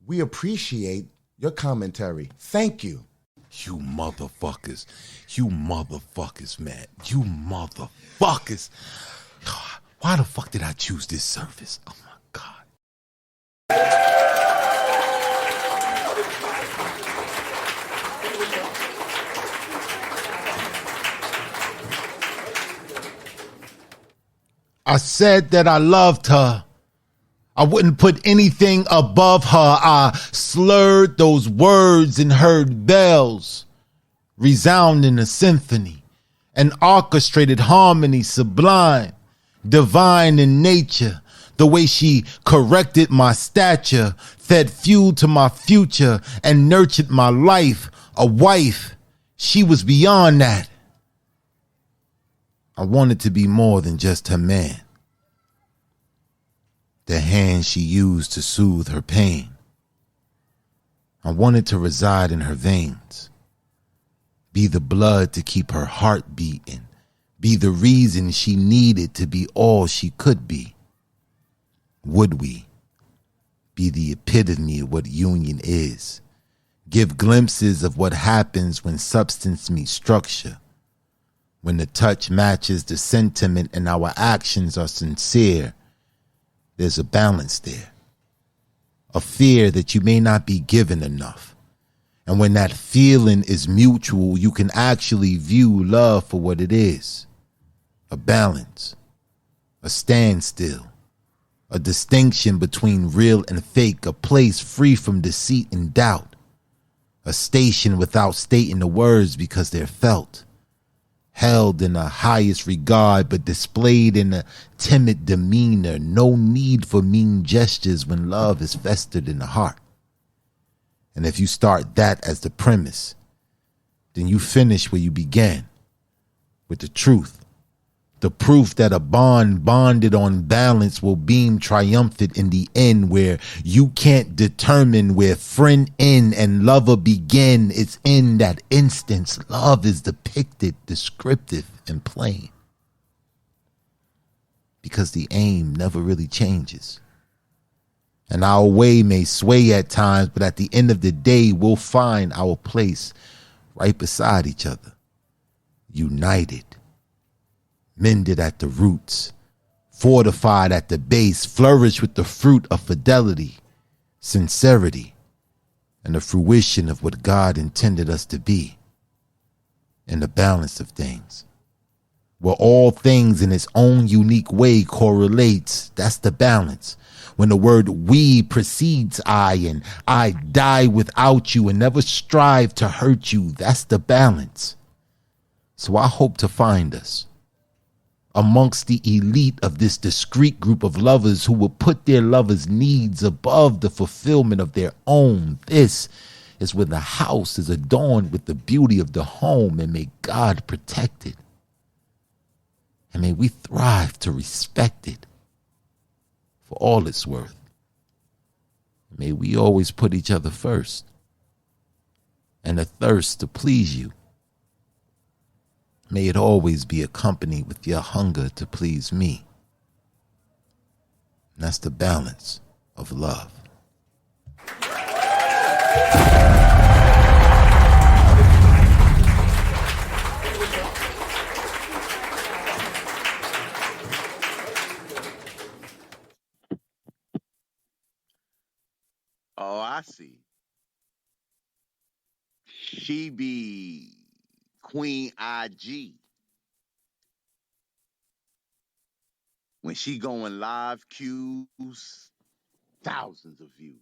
We appreciate your commentary. Thank you. You motherfuckers, man. You motherfuckers. Why the fuck did I choose this service? Oh, my God. I said that I loved her. I wouldn't put anything above her. I slurred those words and heard bells resound in a symphony, an orchestrated harmony sublime, divine in nature. The way she corrected my stature, fed fuel to my future, and nurtured my life. A wife, she was beyond that. I wanted to be more than just her man. The hand she used to soothe her pain. I wanted to reside in her veins. Be the blood to keep her heart beating. Be the reason she needed to be all she could be. Would we be the epitome of what union is? Give glimpses of what happens when substance meets structure. When the touch matches the sentiment and our actions are sincere, there's a balance there. A fear that you may not be given enough. And when that feeling is mutual, you can actually view love for what it is. A balance, a standstill, a distinction between real and fake, a place free from deceit and doubt, a station without stating the words because they're felt, held in the highest regard but displayed in a timid demeanor, no need for mean gestures when love is festered in the heart. And if you start that as the premise, then you finish where you began, with the truth, The proof that a bond bonded on balance will beam triumphant in the end, where you can't determine where friend end and lover begin. It's in that instance love is depicted, descriptive, and plain. Because the aim never really changes. And our way may sway at times, but at the end of the day, we'll find our place right beside each other, united, mended at the roots, fortified at the base, flourish with the fruit of fidelity, sincerity, and the fruition of what God intended us to be in the balance of things. Where all things in its own unique way correlates, that's the balance. When the word we precedes I, and I die without you and never strive to hurt you, that's the balance. So I hope to find us amongst the elite of this discreet group of lovers who will put their lovers' needs above the fulfillment of their own. This is when the house is adorned with the beauty of the home, and may God protect it. And may we thrive to respect it for all it's worth. May we always put each other first, and a thirst to please you. May it always be accompanied with your hunger to please me. And that's the balance of love. Oh, I see. She be Queen IG. When she going live, cues, thousands of views.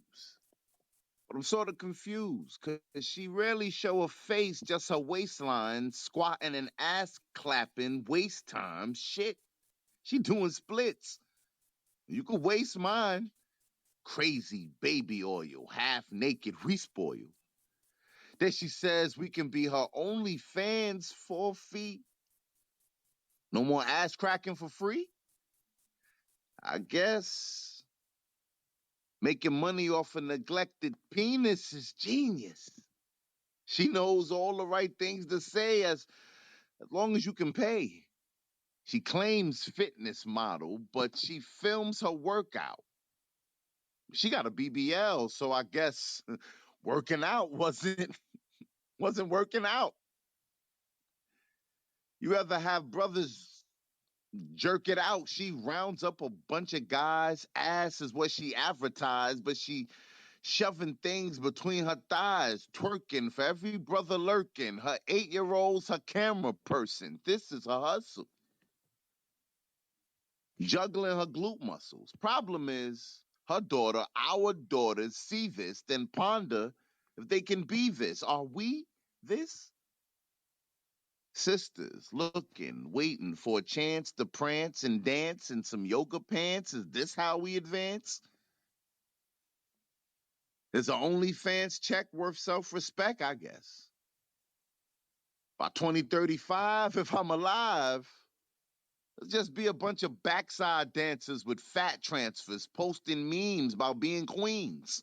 But I'm sort of confused, because she rarely show her face, just her waistline, squatting and ass clapping, waist time, shit. She doing splits. You could waste mine. Crazy baby oil, half naked, we spoil. Then she says we can be her only fans for a fee. No more ass cracking for free? I guess making money off a neglected penis is genius. She knows all the right things to say as long as you can pay. She claims fitness model, but she films her workout. She got a BBL, so I guess working out wasn't working out. You ever have brothers jerk it out? She rounds up a bunch of guys. Ass is what she advertised, but she shoving things between her thighs, twerking for every brother lurking. Her 8-year-old's her camera person. This is her hustle. Juggling her glute muscles. Problem is, her daughter, our daughters, see this, then ponder if they can be this. Are we this? Sisters looking, waiting for a chance to prance and dance in some yoga pants. Is this how we advance? Is an OnlyFans check worth self-respect? I guess. By 2035, if I'm alive, let's just be a bunch of backside dancers with fat transfers posting memes about being queens.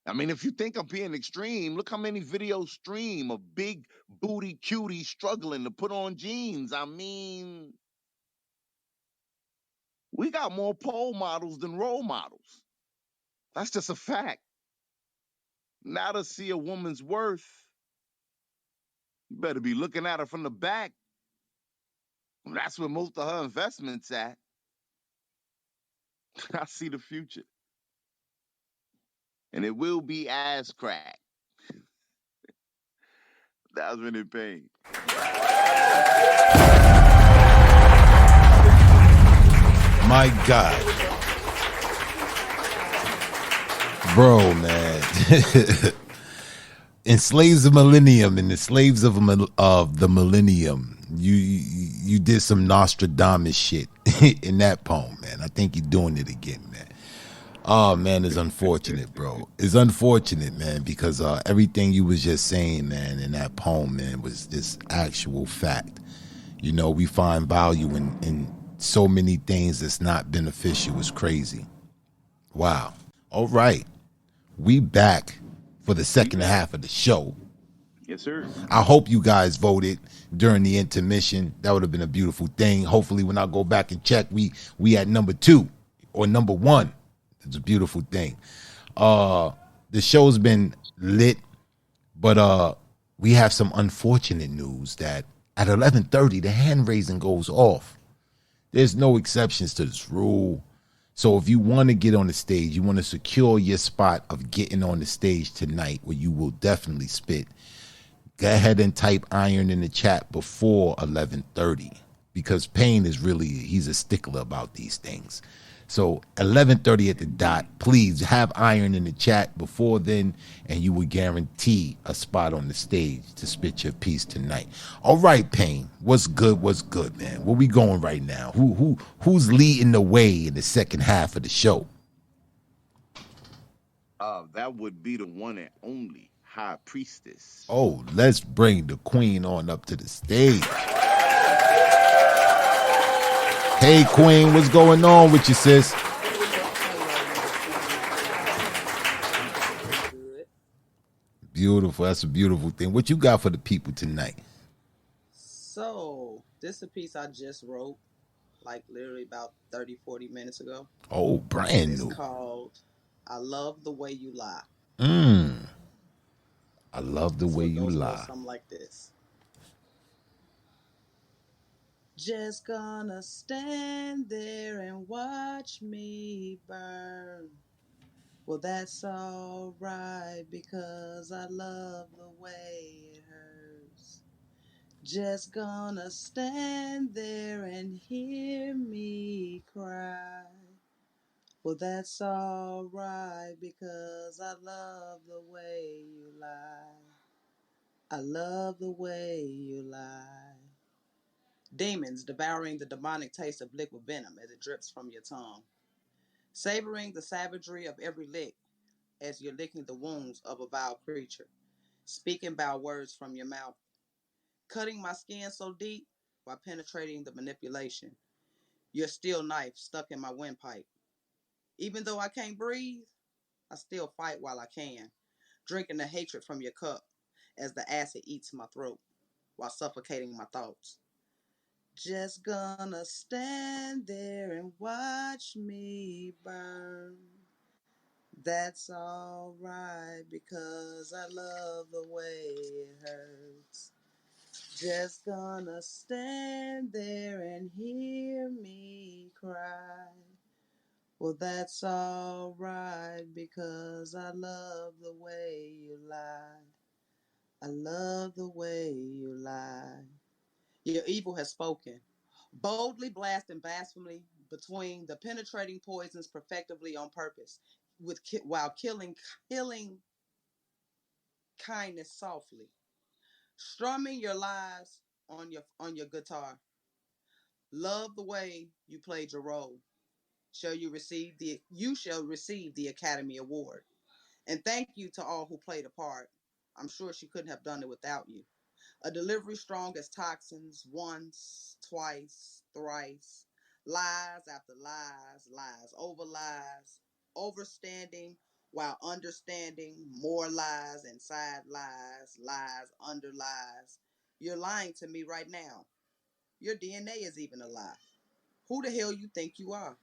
I mean, if you think I'm being extreme, look how many videos stream of big booty cuties struggling to put on jeans. I mean, we got more pole models than role models. That's just a fact. Now to see a woman's worth, you better be looking at her from the back. That's where most of her investments at. I see the future. And it will be ass crack. That's when it paid. My God. Bro, man. In Slaves of Millennium, in the Slaves of the Millennium, you did some Nostradamus shit in that poem, man. I think you're doing it again, man. Oh, man, it's unfortunate, bro. It's unfortunate, man, because everything you was just saying, man, in that poem, man, was this actual fact. You know, we find value in so many things that's not beneficial. It's crazy. Wow. All right. We back for the second half of the show. Yes, sir. I hope you guys voted during the intermission. That would have been a beautiful thing. Hopefully, when I go back and check, we at number 2 or number 1. It's a beautiful thing. The show's been lit, but we have some unfortunate news that at 11:30 the hand raising goes off. There's no exceptions to this rule. So if you want to get on the stage, you want to secure your spot of getting on the stage tonight where you will definitely spit, go ahead and type iron in the chat before 11:30 because Payne is really, he's a stickler about these things. So 11:30 at the dot, please have iron in the chat before then, and you will guarantee a spot on the stage to spit your piece tonight. All right, Payne, what's good, man? Where we going right now? Who's leading the way in the second half of the show? That would be the one and only High Priestess. Oh, let's bring the queen on up to the stage. Hey, Queen, what's going on with you, sis? Beautiful. That's a beautiful thing. What you got for the people tonight? So, this is a piece I just wrote, like literally about 30, 40 minutes ago. Oh, brand new. It's called I Love the Way You Lie. I love the way you lie. Something like this. Just gonna stand there and watch me burn. Well, that's alright because I love the way it hurts. Just gonna stand there and hear me cry. Well, that's alright because I love the way you lie. I love the way you lie. Demons devouring the demonic taste of liquid venom as it drips from your tongue. Savoring the savagery of every lick as you're licking the wounds of a vile creature. Speaking vile words from your mouth. Cutting my skin so deep while penetrating the manipulation. Your steel knife stuck in my windpipe. Even though I can't breathe, I still fight while I can. Drinking the hatred from your cup as the acid eats my throat while suffocating my thoughts. Just gonna stand there and watch me burn. That's alright because I love the way it hurts. Just gonna stand there and hear me cry. Well, that's alright because I love the way you lie. I love the way you lie. Your evil has spoken. Boldly blasting blasphemy between the penetrating poisons perfectively on purpose, while killing kindness softly, strumming your lies on your guitar. Love the way you played your role. You shall receive the Academy Award. And thank you to all who played a part. I'm sure she couldn't have done it without you. A delivery strong as toxins, once, twice, thrice. Lies after lies, lies over lies. Overstanding while understanding more lies inside lies, lies under lies. You're lying to me right now. Your DNA is even a lie. Who the hell you think you are?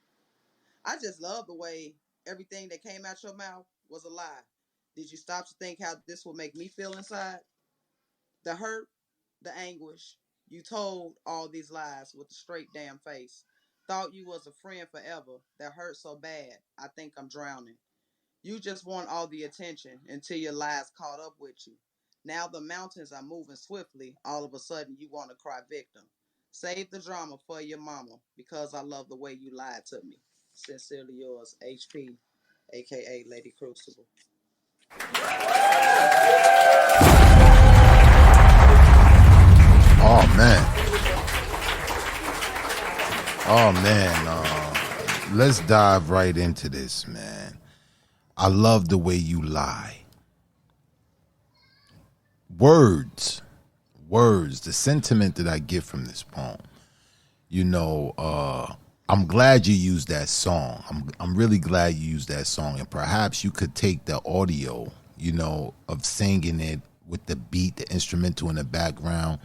I just love the way everything that came out your mouth was a lie. Did you stop to think how this would make me feel inside? The hurt, the anguish. You told all these lies with a straight damn face. Thought you was a friend forever. That hurt so bad, I think I'm drowning. You just want all the attention until your lies caught up with you. Now the mountains are moving swiftly. All of a sudden, you want to cry victim. Save the drama for your mama because I love the way you lied to me. Sincerely yours, HP, a.k.a. Lady Crucible. Oh, man. Let's dive right into this, man. I love the way you lie. Words words, the sentiment that I get from this poem. You know, I'm glad you used that song. I'm really glad you used that song, and perhaps you could take the audio, you know, of singing it with the beat, the instrumental in the background,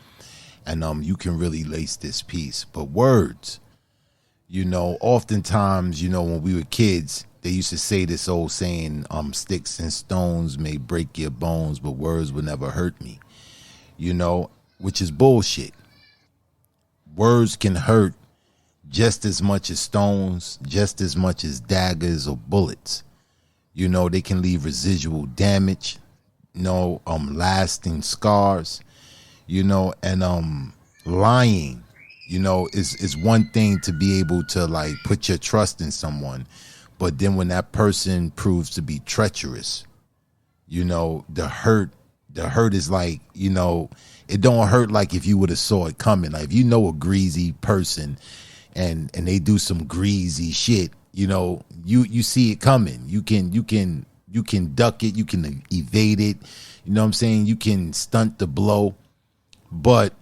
and you can really lace this piece. But words, you know, oftentimes, you know, when we were kids, they used to say this old saying, sticks and stones may break your bones, but words will never hurt me, you know, which is bullshit. Words can hurt just as much as stones, just as much as daggers or bullets. You know, they can leave residual damage, you know, lasting scars, you know, and lying, you know, is one thing to be able to like put your trust in someone. But then when that person proves to be treacherous, you know, the hurt is like, you know, it don't hurt like if you would have saw it coming. Like if you know a greasy person and they do some greasy shit, you know, you see it coming. You can duck it, you can evade it. You know what I'm saying? You can stunt the blow. But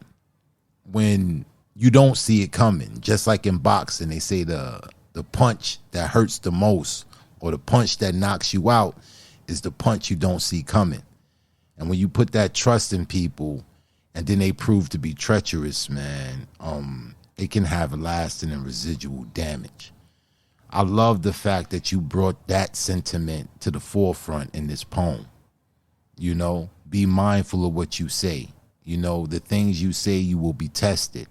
when you don't see it coming, just like in boxing, they say the punch that hurts the most or the punch that knocks you out is the punch you don't see coming. And when you put that trust in people and then they prove to be treacherous, man, it can have lasting and residual damage. I love the fact that you brought that sentiment to the forefront in this poem. You know, be mindful of what you say. You know, the things you say, you will be tested.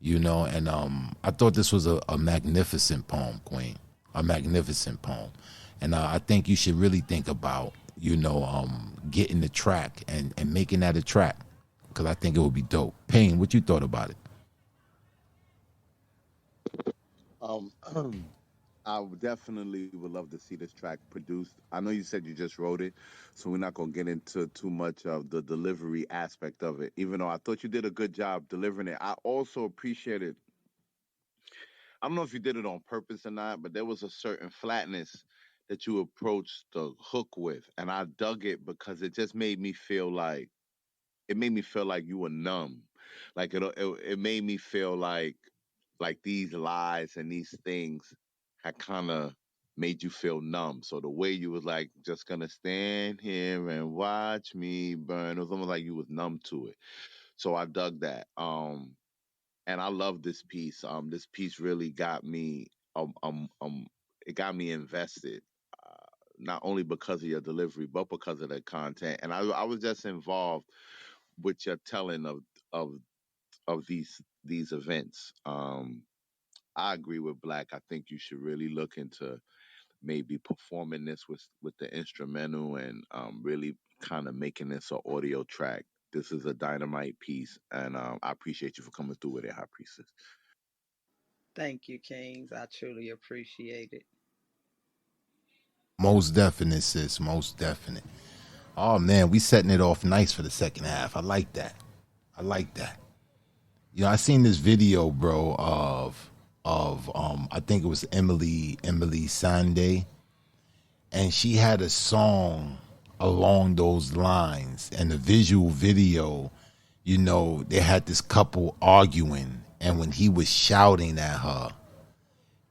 You know, and I thought this was a magnificent poem, Queen, a magnificent poem. And I think you should really think about, you know, getting the track and making that a track, because I think it would be dope. Payne, what you thought about it? Um, definitely would love to see this track produced. I know you said you just wrote it, so we're not gonna get into too much of the delivery aspect of it. Even though I thought you did a good job delivering it, I also appreciated. I don't know if you did it on purpose or not, but there was a certain flatness that you approached the hook with, and I dug it because it just made me feel like you were numb. Like it made me feel like these lies and these things had kind of made you feel numb. So the way you was like just gonna stand here and watch me burn, it was almost like you was numb to it. So I dug that. And I love this piece. This piece really got me um um um it got me invested. Not only because of your delivery, but because of the content. And I was just involved with your telling of of these events. I agree with Black. I think you should really look into maybe performing this with the instrumental and really kind of making this an audio track. This is a dynamite piece, and I appreciate you for coming through with it, High Priestess. Thank you, Kings. I truly appreciate it. Most definite, sis. Most definite. Oh man, we setting it off nice for the second half. I like that. I like that. You know, I seen this video, bro, of I think it was Emily Sande, and she had a song along those lines, and the visual video, you know, they had this couple arguing, and when he was shouting at her,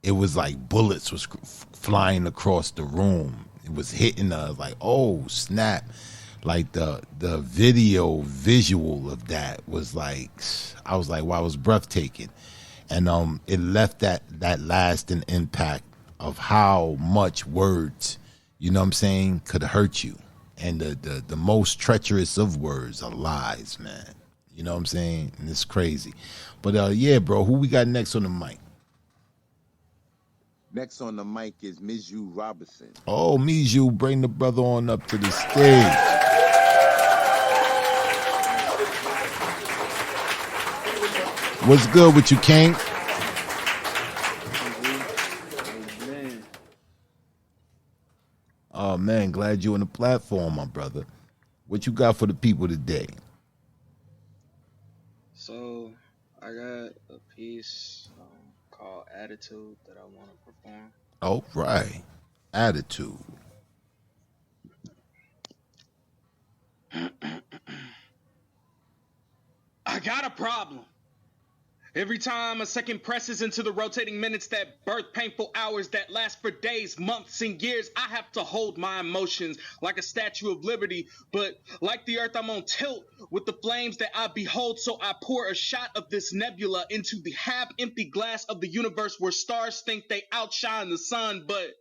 it was like bullets was flying across the room. It was hitting her like, oh snap! Like the video visual of that was like, I was like, wow, it was breathtaking, and it left that lasting impact of how much words, you know what I'm saying, could hurt you, and the most treacherous of words are lies, man. You know what I'm saying, and it's crazy, but yeah, bro, who we got next on the mic? Next on the mic is Mizu Robinson. Oh, Mijou, bring the brother on up to the stage. What's good with you, King? Man, Oh man, glad you on the platform, my brother. What you got for the people today? so I got a piece called Attitude that I want to perform. All right, attitude. got a problem. Every time a second presses into the rotating minutes that birth painful hours that last for days, months, and years, I have to hold my emotions like a Statue of Liberty. But like the earth, I'm on tilt with the flames that I behold. So I pour a shot of this nebula into the half-empty glass of the universe where stars think they outshine the sun. But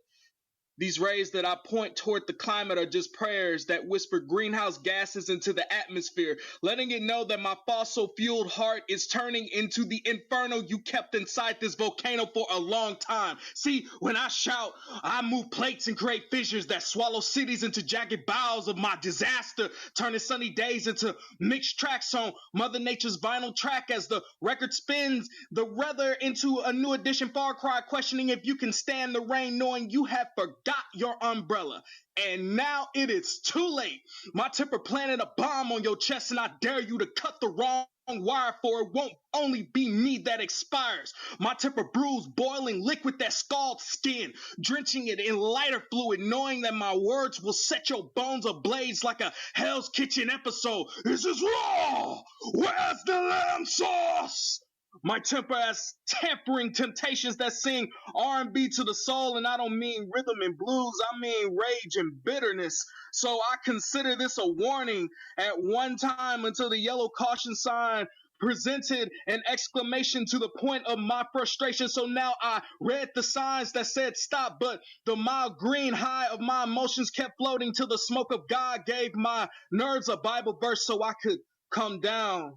these rays that I point toward the climate are just prayers that whisper greenhouse gases into the atmosphere, letting it know that my fossil-fueled heart is turning into the inferno you kept inside this volcano for a long time. See, when I shout, I move plates and create fissures that swallow cities into jagged bowels of my disaster, turning sunny days into mixed tracks on Mother Nature's vinyl track as the record spins the weather into a new edition Far Cry, questioning if you can stand the rain, knowing you have forgot your umbrella. And now it is too late. My temper planted a bomb on your chest, and I dare you to cut the wrong wire, for it won't only be me that expires. My temper brews boiling liquid that scalds skin, drenching it in lighter fluid, knowing that my words will set your bones ablaze like a Hell's Kitchen episode. This is raw. Where's the lamb sauce? My temper has tampering temptations that sing R&B to the soul, and I don't mean rhythm and blues, I mean rage and bitterness. So I consider this a warning at one time until the yellow caution sign presented an exclamation to the point of my frustration. So now I read the signs that said stop, but the mild green high of my emotions kept floating till the smoke of God gave my nerves a Bible verse so I could come down.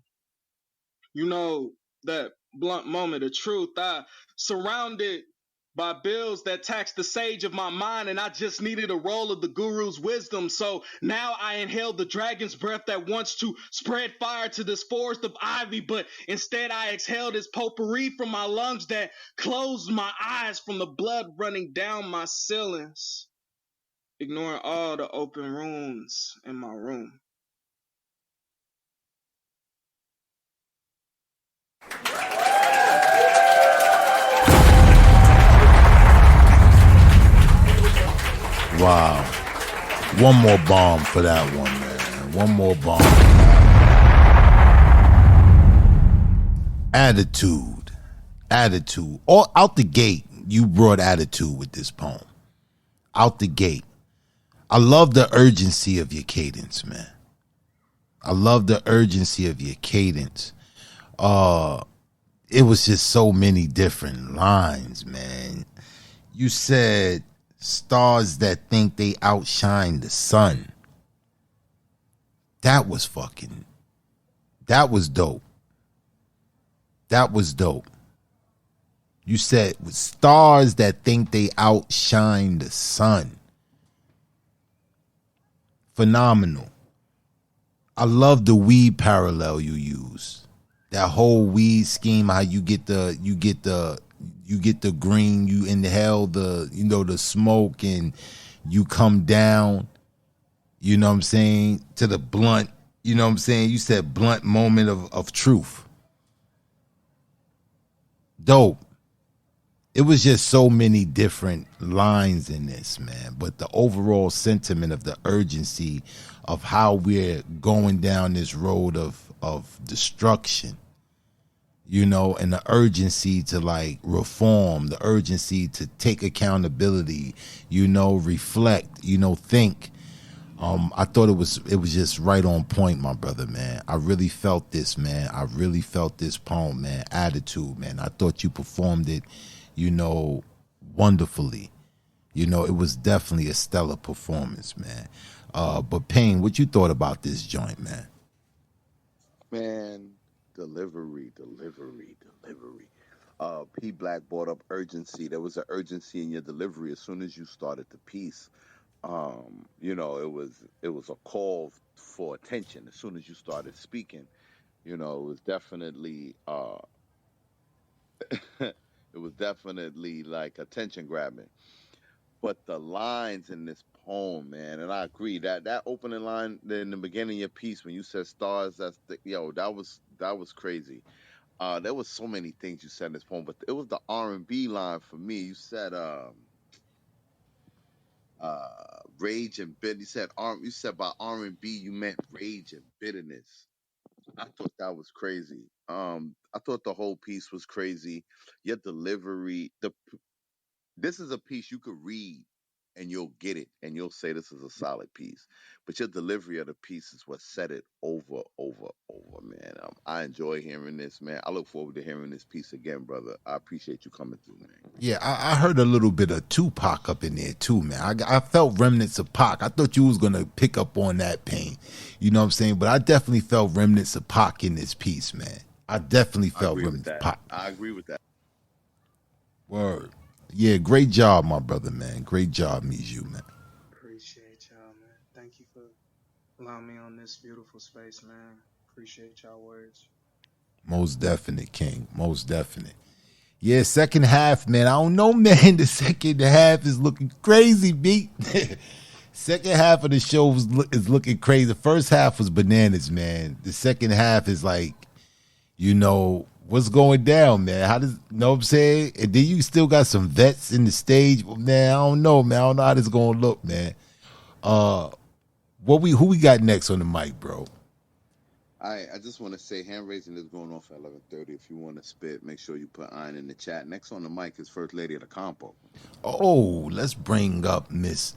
You know, that blunt moment of truth. I surrounded by bills that tax the sage of my mind, and I just needed a roll of the guru's wisdom. So now I inhale the dragon's breath that wants to spread fire to this forest of ivy, but instead I exhaled his potpourri from my lungs that closed my eyes from the blood running down my ceilings, ignoring all the open rooms in my room. Wow. One more bomb for that one, man. One more bomb. Attitude. Attitude. All out the gate, you brought attitude with this poem. Out the gate. I love the urgency of your cadence, man. I love the urgency of your cadence. It was just so many different lines, man. You said stars that think they outshine the sun. That was dope. That was dope. You said stars that think they outshine the sun. Phenomenal. I love the weed parallel you use. That whole weed scheme, how you get the green, you inhale the smoke and you come down, you know what I'm saying, to the blunt, you know what I'm saying? You said blunt moment of truth. Dope. It was just so many different lines in this, man. But the overall sentiment of the urgency of how we're going down this road of destruction, you know, and the urgency to like reform, the urgency to take accountability, you know, reflect, you know, think. I thought it was just right on point, my brother, man. I really felt this, man. I really felt this poem, man. Attitude, man. I thought you performed it, you know, wonderfully. You know, it was definitely a stellar performance, man. But Payne, what you thought about this joint, man? Man, delivery. P Black brought up urgency. There was an urgency in your delivery as soon as you started the piece. You know, it was a call for attention as soon as you started speaking. You know, it was definitely it was definitely like attention grabbing. But the lines in this poem, man, and I agree that opening line in the beginning of your piece when you said stars, that was crazy. There was so many things you said in this poem, but it was the R&B line for me. You said rage and bitter. You said by R&B you meant rage and bitterness. I thought that was crazy. I thought the whole piece was crazy. Your delivery, this is a piece you could read and you'll get it and you'll say this is a solid piece. But your delivery of the piece is what said it over, man. I enjoy hearing this, man. I look forward to hearing this piece again, brother. I appreciate you coming through, man. Yeah, I heard a little bit of Tupac up in there too, man. I felt remnants of Pac. I thought you was gonna pick up on that pain, you know what I'm saying? But I definitely felt remnants of Pac in this piece, man. I definitely I felt agree with remnants of that. Pac. I agree with that. Word. Yeah, great job, my brother, man. Great job, meets you, man. Appreciate y'all, man. Thank you for allowing me on this beautiful space, man. Appreciate y'all words. Most definite, King. Most definite. Yeah, second half, man. I don't know, man. The second half is looking crazy, beat. Second half of the show is looking crazy. The first half was bananas, man. The second half is like, what's going down, man? How does, you know what I'm saying? And then you still got some vets in the stage. Man, I don't know, man. I don't know how this going to look, man. Uh, who we got next on the mic, bro? I just want to say hand raising is going off at 11:30. If you want to spit, make sure you put iron in the chat. Next on the mic is First Lady of the Compo. Oh, let's bring up Miss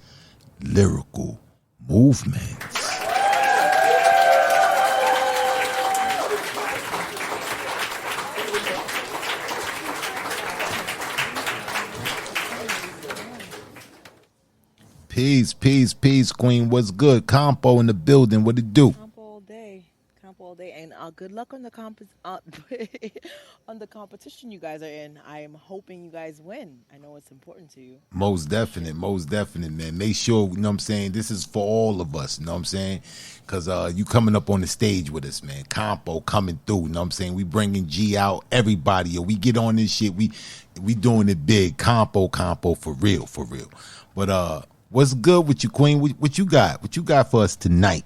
Lyrical Movements. Peace, Queen. What's good? Compo in the building. What it do? Comp all day, and good luck on the on the competition you guys are in. I am hoping you guys win. I know it's important to you. Most definite, man. Make sure, you know what I'm saying, this is for all of us, you know what I'm saying? Because you coming up on the stage with us, man. Compo coming through, you know what I'm saying? We bringing G out, everybody. Yo, we get on this shit, we doing it big. Compo, for real, for real. But what's good with you, Queen? What you got? What you got for us tonight?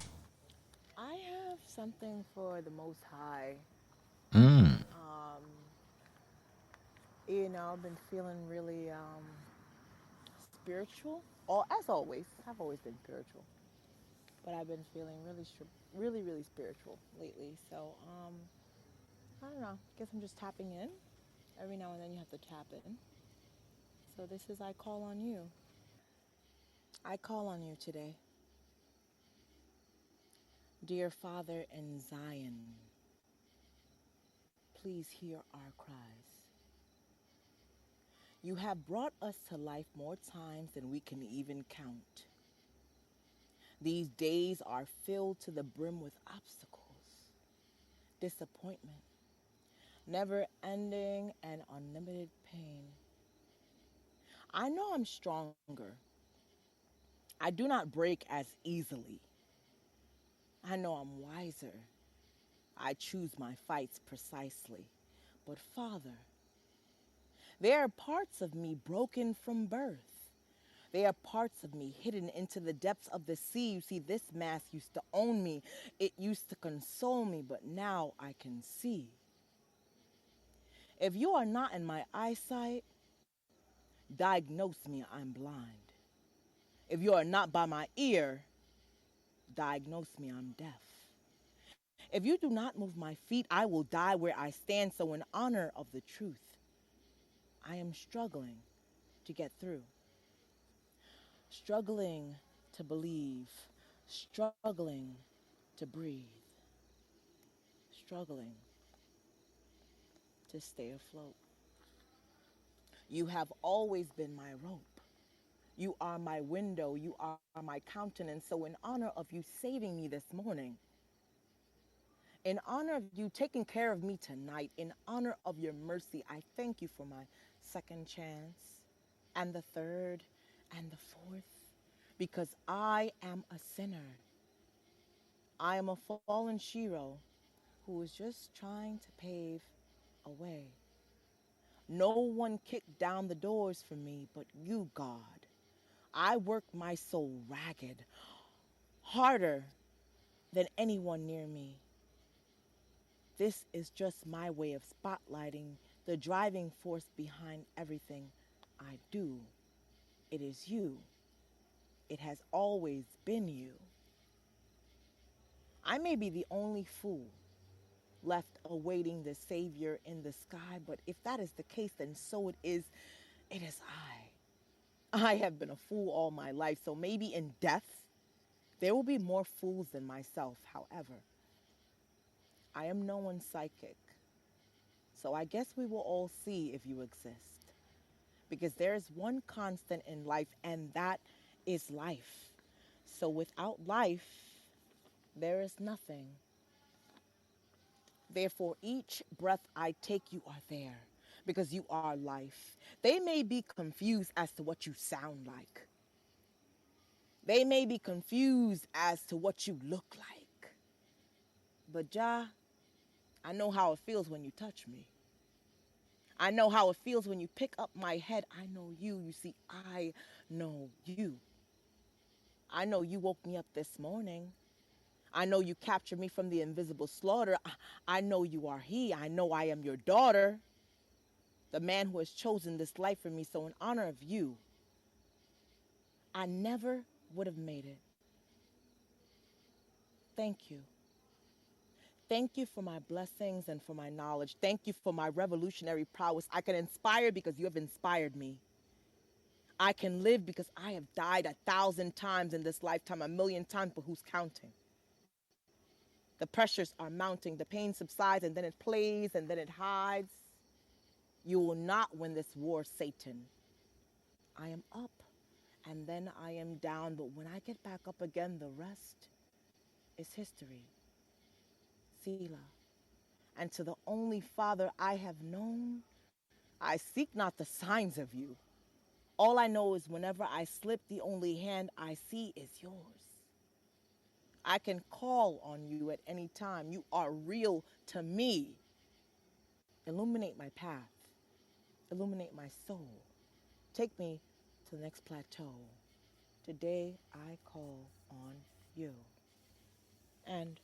I have something for the Most High. Mm. I've been feeling really spiritual. Or as always, I've always been spiritual, but I've been feeling really spiritual lately. So I don't know. I guess I'm just tapping in. Every now and then you have to tap in. So this is I call on you. I call on you today, dear Father in Zion. Please hear our cries. You have brought us to life more times than we can even count. These days are filled to the brim with obstacles, disappointment, never ending, and unlimited pain. I know I'm stronger. I do not break as easily. I know I'm wiser. I choose my fights precisely. But Father, there are parts of me broken from birth. There are parts of me hidden into the depths of the sea. You see, this mask used to own me. It used to console me, but now I can see. If you are not in my eyesight, diagnose me, I'm blind. If you are not by my ear, diagnose me, I'm deaf. If you do not move my feet, I will die where I stand. So, in honor of the truth, I am struggling to get through, struggling to believe, struggling to breathe, struggling to stay afloat. You have always been my rope. You are my window. You are my countenance. So, in honor of you saving me this morning, in honor of you taking care of me tonight, in honor of your mercy, I thank you for my second chance and the third and the fourth, because I am a sinner. I am a fallen Shiro who is just trying to pave a way. No one kicked down the doors for me but you, God. I worked my soul ragged, harder than anyone near me. This is just my way of spotlighting the driving force behind everything I do. It is you. It has always been you. I may be the only fool, left awaiting the Savior in the sky. But if that is the case, then so it is. It is I. I have been a fool all my life, so maybe in death, there will be more fools than myself. However, I am no one's psychic. So I guess we will all see if you exist. Because there is one constant in life, and that is life. So without life, there is nothing. Therefore, each breath I take, you are there because you are life. They may be confused as to what you sound like. They may be confused as to what you look like. But Jah, I know how it feels when you touch me. I know how it feels when you pick up my head. I know you. You see, I know you. I know you woke me up this morning. I know you captured me from the invisible slaughter. I know you are he. I know I am your daughter, the man who has chosen this life for me. So in honor of you, I never would have made it. Thank you. Thank you for my blessings and for my knowledge. Thank you for my revolutionary prowess. I can inspire because you have inspired me. I can live because I have died 1,000 times in this lifetime, 1,000,000 times, but who's counting? The pressures are mounting, the pain subsides, and then it plays, and then it hides. You will not win this war, Satan. I am up, and then I am down, but when I get back up again, the rest is history. Selah. And to the only Father I have known, I seek not the signs of you. All I know is whenever I slip, the only hand I see is yours. I can call on you at any time. You are real to me. Illuminate my path. Illuminate my soul. Take me to the next plateau. Today I call on you. And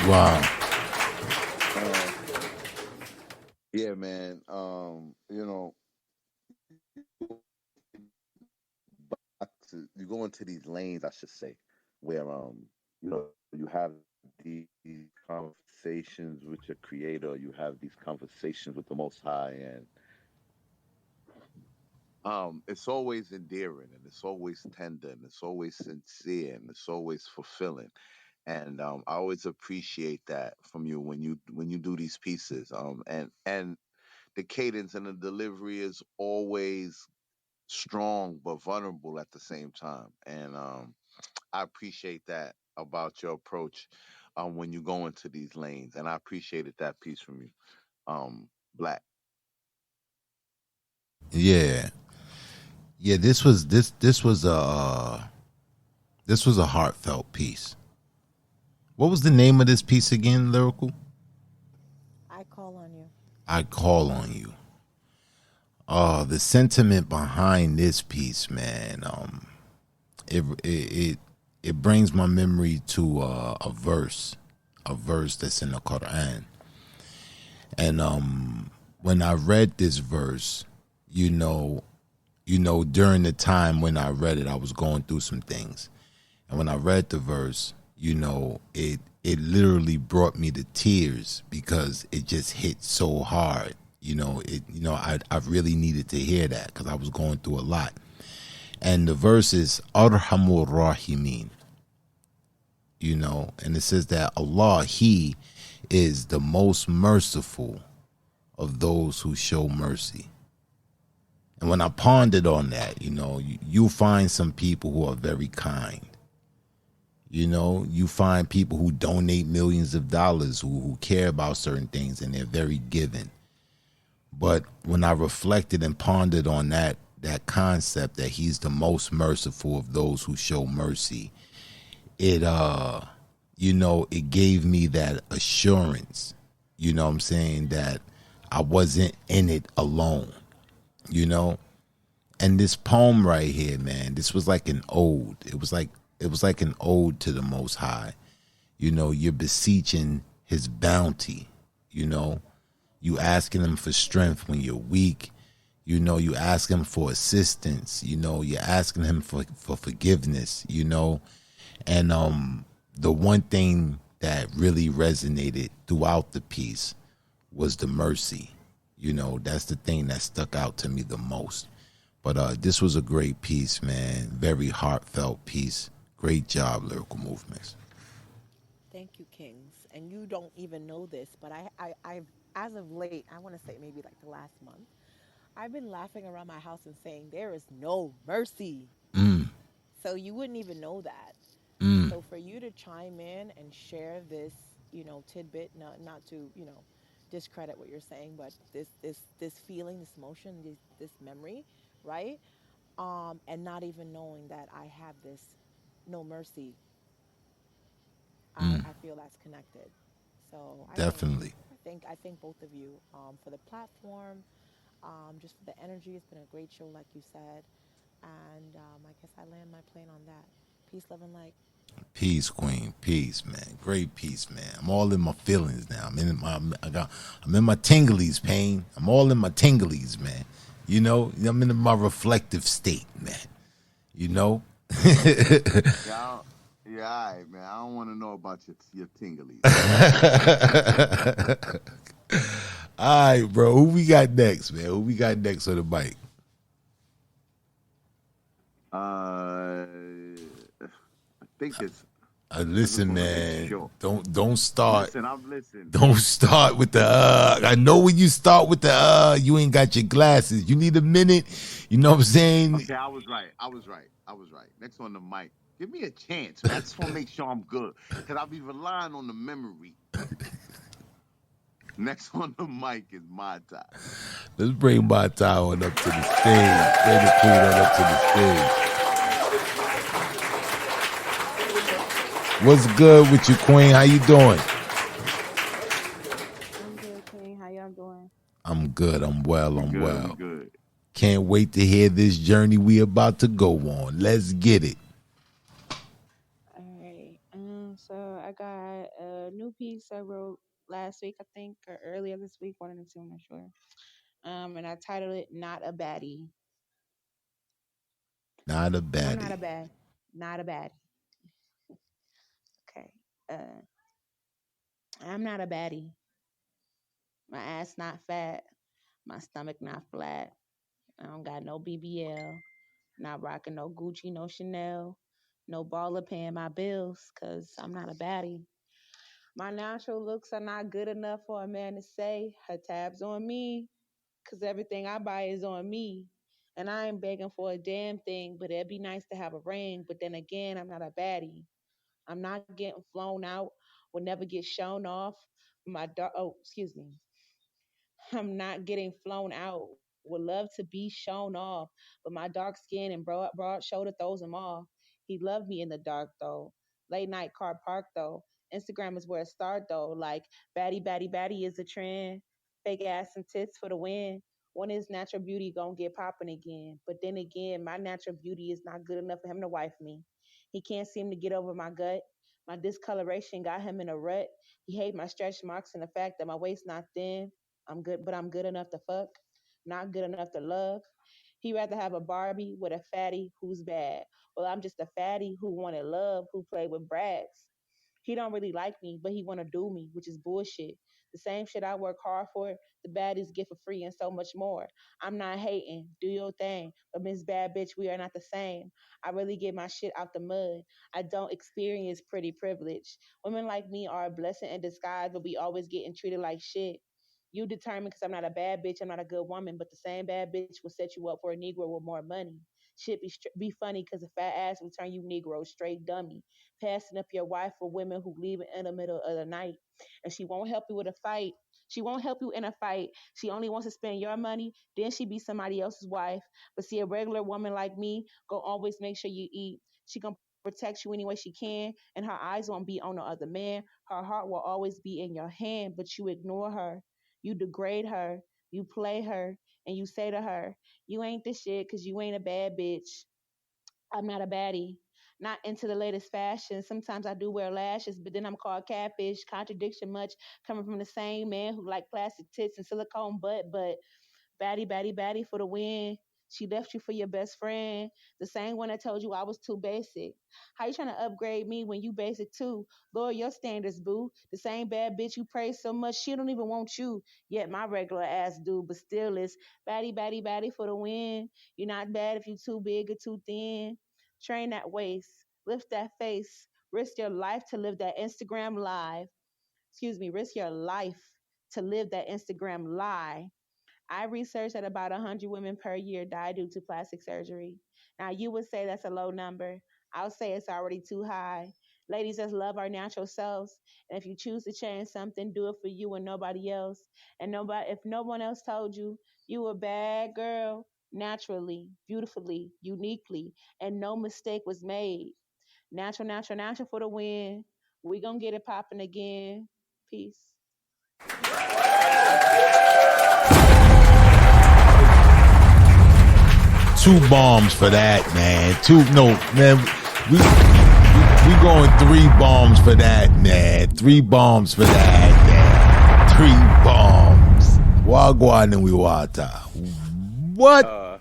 Wow. Yeah, man. You go into these lanes, I should say, where you have these conversations with your creator, you have these conversations with the Most High, and it's always endearing, and it's always tender, and it's always sincere, and it's always fulfilling. And I always appreciate that from you when you do these pieces. And the cadence and the delivery is always strong but vulnerable at the same time. And I appreciate that about your approach when you go into these lanes. And I appreciated that piece from you, Black. Yeah. Yeah, this was a heartfelt piece. What was the name of this piece again, Lyrical? I call on you. I call on you. The sentiment behind this piece, man. It brings my memory to a verse that's in the Quran. And when I read this verse, you know, during the time when I read it, I was going through some things. And when I read the verse, it literally brought me to tears because it just hit so hard. I really needed to hear that because I was going through a lot. And the verse is Arhamur Rahimin, and it says that Allah, He is the most merciful of those who show mercy. And when I pondered on that, you'll find some people who are very kind. You find people who donate millions of dollars, who care about certain things, and they're very giving. But when I reflected and pondered on that concept that he's the most merciful of those who show mercy, it gave me that assurance, what I'm saying, that I wasn't in it alone, And this poem right here, man, this was like an ode. It was like an ode to the Most High. You're beseeching his bounty, you asking him for strength when you're weak. You know, you ask him for assistance. You know, you're asking him for forgiveness. You know, and the one thing that really resonated throughout the piece was the mercy. You know, that's the thing that stuck out to me the most. But this was a great piece, man. Very heartfelt piece. Great job, Lyrical Movements. Thank you, Kings. And you don't even know this, but I've, as of late, I want to say maybe like the last month, I've been laughing around my house and saying, there is no mercy. Mm, So you wouldn't even know that. mm, So for you to chime in and share this, tidbit, not to, discredit what you're saying, but this feeling, this emotion, this memory, right? And not even knowing that I have this no mercy, mm, I feel that's connected. So I thank you. definitely. I thank both of you for the platform, just for the energy. It's been a great show, like you said, and I guess I land my plane on that. Peace, love, and light. Peace, Queen. Peace, man. Great peace, man. I'm all in my feelings now. I'm in my tinglies, pain. I'm all in my tinglies, man. You know, I'm in my reflective state, man. You know? Yeah, yeah, all right, man. I don't want to know about your tinglies. All right, bro. Who we got next, man? Who we got next on the mic? I think it's. I just Listen, want to make man. sure. Don't start. Listen, I've listened. Don't start with the I know when you start with the you ain't got your glasses. You need a minute. You know what I'm saying? Okay, I was right. I was right. Next on the mic. Give me a chance, man. I just want to make sure I'm good. Because I'll be relying on the memory. Next on the mic is my time. Let's bring my on up to the stage. Bring the queen on up to the stage. What's good with you, Queen? How you doing? I'm good, King. How y'all doing? I'm good. I'm well. We I'm good. We well. good. Can't wait to hear this journey we about to go on. Let's get it. All right. So I got a new piece I wrote last week, I think, or earlier this week, one of the two, I'm not sure. And I titled it "Not a Baddie." Not a I'm not baddie. a bad, not a baddie. Okay. Uh, I'm not a baddie. My ass not fat. My stomach not flat. I don't got no BBL. Not rocking no Gucci, no Chanel. No baller paying my bills, cause I'm not a baddie. My natural looks are not good enough for a man to say her tabs on me, cause everything I buy is on me. And I ain't begging for a damn thing, but it'd be nice to have a ring. But then again, I'm not a baddie. I'm not getting flown out, will never get shown off. Excuse me. I'm not getting flown out. Would love to be shown off, but my dark skin and broad shoulder throws him off. He loved me in the dark though. Late night car park though. Instagram is where it start though. Like baddie, baddie, baddie is a trend. Fake ass and tits for the win. When his natural beauty gonna get popping again? But then again, my natural beauty is not good enough for him to wife me. He can't seem to get over my gut. My discoloration got him in a rut. He hate my stretch marks and the fact that my waist not thin. I'm good, but I'm good enough to fuck, not good enough to love. He rather have a Barbie with a fatty who's bad. Well, I'm just a fatty who wanted love, who played with brags. He don't really like me, but he wanna do me, which is bullshit. The same shit I work hard for, the baddies get for free and so much more. I'm not hating, do your thing, but Miss Bad Bitch, we are not the same. I really get my shit out the mud. I don't experience pretty privilege. Women like me are a blessing in disguise, but we always getting treated like shit. You determine because I'm not a bad bitch, I'm not a good woman, but the same bad bitch will set you up for a Negro with more money. Shit be funny because a fat ass will turn you Negro straight dummy. Passing up your wife for women who leave in the middle of the night. And she won't help you with a fight. She won't help you in a fight. She only wants to spend your money. Then she be somebody else's wife. But see, a regular woman like me go always make sure you eat. She gonna protect you any way she can, and her eyes won't be on no other man. Her heart will always be in your hand, but you ignore her. You degrade her, you play her, and you say to her, you ain't this shit because you ain't a bad bitch. I'm not a baddie. Not into the latest fashion. Sometimes I do wear lashes, but then I'm called catfish. Contradiction much coming from the same man who like plastic tits and silicone butt, but Baddie, baddie, baddie for the win. She left you for your best friend. The same one that told you I was too basic. How you trying to upgrade me when you basic too? Lower your standards, boo. The same bad bitch you praise so much, she don't even want you. Yet my regular ass do, but still is baddie, baddie, baddie for the win. You're not bad if you too big or too thin. Train that waist. Lift that face. Risk your life to live that Instagram live. Excuse me, risk your life to live that Instagram lie. I researched that about 100 women per year die due to plastic surgery. Now, you would say that's a low number. I'll say it's already too high. Ladies, just love our natural selves. And if you choose to change something, do it for you and nobody else. And nobody, if no one else told you, you a bad girl, naturally, beautifully, uniquely, and no mistake was made. Natural, natural, natural for the win. We gonna get it popping again. Peace. Two bombs for that, man. Two, no, man. We going 3 bombs for that, man. 3 bombs for that, man. 3 bombs. Wagwan and we wata. What?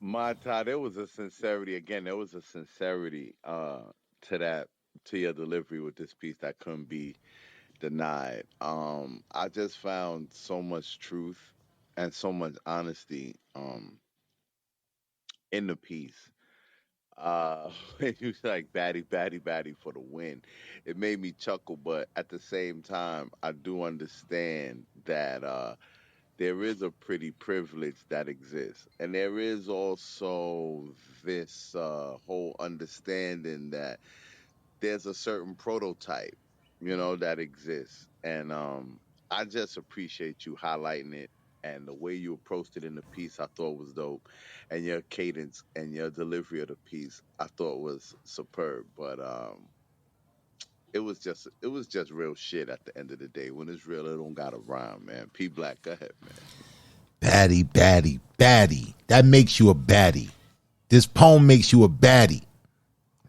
Mata, there was a sincerity again. There was a sincerity to that, to your delivery with this piece that couldn't be denied. I just found so much truth and so much honesty in the piece. When you was like baddie, baddie, baddie for the win, it made me chuckle. But at the same time, I do understand that there is a pretty privilege that exists, and there is also this whole understanding that there's a certain prototype, that exists. And I just appreciate you highlighting it, and the way you approached it in the piece I thought was dope, and your cadence and your delivery of the piece I thought was superb. But it was just real shit at the end of the day. When it's real, it don't gotta rhyme, man. P Black, go ahead, man. Baddie, baddie, baddie. That makes you a baddie. This poem makes you a baddie.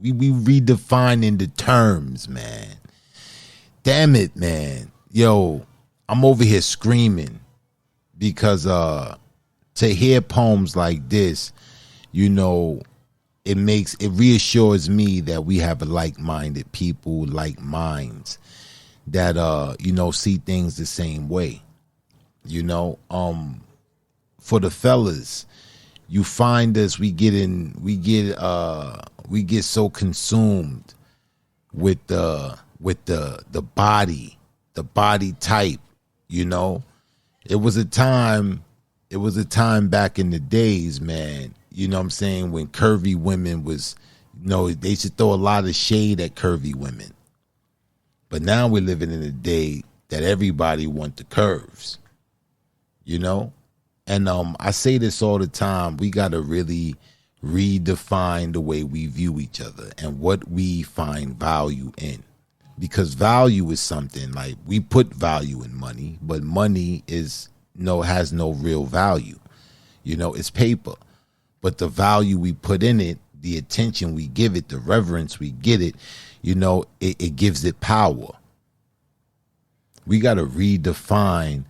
We redefining the terms, man. Damn it, man. Yo, I'm over here screaming because to hear poems like this, it reassures me that we have like-minded people, like minds that see things the same way. For the fellas, you find us, we get so consumed with the body type. It was a time back in the days, man, what I'm saying, when curvy women was, they should throw a lot of shade at curvy women. But now we're living in a day that everybody want the curves, and I say this all the time. We got to really redefine the way we view each other and what we find value in. Because value is something, like, we put value in money, but money has no real value. It's paper. But the value we put in it, the attention we give it, the reverence we give it, it gives it power. We got to redefine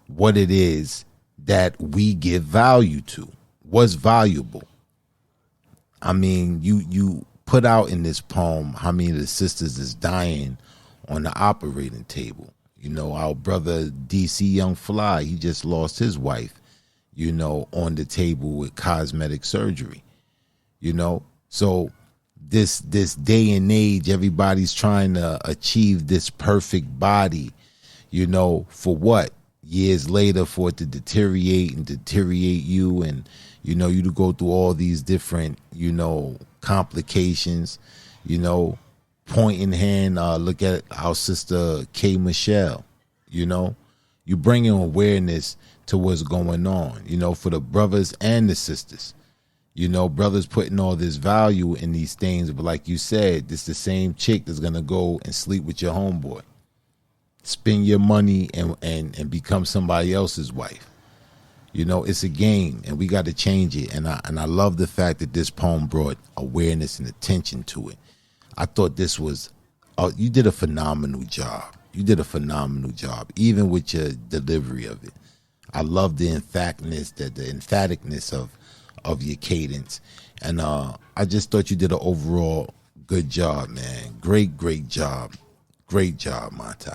what it is that we give value to. What's valuable? I mean, you put out in this poem how many of the sisters is dying on the operating table. Our brother DC Young Fly, he just lost his wife, on the table with cosmetic surgery. So this day and age, everybody's trying to achieve this perfect body, for what? Years later, for it to deteriorate you, and you to go through all these different complications. Point in hand, look at our sister K Michelle. You bringing awareness to what's going on, for the brothers and the sisters. Brothers putting all this value in these things, but like you said, this the same chick that's gonna go and sleep with your homeboy, spend your money and become somebody else's wife. It's a game, and we got to change it. And I love the fact that this poem brought awareness and attention to it. I thought this was, you did a phenomenal job. Even with your delivery of it. I love the emphaticness of your cadence, and I just thought you did an overall good job, man. Great job, Monty.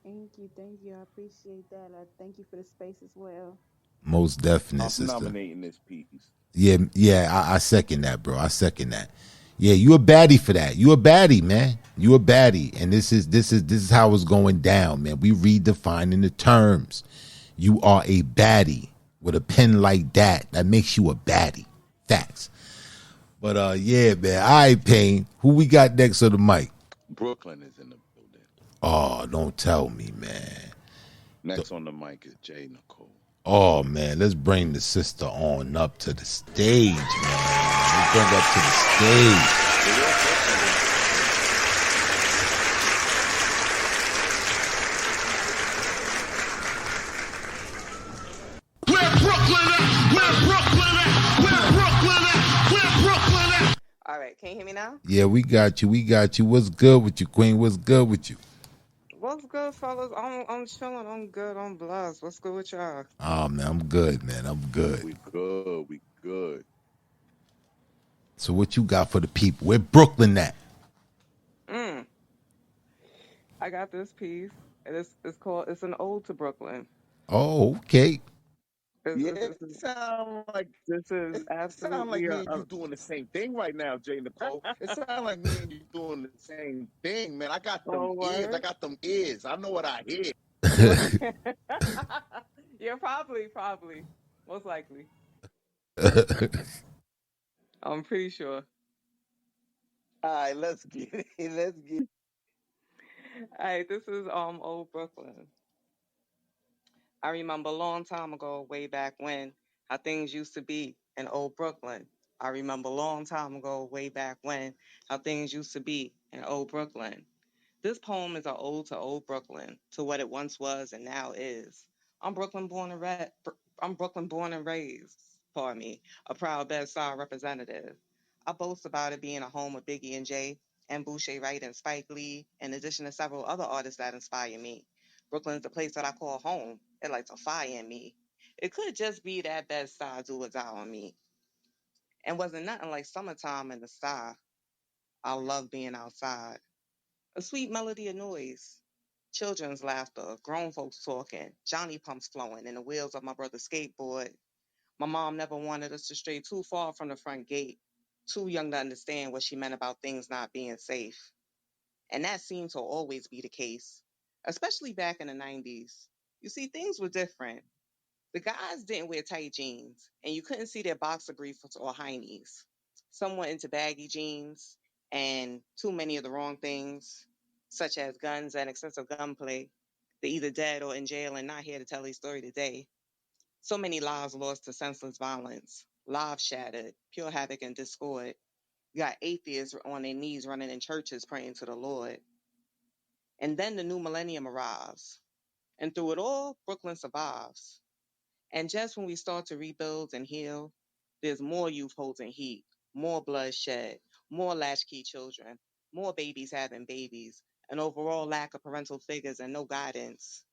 Thank you, thank you. I appreciate that. Thank you for the space as well. Most definite, I'm sister. nominating this piece. Yeah, I second that, bro. I second that. Yeah, you a baddie for that. You a baddie, man. You a baddie, and this is how it's going down, man. We redefining the terms. You are a baddie with a pen like that. That makes you a baddie. Facts. But yeah, man. All right, Payne. Who we got next on the mic? Brooklyn is in the building. Oh, don't tell me, man. Next on the mic is Jay Nicole. Oh man, let's bring the sister on up to the stage, man. Let's bring her up to the stage. Where Brooklyn at? Where Brooklyn at? Where Brooklyn at? Where Brooklyn at? All right, can you hear me now? Yeah, we got you. We got you. What's good with you, Queen? What's good with you? What's good, fellas? I'm chilling. I'm good. I'm blessed. What's good with y'all? Oh man, I'm good, man. I'm good. We good. We good. So what you got for the people? Where Brooklyn at? Mm, I got this piece. It's called "It's an Ode to Brooklyn." Oh, okay. This Yeah, this this is, this it is sound like absolutely me and you doing the same thing right now, Jay Nicole. It sound like me and you doing the same thing, man. I got them oh ears. I word. got them ears. I know what I hear. Yeah, probably, most likely. I'm pretty sure. All right, let's get it. Let's get it. All right, this is Old Brooklyn. I remember a long time ago, way back when, how things used to be in Old Brooklyn. I remember a long time ago, way back when, how things used to be in Old Brooklyn. This poem is an ode to Old Brooklyn, to what it once was and now is. I'm Brooklyn born and I'm Brooklyn born and raised. Pardon me, a proud Bed-Stuy representative. I boast about it being a home of Biggie and Jay, and Boucher Wright and Spike Lee, in addition to several other artists that inspire me. Brooklyn's the place that I call home. It lights a fire in me. It could just be that Bed-Stuy do or die on me. And wasn't nothing like summertime in the sky. I love being outside. A sweet melody of noise. Children's laughter, grown folks talking, Johnny pumps flowing, and the wheels of my brother's skateboard. My mom never wanted us to stray too far from the front gate, too young to understand what she meant about things not being safe. And that seemed to always be the case, especially back in the 90s. You see, things were different. The guys didn't wear tight jeans, and you couldn't see their boxer briefs or high knees. Some went into baggy jeans and too many of the wrong things, such as guns and excessive gunplay. They're either dead or in jail and not here to tell their story today. So many lives lost to senseless violence, lives shattered, pure havoc and discord. You got atheists on their knees running in churches praying to the Lord. And then the new millennium arrives. And through it all, Brooklyn survives. And just when we start to rebuild and heal, there's more youth holding heat, more bloodshed, more latchkey children, more babies having babies, an overall lack of parental figures and no guidance.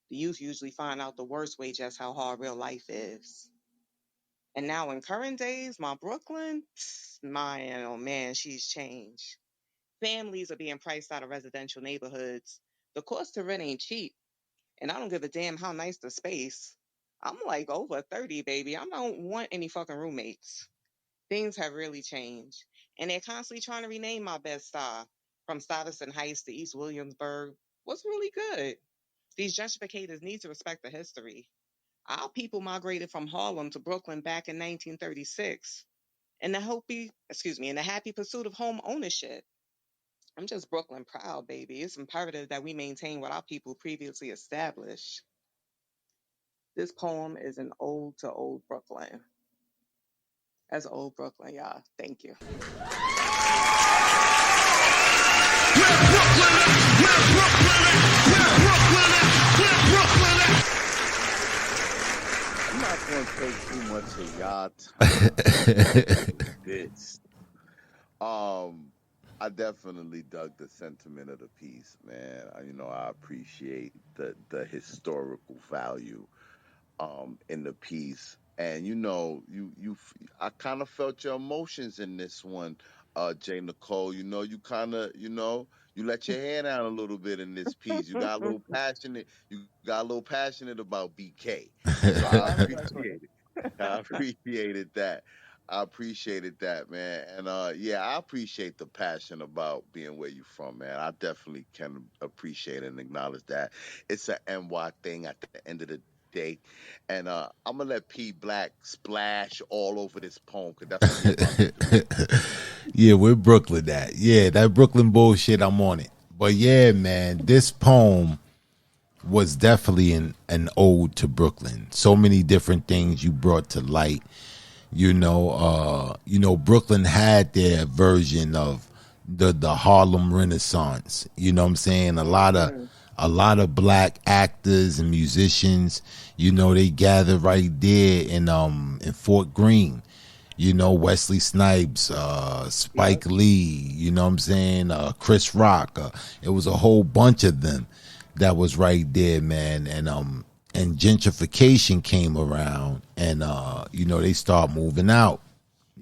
The youth usually find out the worst way just how hard real life is. And now in current days, my Brooklyn, man, oh man, she's changed. Families are being priced out of residential neighborhoods. The cost to rent ain't cheap, and I don't give a damn how nice the space. I'm like over 30, baby. I don't want any fucking roommates. Things have really changed. And they're constantly trying to rename my Bed-Stuy from Stuyvesant Heights to East Williamsburg. What's really good? These gentrificators need to respect the history. Our people migrated from Harlem to Brooklyn back in 1936 in the happy pursuit of home ownership. I'm just Brooklyn proud, baby. It's imperative that we maintain what our people previously established. This poem is an ode to old Brooklyn. That's old Brooklyn, y'all. Thank you. Where Brooklyn at? Where Brooklyn at? Where Brooklyn at? Where Brooklyn at? I'm not gonna take too much of y'all time with this. I definitely dug the sentiment of the piece, man. I appreciate the historical value. in the piece. And I kind of felt your emotions in this one, Jay Nicole. You let your hair down a little bit in this piece. You got a little passionate. You got a little passionate about BK. So I I love Brooklyn. appreciate it. I appreciated that. I appreciated that, man. And yeah, I appreciate the passion about being where you from, man. I definitely can appreciate and acknowledge that. It's an NY thing at the end of the day. And I'm gonna let P Black splash all over this poem because that's what he about to do. Yeah, we're Brooklyn that. Yeah, that Brooklyn bullshit, I'm on it. But yeah, man, this poem was definitely an ode to Brooklyn. So many different things you brought to light. Brooklyn had their version of the Harlem Renaissance. You know what I'm saying? A lot of black actors and musicians, they gathered right there in Fort Greene. Wesley Snipes, Yep. Spike Lee, you know what I'm saying? Chris Rock. It was a whole bunch of them that was right there, man. And gentrification came around and they start moving out.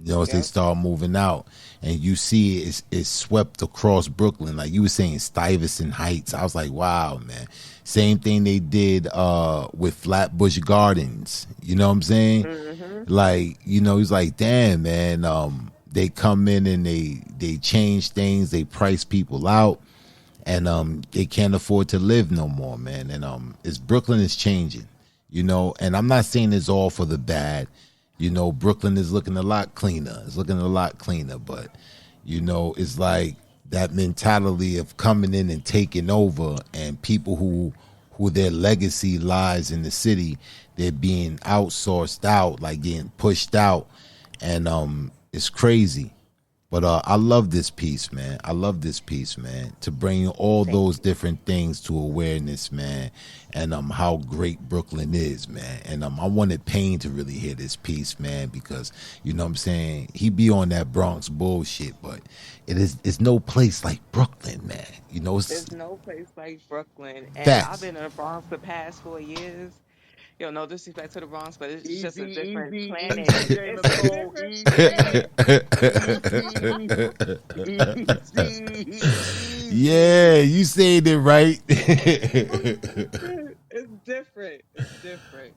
As they Yep. start moving out, and you see it's swept across Brooklyn, like you were saying, Stuyvesant Heights. I was like, wow, man. Same thing they did with Flatbush Gardens. You know what I'm saying? Mm-hmm. Like, he's like, damn, man. They come in and they change things. They price people out, and they can't afford to live no more, man. And it's Brooklyn is changing, and I'm not saying it's all for the bad. Brooklyn is looking a lot cleaner. It's looking a lot cleaner, but it's like that mentality of coming in and taking over, and people who their legacy lies in the city, they're being outsourced out, like getting pushed out, and it's crazy. But I love this piece, man. I love this piece, man. To bring all Thank those you. different things to awareness, man, and how great Brooklyn is, man. And I wanted Payne to really hear this piece, man, because you know what I'm saying, he be on that Bronx bullshit, but it's no place like Brooklyn, man. It's There's no place like Brooklyn, and I've facts. been in the Bronx the past 4 years. No disrespect to the Bronx, but it's just Easy, a different easy, planet. easy, Jay It's a Nicole. different Easy, planet. easy, easy, Yeah, easy. you saying it right. It's different. It's different.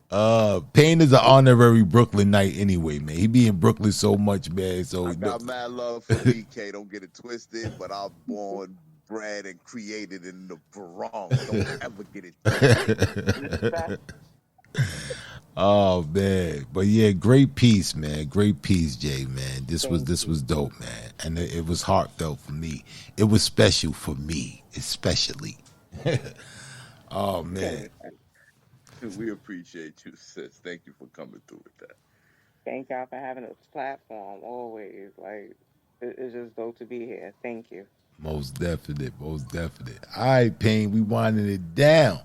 Payne is an honorary Brooklynite anyway, man. He be in Brooklyn so much, man. So I no. got mad love for BK. Don't get it twisted, but I'm born, bred, and created in the Bronx. Don't ever get it twisted. Respect. Oh man, but yeah, great piece, man. Great piece, Jay, man. This was Thank this you. was dope, man, and it was heartfelt for me. It was special for me, especially. Oh man, Thank you. We appreciate you, sis. Thank you for coming through with that. Thank y'all for having this platform always. Like, it's just dope to be here. Thank you. most definite, most definite. All right, Payne, we winding it down.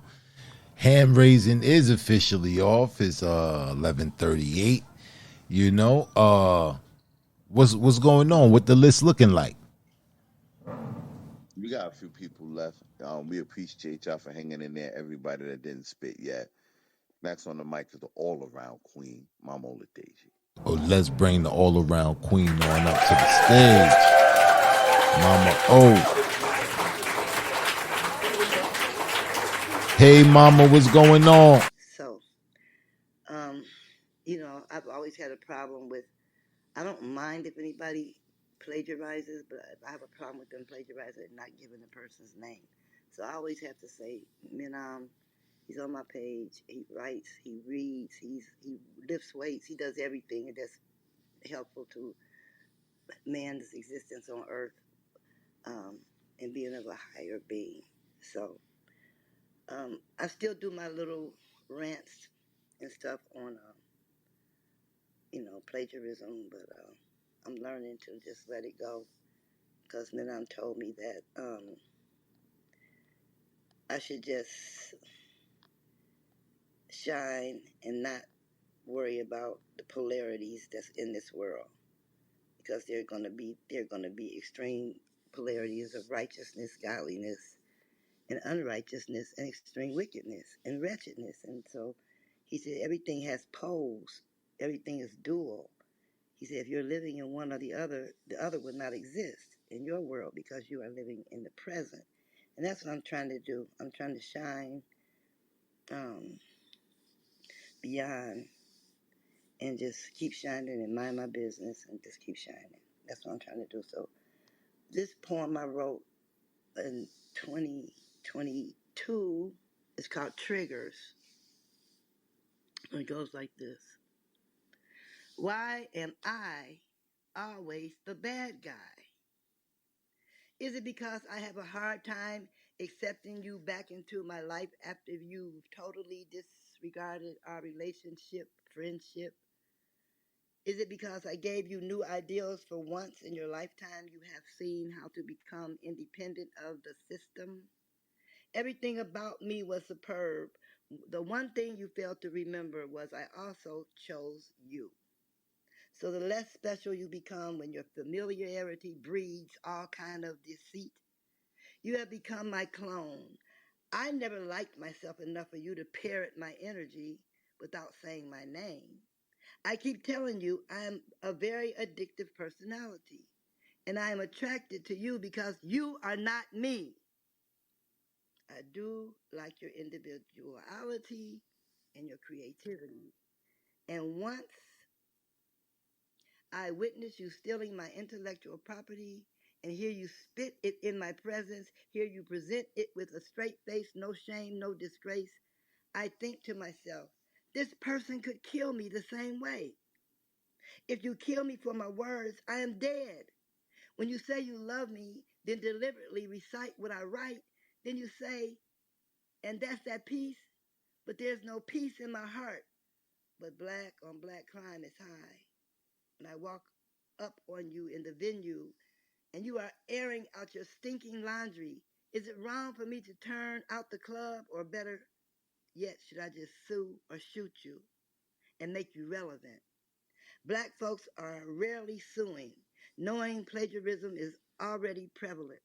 Hand raising is officially off. It's 11:38. You know, what's going on? What the list looking like? We got a few people left. We appreciate y'all for hanging in there. Everybody that didn't spit yet. Next on the mic is the all around queen, Mama Oladeji. Oh, let's bring the all around queen on up to the stage. Mama O. Hey mama, what's going on? So, I've always had a problem with. I don't mind if anybody plagiarizes, but I have a problem with them plagiarizing and not giving the person's name. So I always have to say, Minam, he's on my page. He writes, he reads, he lifts weights, he does everything that's helpful to man's existence on Earth, um, and being of a higher being. So I still do my little rants and stuff on, plagiarism, but I'm learning to just let it go because Minam told me that I should just shine and not worry about the polarities that's in this world because they're gonna be extreme polarities of righteousness, godliness, and unrighteousness, and extreme wickedness and wretchedness. And so He said, everything has poles. Everything is dual. He said, if you're living in one or the other would not exist in your world because you are living in the present. And that's what I'm trying to do. I'm trying to shine beyond and just keep shining and mind my business and just keep shining. That's what I'm trying to do. So this poem I wrote in 2022 is called Triggers. And it goes like this. Why am I always the bad guy? Is it because I have a hard time accepting you back into my life after you've totally disregarded our relationship, friendship? Is it because I gave you new ideals for once in your lifetime you have seen how to become independent of the system? Everything about me was superb. The one thing you failed to remember was I also chose you. So the less special you become when your familiarity breeds all kind of deceit, you have become my clone. I never liked myself enough for you to parrot my energy without saying my name. I keep telling you I'm a very addictive personality, and I am attracted to you because you are not me. I do like your individuality and your creativity. And once I witness you stealing my intellectual property and hear you spit it in my presence, hear you present it with a straight face, no shame, no disgrace, I think to myself, this person could kill me the same way. If you kill me for my words, I am dead. When you say you love me, then deliberately recite what I write, then you say, and that's that peace, but there's no peace in my heart. But black on black crime is high. And I walk up on you in the venue, and you are airing out your stinking laundry. Is it wrong for me to turn out the club, or better yet, should I just sue or shoot you and make you relevant? Black folks are rarely suing, knowing plagiarism is already prevalent.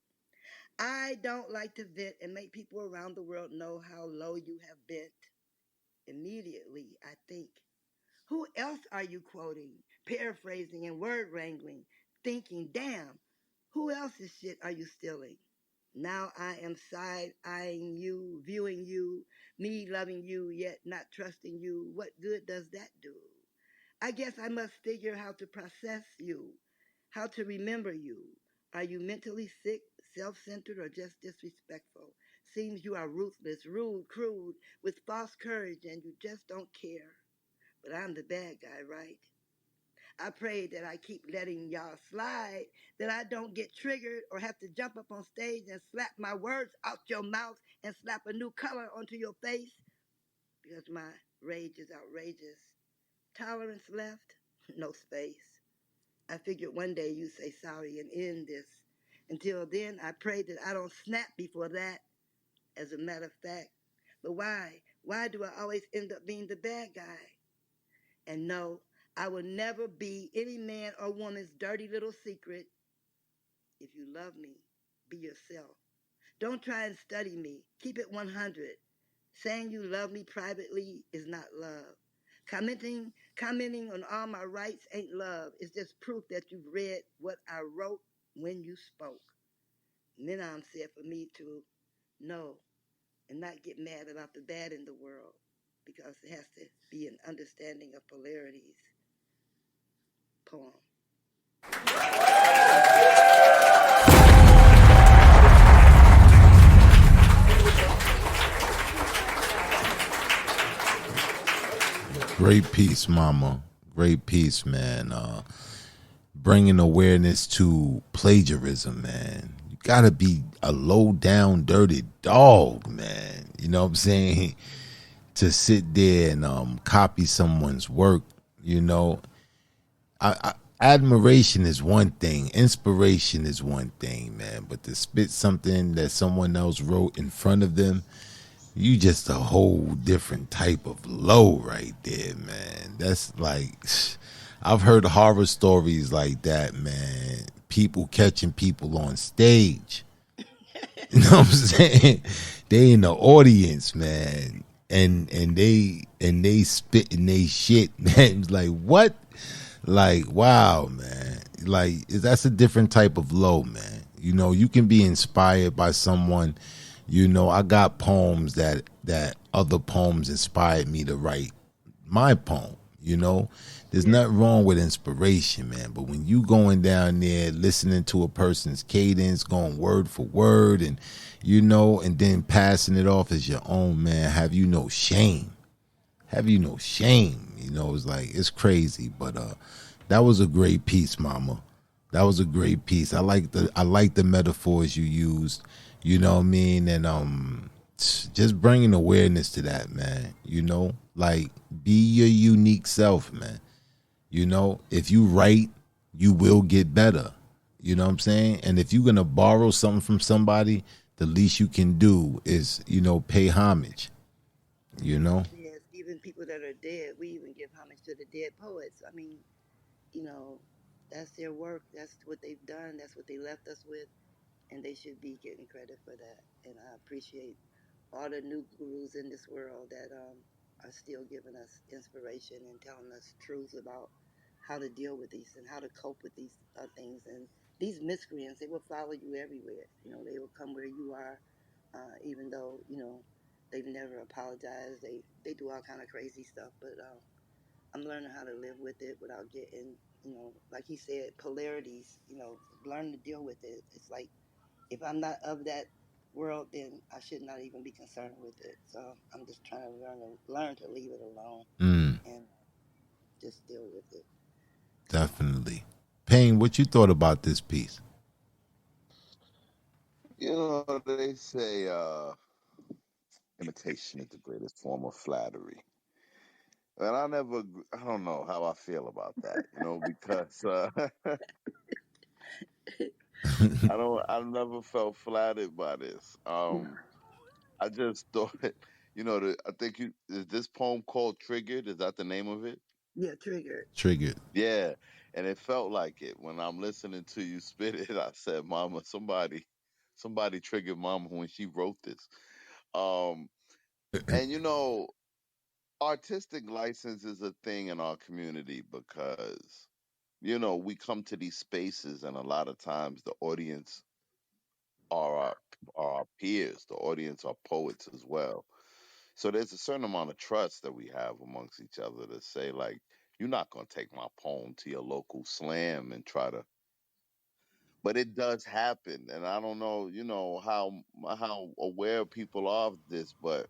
I don't like to vent and make people around the world know how low you have bent. Immediately, I think, who else are you quoting, paraphrasing, and word wrangling? Thinking, damn, who else's shit are you stealing? Now I am side-eyeing you, viewing you, me loving you, yet not trusting you. What good does that do? I guess I must figure how to process you, how to remember you. Are you mentally sick, self-centered, or just disrespectful? Seems you are ruthless, rude, crude, with false courage, and you just don't care. But I'm the bad guy, right? I pray that I keep letting y'all slide, that I don't get triggered or have to jump up on stage and slap my words out your mouth and slap a new color onto your face, because my rage is outrageous. Tolerance left, no space. I figured one day you say sorry and end this. Until then, I pray that I don't snap before that, as a matter of fact. But why? Why do I always end up being the bad guy? And no, I will never be any man or woman's dirty little secret. If you love me, be yourself. Don't try and study me. Keep it 100. Saying you love me privately is not love. Commenting on all my rights ain't love. It's just proof that you've read what I wrote when you spoke. Minam said for me to know and not get mad about the bad in the world, because it has to be an understanding of polarities. Poem. Great piece, mama. Great piece, man. Bringing awareness to plagiarism, man. You gotta be a low down, dirty dog, man. You know what I'm saying? To sit there and copy someone's work, you know. Admiration is one thing, inspiration is one thing, man. But to spit something that someone else wrote in front of them, you just a whole different type of low right there, man. That's like, I've heard horror stories like that, man. People catching people on stage. You know what I'm saying? They in the audience, man. and they spitting they shit, man. It's like what? Like wow, man. Like that's a different type of low, man. You can be inspired by someone. I got poems that other poems inspired me to write my poem. There's Yeah. nothing wrong with inspiration, man. But when you going down there listening to a person's cadence, going word for word, and then passing it off as your own, man, have you no shame? Have you no shame? It's like it's crazy. But that was a great piece, Mama. That was a great piece. I like the metaphors you used. You know what I mean? And just bringing awareness to that, man. Like be your unique self, man. If you write, you will get better. You know what I'm saying? And if you're gonna borrow something from somebody, the least you can do is, pay homage. You know? Yes, even people that are dead, we even give homage to the dead poets. I mean, you know, that's their work. That's what they've done. That's what they left us with, and they should be getting credit for that. And I appreciate all the new gurus in this world that are still giving us inspiration and telling us truths about how to deal with these and how to cope with these things. And these miscreants, they will follow you everywhere. They will come where you are, even though they've never apologized. They do all kind of crazy stuff, but I'm learning how to live with it without getting, like he said, polarities. Learn to deal with it. It's like if I'm not of that world, then I should not even be concerned with it. So I'm just trying to learn to leave it alone Mm, and just deal with it. definitely. Payne, what you thought about this piece? They say imitation is the greatest form of flattery. And I don't know how I feel about that, because I've never felt flattered by this. I just thought, I think is this poem called Triggered? Is that the name of it? Yeah, triggered. Triggered. Yeah. And it felt like it. When I'm listening to you spit it, I said, Mama, somebody triggered Mama when she wrote this. Um, and artistic license is a thing in our community because, we come to these spaces and a lot of times the audience are our peers. The audience are poets as well. So there's a certain amount of trust that we have amongst each other to say, like, you're not gonna take my poem to your local slam and try to. But it does happen, and I don't know, how aware people are of this, but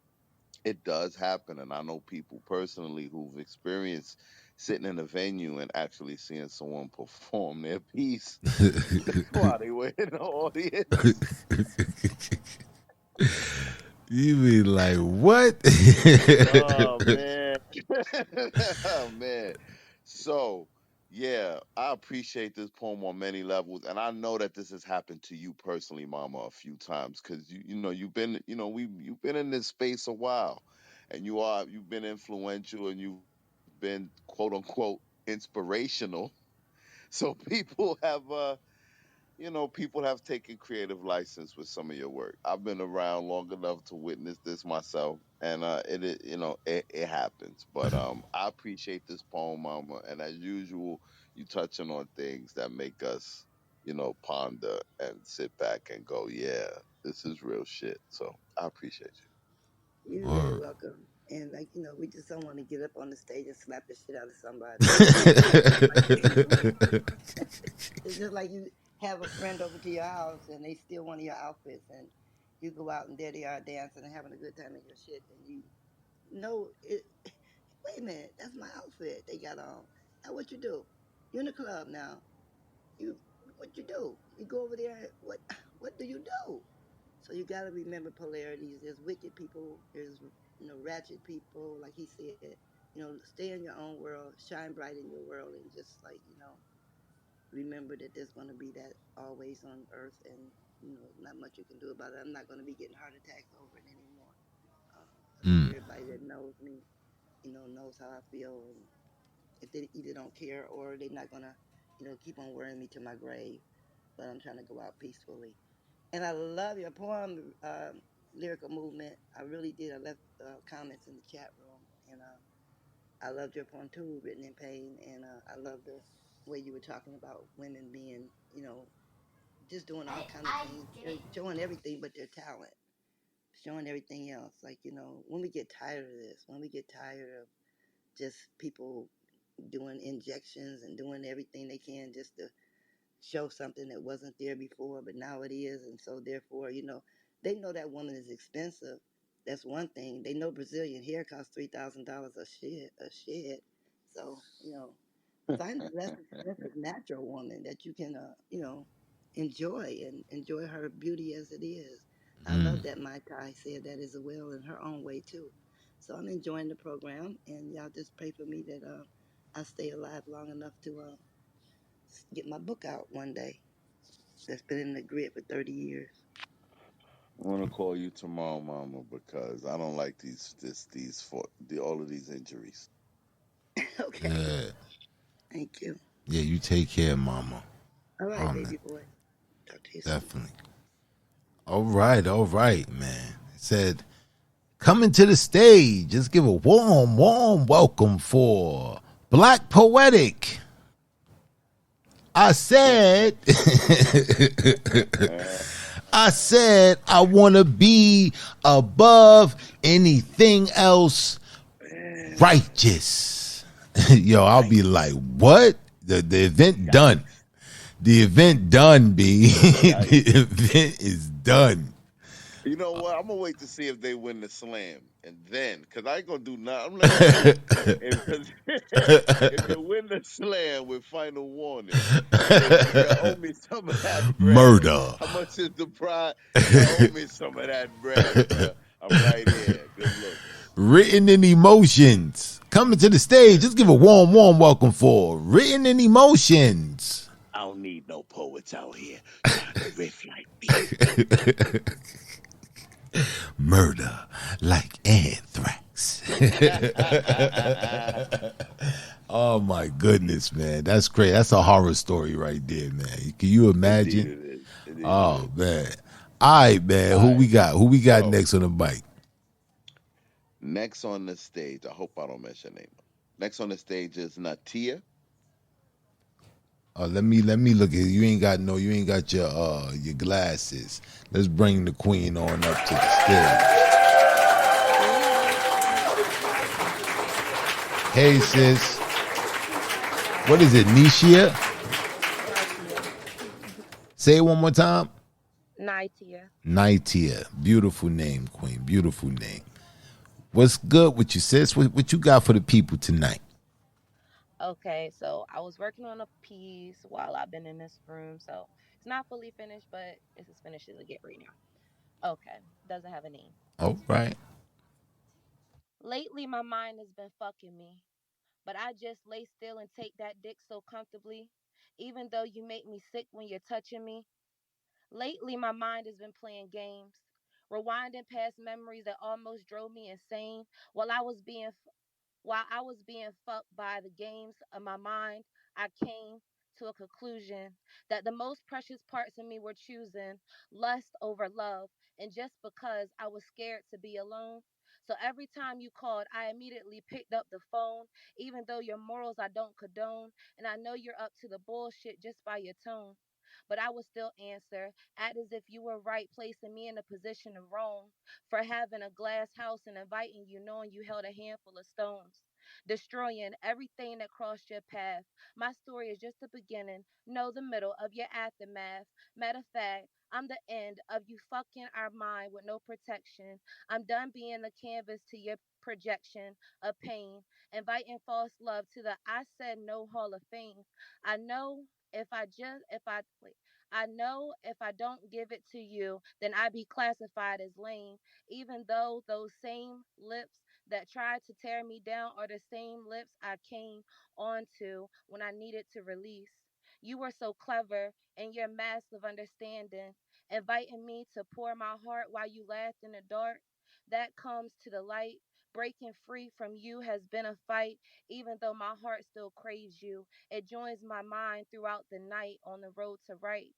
it does happen, and I know people personally who've experienced sitting in a venue and actually seeing someone perform their piece while they were in the audience. You mean like what? Oh man. Oh man. So yeah, I appreciate this poem on many levels, and I know that this has happened to you personally, Mama, a few times because you've been you've been in this space a while, and you've been influential and you've been quote unquote inspirational. So people have taken creative license with some of your work. I've been around long enough to witness this myself, and it happens. But I appreciate this poem, Mama, and as usual, you touching on things that make us, ponder and sit back and go, yeah, this is real shit. So I appreciate You're very Word. welcome. And we just don't want to get up on the stage and slap the shit out of somebody. It's just like it's just like you have a friend over to your house and they steal one of your outfits and you go out and there they are dancing and having a good time in your shit and you know it. Wait a minute, that's my outfit they got on. Now what you do? You're in the club now. You what you do? You go over there. What do you do? So you got to remember polarities. There's wicked people. There's ratchet people. Like he said, stay in your own world, shine bright in your world, and just like remember that there's going to be that always on Earth, and not much you can do about it. I'm not going to be getting heart attacks over it anymore. I think Mm, everybody that knows me, knows how I feel, and if they either don't care or they're not going to, keep on worrying me to my grave. But I'm trying to go out peacefully. And I love your poem, lyrical movement. I really did. I left comments in the chat room, and I loved your poem too, written in pain, and I love the way you were talking about women being, you know, just doing all kind of things, they're showing everything but their talent, showing everything else. Like, you know, when we get tired of this, when we get tired of just people doing injections and doing everything they can just to show something that wasn't there before, but now it is. And so, therefore, you know, they know that woman is expensive. That's one thing. They know Brazilian hair costs $3,000 a shed. So, you know, find a less expensive natural woman that you can, you know, enjoy and enjoy her beauty as it is. I love Mm. that Mai Tai said that as well in her own way too. So I'm enjoying the program, and y'all just pray for me that I stay alive long enough to get my book out one day. That's been in the grid for 30 years. I want to call you tomorrow, Mama, because I don't like all of these injuries. Okay. Yeah. Thank you. Yeah, you take care, mama. All right, Amen. baby boy. Talk to you soon. Definitely. All right, man. It said, coming to the stage, just give a warm, warm welcome for Black Poetic. I said, I said, I want to be above anything else righteous. Yo, I'll be like, what? The event done. Yikes. The event done, B. The Yikes. event is done. You know what? I'm gonna wait to see if they win the slam, and then, cause I ain't gonna do nothing. I'm letting you know, if cause if you win the slam with final warning, you owe me some of that bread. Murder. How much is the prize? You owe me some of that bread, bruh. I'm right here. Good looks. Written in emotions. Coming to the stage, just give a warm, warm welcome for Written in Emotions. I don't need no poets out here trying to riff like me. Murder like anthrax. Oh my goodness, man. That's great. That's a horror story right there, man. Can you Indeed imagine? it is. Indeed it Oh is. man. All right, man. All Who we right. got? Who we got So next on the bike? next on the stage, I hope I don't mess your name up. Next on the stage is Natia. Oh, let me look at it. You ain't got your glasses. Let's bring the queen on up to the stage. Hey sis. What is it, Nishia? Say it one more time. Nightia. Nightia. Beautiful name, queen. Beautiful name. What's good with you, sis? What you got for the people tonight? Okay, so I was working on a piece while I've been in this room, so it's not fully finished, but it's as finished as it get right now. Okay, doesn't have a name. All right. Lately, my mind has been fucking me, but I just lay still and take that dick so comfortably, even though you make me sick when you're touching me. Lately, my mind has been playing games, rewinding past memories that almost drove me insane while I was being fucked by the games of my mind. I came to a conclusion that the most precious parts of me were choosing lust over love, and just because I was scared to be alone. So every time you called, I immediately picked up the phone, even though your morals I don't condone, and I know you're up to the bullshit just by your tone. But I would still answer, act as if you were right, placing me in a position of wrong for having a glass house and inviting you, knowing you held a handful of stones, destroying everything that crossed your path. My story is just the beginning, no, the middle of your aftermath. Matter of fact, I'm the end of you fucking our mind with no protection. I'm done being the canvas to your projection of pain, inviting false love to the I said no hall of fame. I know if I wait, I know if I don't give it to you, then I be classified as lame, even though those same lips that tried to tear me down are the same lips I came onto when I needed to release. You were so clever in your massive understanding, inviting me to pour my heart while you laughed in the dark. That comes to the light. Breaking free from you has been a fight, even though my heart still craves you. It joins my mind throughout the night on the road to right.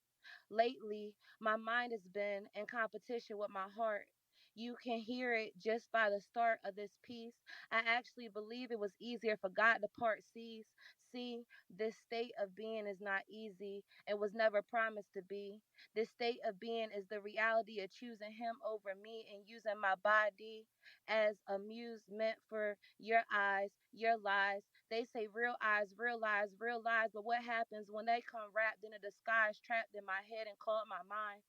Lately, my mind has been in competition with my heart. You can hear it just by the start of this piece. I actually believe it was easier for God to part seas. See, this state of being is not easy. It was never promised to be. This state of being is the reality of choosing Him over me and using my body as amusement for your eyes, your lies. They say real eyes, real lies, real lies. But what happens when they come wrapped in a disguise, trapped in my head and caught my mind?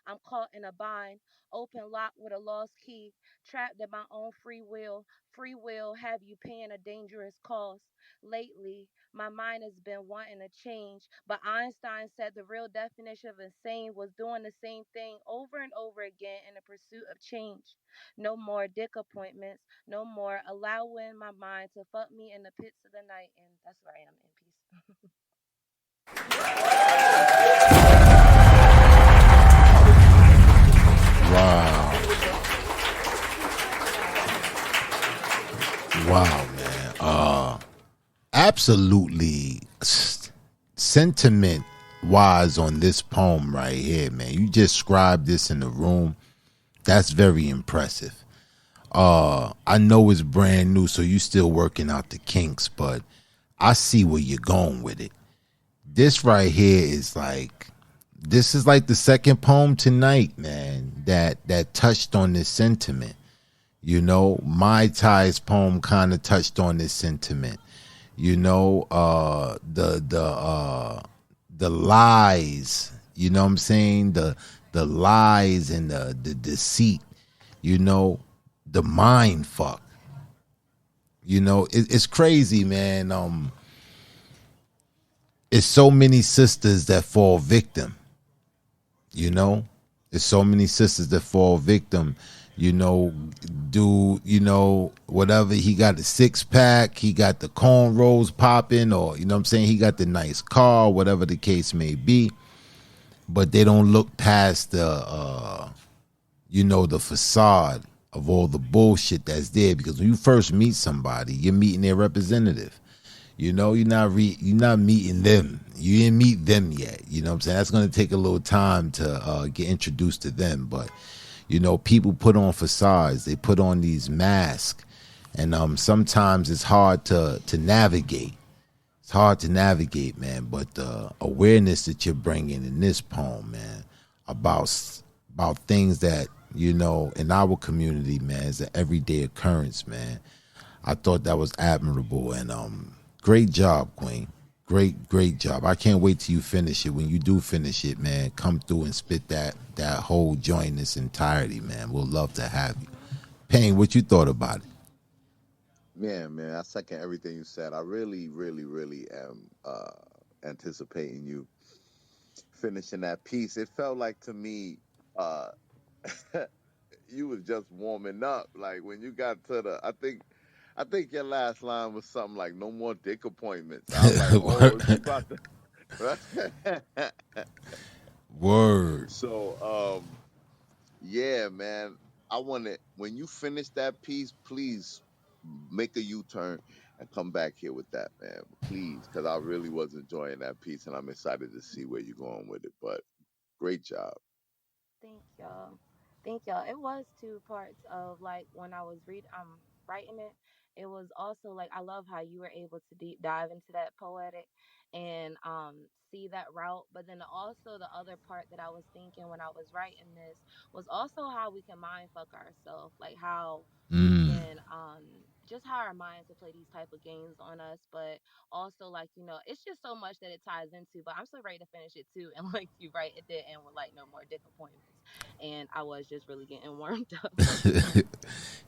I'm caught in a bind, open lock with a lost key, trapped in my own free will. Free will have you paying a dangerous cost. Lately, my mind has been wanting to change, but Einstein said the real definition of insane was doing the same thing over and over again in the pursuit of change. No more dick appointments, no more allowing my mind to fuck me in the pits of the night. And that's where I am in peace. Wow. Wow, man. Absolutely sentiment wise on this poem right here, man. You just scribed this in the room. That's very impressive. I know it's brand new, so you still working out the kinks, but I see where you're going with it. This right here is like, this is like the second poem tonight, man, that touched on this sentiment. You know, Mai Tai's poem kind of touched on this sentiment. You know, the lies, you know what I'm saying? The lies and the deceit, you know, the mind fuck. You know, it's crazy, man. It's so many sisters that fall victim, you know? There's so many sisters that fall victim, you know, do, you know, whatever. He got the six pack, he got the cornrows popping, or, you know what I'm saying? He got the nice car, whatever the case may be. But they don't look past the, you know, the facade of all the bullshit that's there. Because when you first meet somebody, you're meeting their representative. You know, you're not meeting them. You didn't meet them yet. You know what I'm saying? That's going to take a little time to get introduced to them. But, you know, people put on facades. They put on these masks. And sometimes it's hard to navigate. It's hard to navigate, man. But the awareness that you're bringing in this poem, man, about things that, you know, in our community, man, is an everyday occurrence, man. I thought that was admirable, and great job, Queen. Great job. I can't wait till you finish it. When you do finish it, man, come through and spit that whole joint in its entirety, man. We'll love to have you. Payne, what you thought about it? Yeah, man, I second everything you said. I really, really, really am anticipating you finishing that piece. It felt like to me, uh, you was just warming up. Like when you got to I think your last line was something like "No more dick appointments." I was like, "Oh, is he about to?" Word. So, yeah, man. I want to when you finish that piece, please make a U-turn and come back here with that, man. Please, because I really was enjoying that piece, and I'm excited to see where you're going with it. But great job. Thank y'all. Thank y'all. It was two parts of like when I was writing it. It was also like I love how you were able to deep dive into that poetic and see that route. But then also the other part that I was thinking when I was writing this was also how we can mind fuck ourselves, like how we Mm. can just how our minds will play these type of games on us, but also like it's just so much that it ties into. But I'm so ready to finish it too, and like you right, it did end with like no more dick appointments, and I was just really getting warmed up.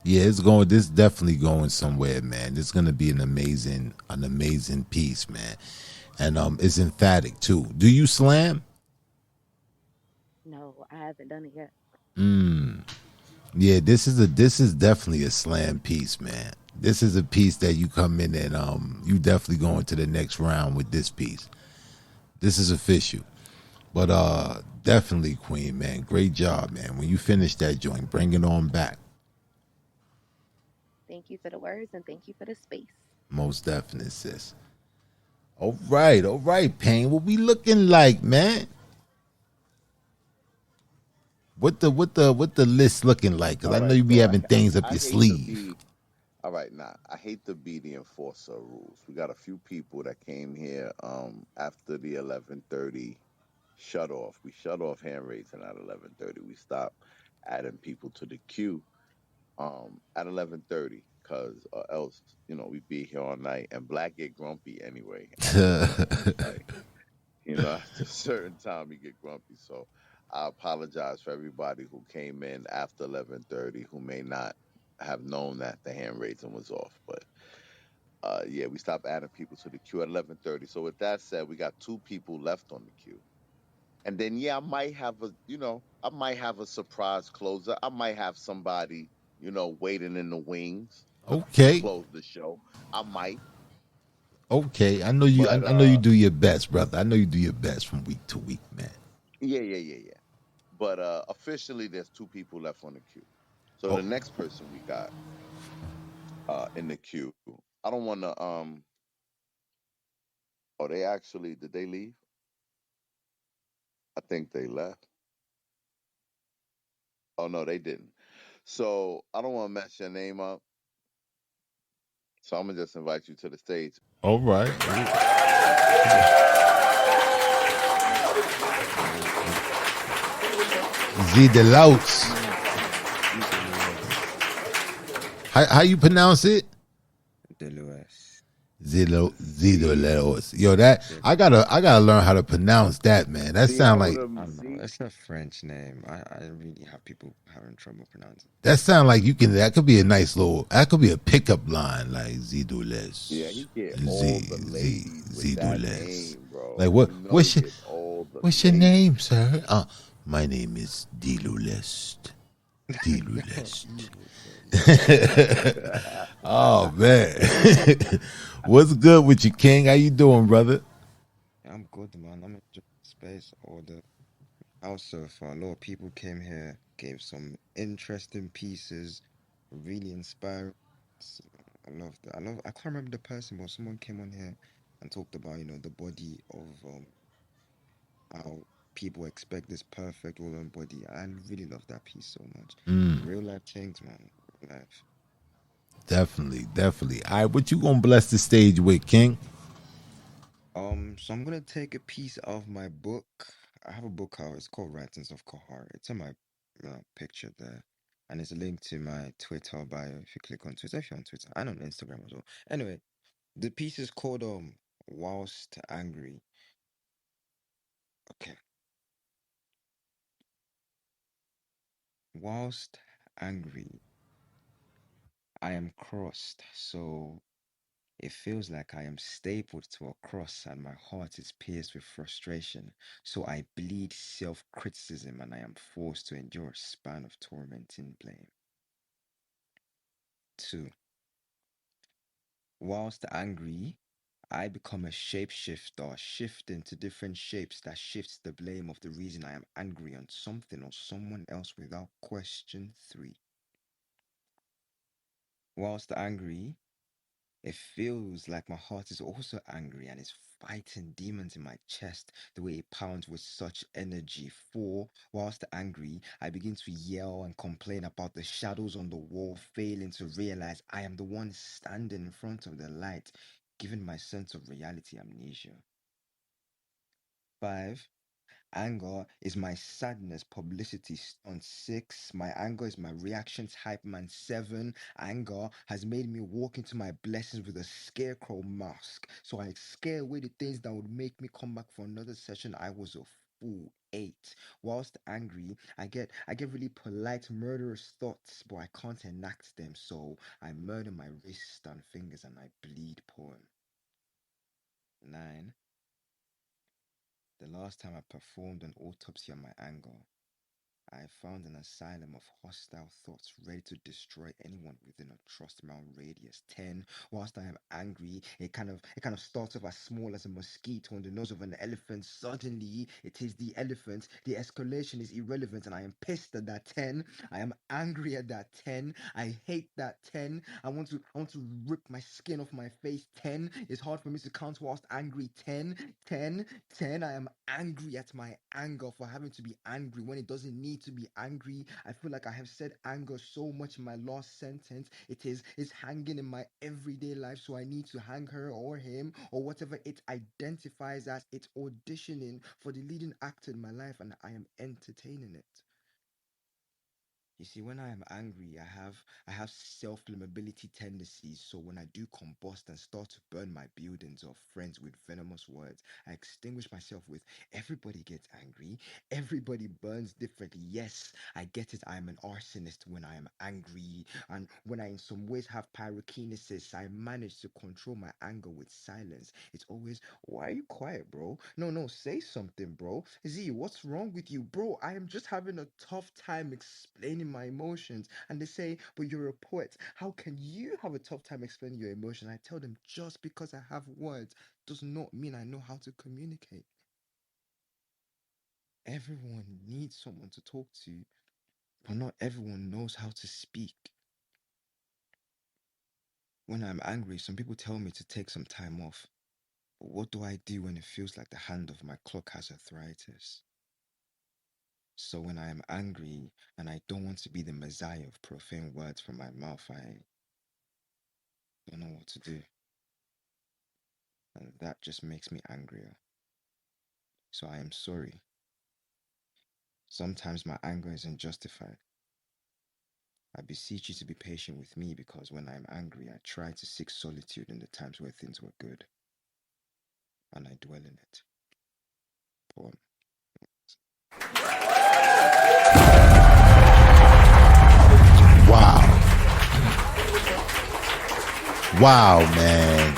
Yeah, it's going. This definitely going somewhere, man. It's gonna be an amazing piece, man. And it's emphatic too. Do you slam? No, I haven't done it yet. Mm. Yeah, this is definitely a slam piece, man. This is a piece that you come in and you definitely going to the next round with this piece. This is official. But definitely, Queen, man. Great job, man. When you finish that joint, bring it on back. Thank you for the words and thank you for the space. Most definite, sis. All right, Payne. What we looking like, man? What the list looking like? Because All I know right, you be so having things up I your hate to sleeve. be all right now. I hate to be the enforcer of rules. We got a few people that came here after the 11:30 shut off. We shut off hand raising at 11:30. We stopped adding people to the queue at 11:30 because else we'd be here all night and Black get grumpy anyway after like after a certain time he get grumpy. So I apologize for everybody who came in after 11:30 who may not have known that the hand raising was off. But yeah, we stopped adding people to the queue at 11:30. So with that said, we got two people left on the queue. And then yeah, I might have a surprise closer. I might have somebody, waiting in the wings to Okay, close the show. I might. okay. I know you. But I know you do your best, brother. I know you do your best from week to week, man. yeah. But officially there's two people left on the queue. So Oh, the next person we got in the queue, I don't want to oh, they actually did they leave? I think they left. Oh no, they didn't. So I don't want to mess your name up. So I'm gonna just invite you to the stage. all right. Z Deluxe. How you pronounce it? Deluxe. Zidoleros. Yo, that I gotta learn how to pronounce that, man. That See, I sound would like have. I don't know. See, It's a French name. I really have people having trouble pronouncing. that could be a nice little that could be a pickup line like yeah, Zidoles. he get all the Z ladies with that Zidoles. name, bro. Like You know he gets all the what's your ladies. name, sir? My name is Dilulest. Dilulest. Oh man. What's good with you, King? How you doing, brother? I'm good, man. I'm enjoying the space. All the house so far. A lot of people came here, gave some interesting pieces, really inspiring. S- I love that. I can't remember the person, but someone came on here and talked about, the body of how people expect this perfect woman body. I really love that piece so much. Real life things, man. Real life. Definitely, definitely. All right, what you gonna bless the stage with, King? So I'm gonna take a piece of my book. I have a book out. It's called Writings of Kahar. It's in my picture there, and it's linked to my Twitter bio. If you click on Twitter, if you're on Twitter, and on Instagram as well. Anyway, the piece is called Whilst Angry. Okay, whilst angry, I am crossed. So it feels like I am stapled to a cross and my heart is pierced with frustration. So I bleed self criticism and I am forced to endure a span of tormenting blame. 2. Whilst angry, I become a shapeshifter, shifting to different shapes that shifts the blame of the reason I am angry on something or someone else without question. 3. Whilst angry, it feels like my heart is also angry and is fighting demons in my chest the way it pounds with such energy. 4. Whilst angry, I begin to yell and complain about the shadows on the wall, failing to realize I am the one standing in front of the light, giving my sense of reality amnesia. 5. Anger is my sadness publicity on 6. My anger is my reactions hype man. 7. Anger has made me walk into my blessings with a scarecrow mask. So I scare away the things that would make me come back for another session. I was a fool. 8. Whilst angry, I get really polite, murderous thoughts, but I can't enact them. So I murder my wrists and fingers and I bleed poem. 9. The last time I performed an autopsy on my anger, I found an asylum of hostile thoughts ready to destroy anyone within a trust mile radius. 10. Whilst I am angry, it kind of starts off as small as a mosquito on the nose of an elephant. Suddenly, it is the elephant. The escalation is irrelevant, and I am pissed at that 10. I am angry at that 10. I hate that 10. I want to rip my skin off my face. 10. It's hard for me to count whilst angry. 10, 10, 10. I am angry at my anger for having to be angry when it doesn't need need to be angry. I feel like I have said anger so much in my last sentence. It's hanging in my everyday life, so I need to hang her or him or whatever it identifies as. It's auditioning for the leading actor in my life, and I am entertaining it. You see, when I am angry, I have self-flammability tendencies. So when I do combust and start to burn my buildings or friends with venomous words, I extinguish myself with everybody gets angry, everybody burns differently. Yes, I get it. I'm an arsonist when I am angry, and when I in some ways have pyrokinesis, I manage to control my anger with silence. It's always, why are you quiet, bro? No, no, say something, bro. Z, what's wrong with you, bro? I am just having a tough time explaining my emotions. And they say, but you're a poet. How can you have a tough time explaining your emotions? I tell them, just because I have words does not mean I know how to communicate. Everyone needs someone to talk to, but not everyone knows how to speak. When I'm angry, some people tell me to take some time off. But what do I do when it feels like the hand of my clock has arthritis? So when I am angry and I don't want to be the messiah of profane words from my mouth, I don't know what to do. And that just makes me angrier. So I am sorry. Sometimes my anger is unjustified. I beseech you to be patient with me because when I'm angry, I try to seek solitude in the times where things were good. And I dwell in it. Poem. Wow. Wow, man.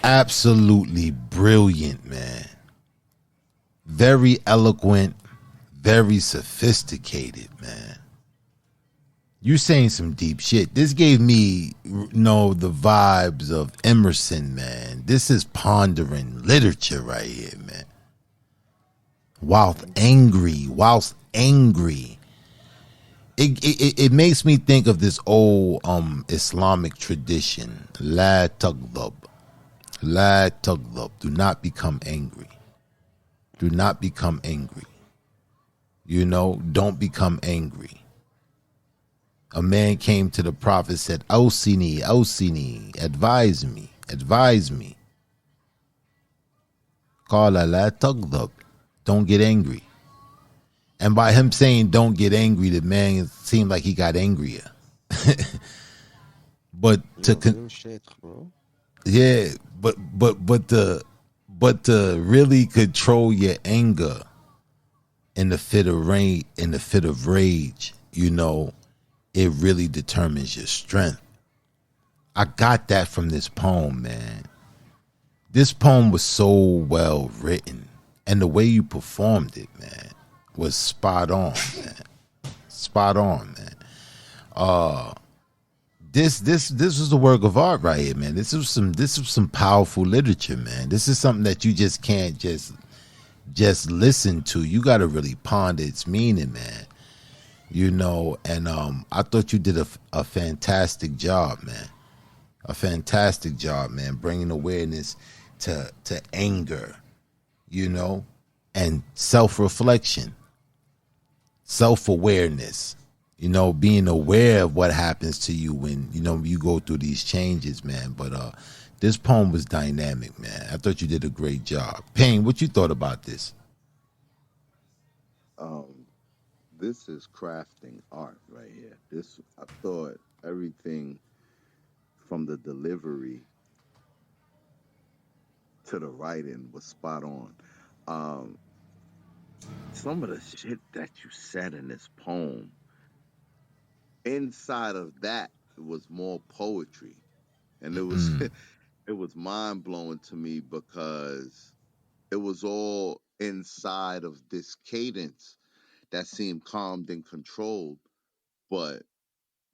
Absolutely brilliant, man. Very eloquent, very sophisticated, man. You saying some deep shit. This gave me, the vibes of Emerson, man. This is pondering literature right here, man. Thank you. Whilst angry. It makes me think of this old Islamic tradition. La taghdab. La taghdab. Do not become angry. Do not become angry. Don't become angry. A man came to the prophet, said, Ausini, Ausini, advise me, advise me. Qala la taghdab. Don't get angry. And by him saying don't get angry, the man seemed like he got angrier. But You're a real shit, bro. yeah, but to really control your anger in the fit of rage, it really determines your strength. I got that from this poem, man. This poem was so well written, and the way you performed it, man, was spot on, man. Spot on, man. This was a work of art right here, man. This was some powerful literature, man. This is something that you just can't just listen to. You got to really ponder its meaning, man. And I thought you did a fantastic job, man. A fantastic job, man, bringing awareness to anger, you know, and self-reflection, self-awareness, being aware of what happens to you when, you go through these changes, man. But this poem was dynamic, man. I thought you did a great job. Payne, what you thought about this? Um, this is crafting art right here. This I thought everything from the delivery to the writing was spot on. Um, some of the shit that you said in this poem, inside of that was more poetry, and it was Mm, it was mind blowing to me because it was all inside of this cadence that seemed calmed and controlled, but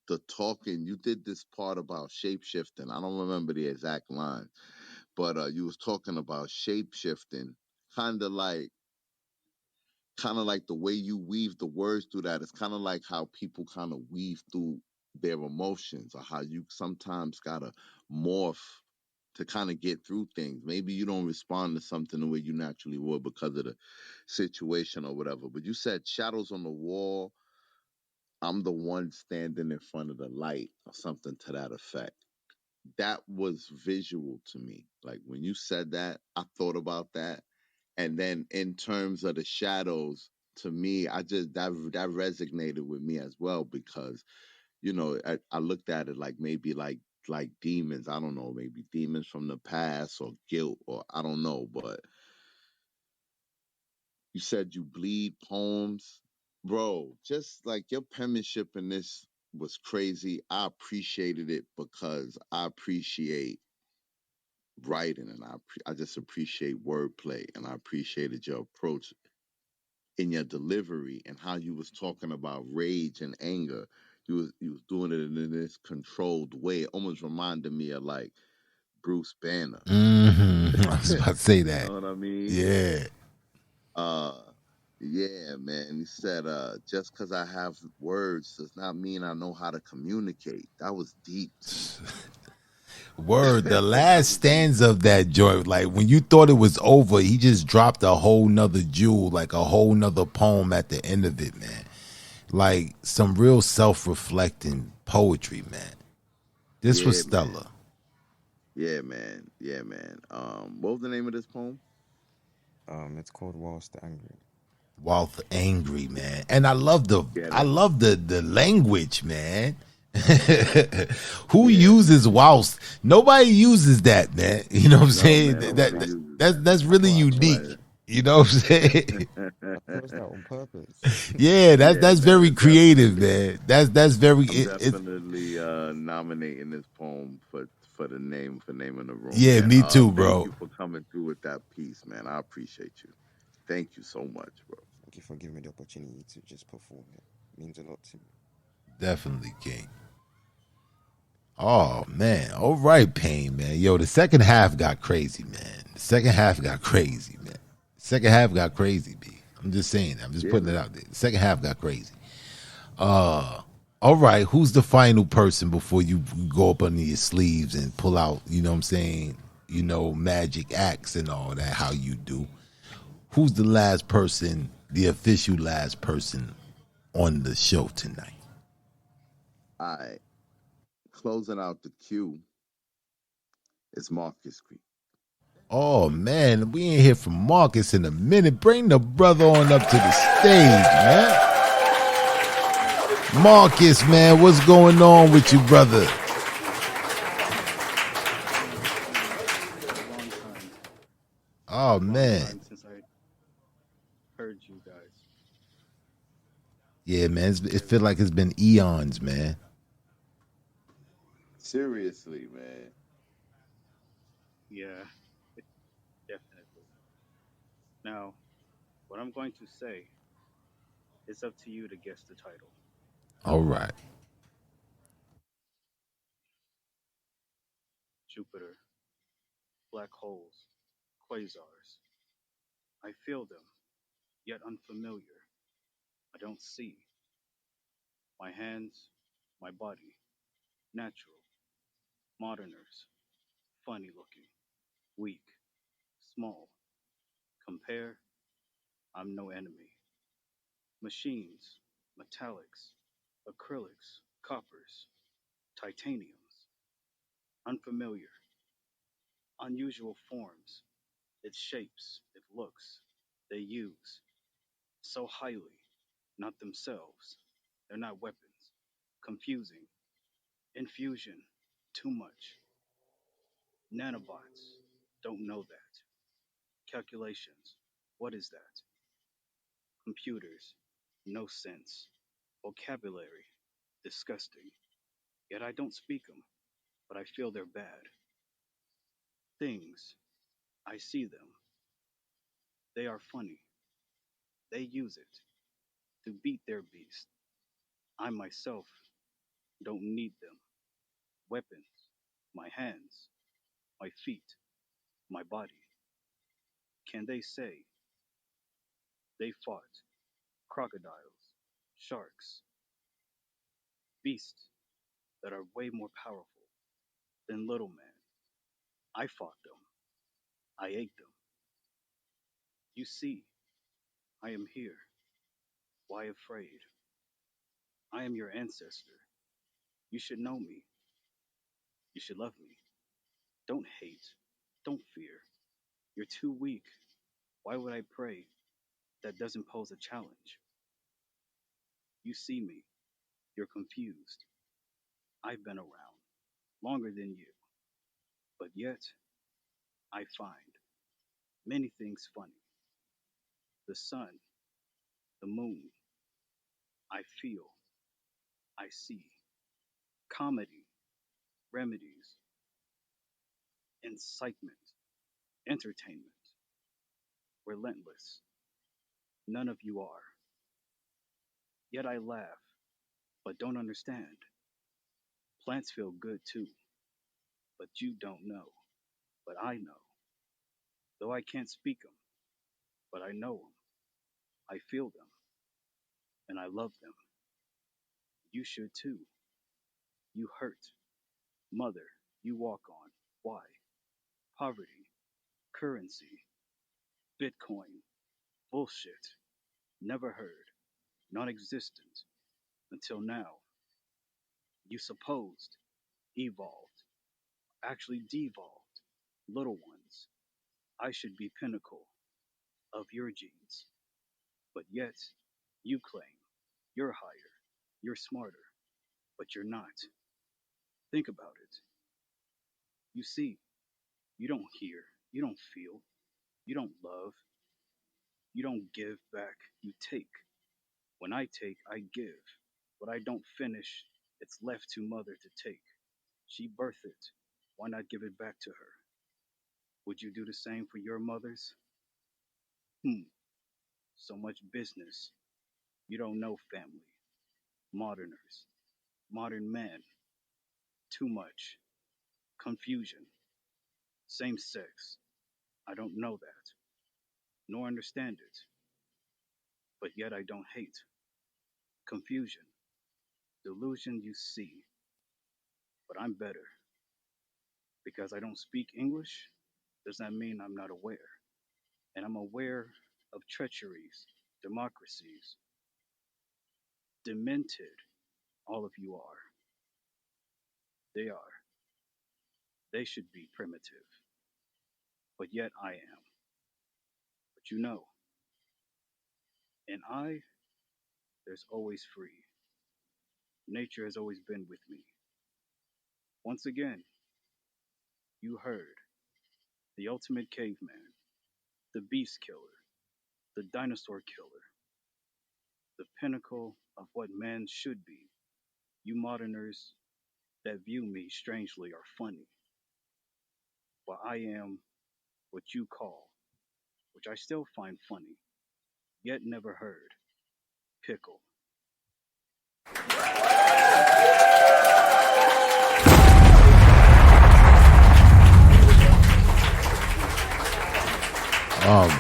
the talking you did this part about shape shifting. I don't remember the exact line, but you was talking about shape shifting, kind of like kind of like the way you weave the words through that. It's kind of like how people kind of weave through their emotions, or how you sometimes gotta morph to kind of get through things. Maybe you don't respond to something the way you naturally would because of the situation or whatever. But you said shadows on the wall. I'm the one standing in front of the light or something to that effect. That was visual to me. Like when you said that, I thought about that. And then in terms of the shadows, to me, I just that resonated with me as well because I looked at it like maybe like demons. I don't know, maybe demons from the past or guilt or I don't know. But you said you bleed poems, bro. Just like your penmanship in this was crazy. I appreciated it because I appreciate writing and I just appreciate wordplay and I appreciated your approach in your delivery and how you was talking about rage and anger. You was doing it in this controlled way. It almost reminded me of like Bruce Banner. I was about to say You that. know what I mean? Yeah. Uh yeah, man. He said, just because I have words does not mean I know how to communicate. That was deep to me. Word, the That last was deep. stanza of that joint, like when you thought it was over, he just dropped a whole nother jewel, like a whole nother poem at the end of it, man. Like some real self-reflecting poetry, man. This was Yeah, man. stellar. Yeah, man. Yeah, man. What was the name of this poem? It's called Whilst Angry. Whilst angry, man. And I love the Yeah, I that. love the language, man. Who Yeah, uses man. whilst? Nobody uses that, man. You know what I'm No, saying? man. Nobody uses That's really Well, unique. You know what I'm saying? I chose that on purpose. Yeah, Yeah, that's man. very It's creative, definitely. man. That's very I'm it's definitely nominating this poem for the name of the room, yeah, man. me too, Thank bro. you for coming through with that piece, man. I appreciate you. Thank you so much, bro. Thank you for giving me the opportunity to just perform it. It means a lot to me. Definitely, King. Oh man. All right, Pain, man. Yo, the second half got crazy, man. The second half got crazy, man. Second half got crazy, B. I'm just saying. I'm just Yeah, putting it man. out there. The second half got crazy. All right, who's the final person before you go up under your sleeves and pull out, you know what I'm saying, magic acts and all that, how you do? Who's the last person, the official last person on the show tonight? All right. Closing out the queue is Marcus Creek. Oh man, we ain't hear from Marcus in a minute. Bring the brother on up to the stage, man. Marcus, man, what's going on with you, brother? Long time. Oh Long man. time since I heard you guys. Yeah, man. It Very feel like it's been eons, man. Seriously, man. yeah, definitely. Now, what I'm going to say is up to you to guess the title. All right. Jupiter, black holes, quasars. I feel them, yet unfamiliar. I don't see. My hands, my body, natural, moderners, funny looking, weak, small. Compare, I'm no enemy. Machines, metallics, acrylics, coppers, titaniums, unfamiliar, unusual forms, its shapes, its looks, they use so highly, not themselves. They're not weapons. Confusing, infusion, too much. Nanobots, don't know that. Calculations, what is that? Computers, no sense. Vocabulary, disgusting. Yet I don't speak them, but I feel they're bad. Things, I see them. They are funny. They use it to beat their beast. I myself don't need them. Weapons, my hands, my feet, my body. Can they say they fought crocodiles, sharks, beasts that are way more powerful than little man? I fought them. I ate them. You see, I am here. Why afraid? I am your ancestor. You should know me. You should love me. Don't hate. Don't fear. You're too weak. Why would I pray? That doesn't pose a challenge. You see me. You're confused. I've been around longer than you, but yet I find many things funny. The sun, the moon, I feel, I see. Comedy, remedies, incitement, entertainment, relentless. None of you are. Yet I laugh, but don't understand. Plants feel good too, but you don't know. But I know. Though I can't speak them, but I know them. I feel them, and I love them. You should too. You hurt. Mother, you walk on. Why? Poverty, currency, Bitcoin, bullshit. Never heard. Non existent. Until now. You supposed. Evolved. Actually devolved. Little ones. I should be pinnacle of your genes. But yet, you claim you're higher. You're smarter. But you're not. Think about it. You see, you don't hear. You don't feel. You don't love. You don't give back. You take. When I take, I give. What I don't finish, it's left to mother to take. She birthed it. Why not give it back to her? Would you do the same for your mothers? So much business. You don't know family. Moderners. Modern men. Too much. Confusion. Same sex. I don't know that, nor understand it. But yet I don't hate. Confusion. Delusion you see. But I'm better. Because I don't speak English does not mean I'm not aware. And I'm aware of treacheries, democracies, demented. All of you are. They are. They should be primitive. But yet I am. But you know, and I, there's always free. Nature has always been with me. Once again, you heard the ultimate caveman, the beast killer, the dinosaur killer, the pinnacle of what man should be. You moderners that view me strangely are funny, while I am what you call, which I still find funny, yet never heard, pickle. Um,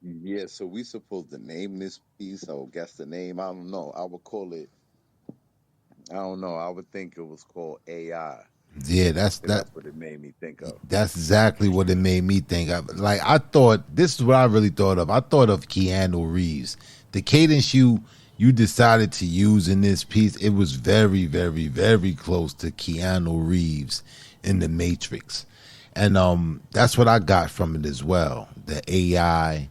Yeah, so we supposed to name this piece or guess the name. I don't know. I would call it. I don't know. I would think it was called AI. yeah, If that's what it made me think of. that's exactly what it made me think of. Like I thought, this is what I really thought of. I thought of Keanu Reeves. The cadence you decided to use in this piece, it was very, very, very close to Keanu Reeves in The Matrix. And that's what I got from it as well. The AI,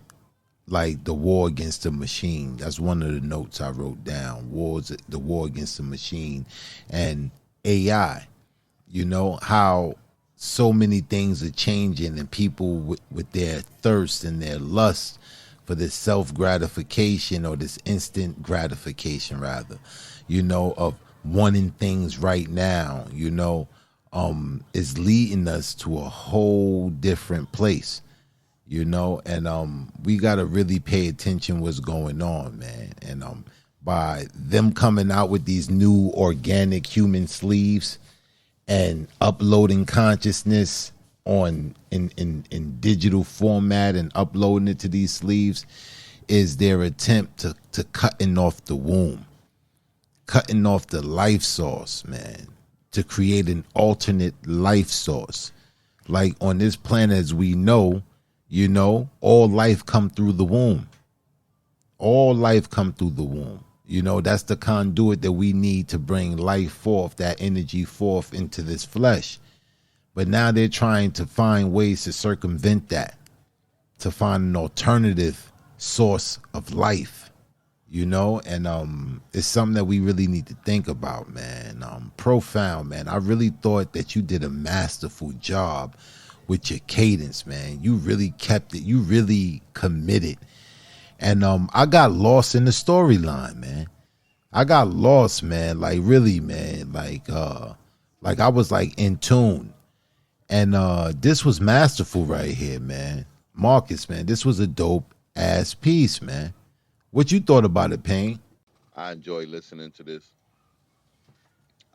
like the war against the machine. That's one of the notes I wrote down. The war against the machine and AI. You know how so many things are changing, and people with their thirst and their lust for this self gratification, or this instant gratification rather, you know, of wanting things right now, you know, is leading us to a whole different place, you know. And we got to really pay attention what's going on, man. And by them coming out with these new organic human sleeves and uploading consciousness on in digital format and uploading it to these sleeves, is their attempt to cutting off the womb, cutting off the life source, man. to create an alternate life source. Like on this planet, as we know, all life come through the womb. All life come through the womb. That's the conduit that we need to bring life forth, that energy forth into this flesh. But now they're trying to find ways to circumvent that, to find an alternative source of life, and it's something that we really need to think about, man. Profound, man. I really thought that you did a masterful job with your cadence, man. You really kept it. You really committed. And I got lost in the storyline, man. I got lost, man. Like really, man. Like I was like in tune. And this was masterful right here, man. Marcus, man, this was a dope ass piece, man. What you thought about it, Payne? I enjoy listening to this.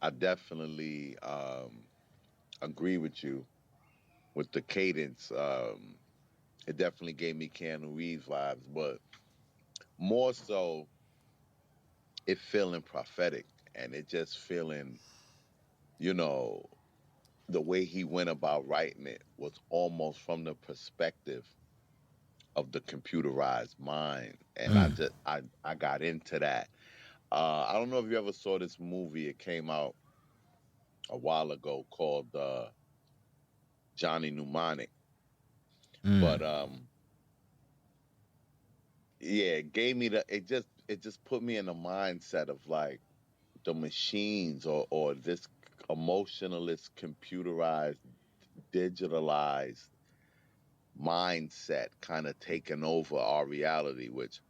I definitely agree with you with the cadence. It definitely gave me Keanu Reeves vibes, but more so, it feeling prophetic and it just feeling, you know, the way he went about writing it was almost from the perspective of the computerized mind, and I Mm, just I got into that. I don't know if you ever saw this movie. It came out a while ago called Johnny Mnemonic, mm, but yeah, it gave me it just put me in the mindset of like the machines or this emotionalist computerized digitalized mindset kind of taking over our reality, which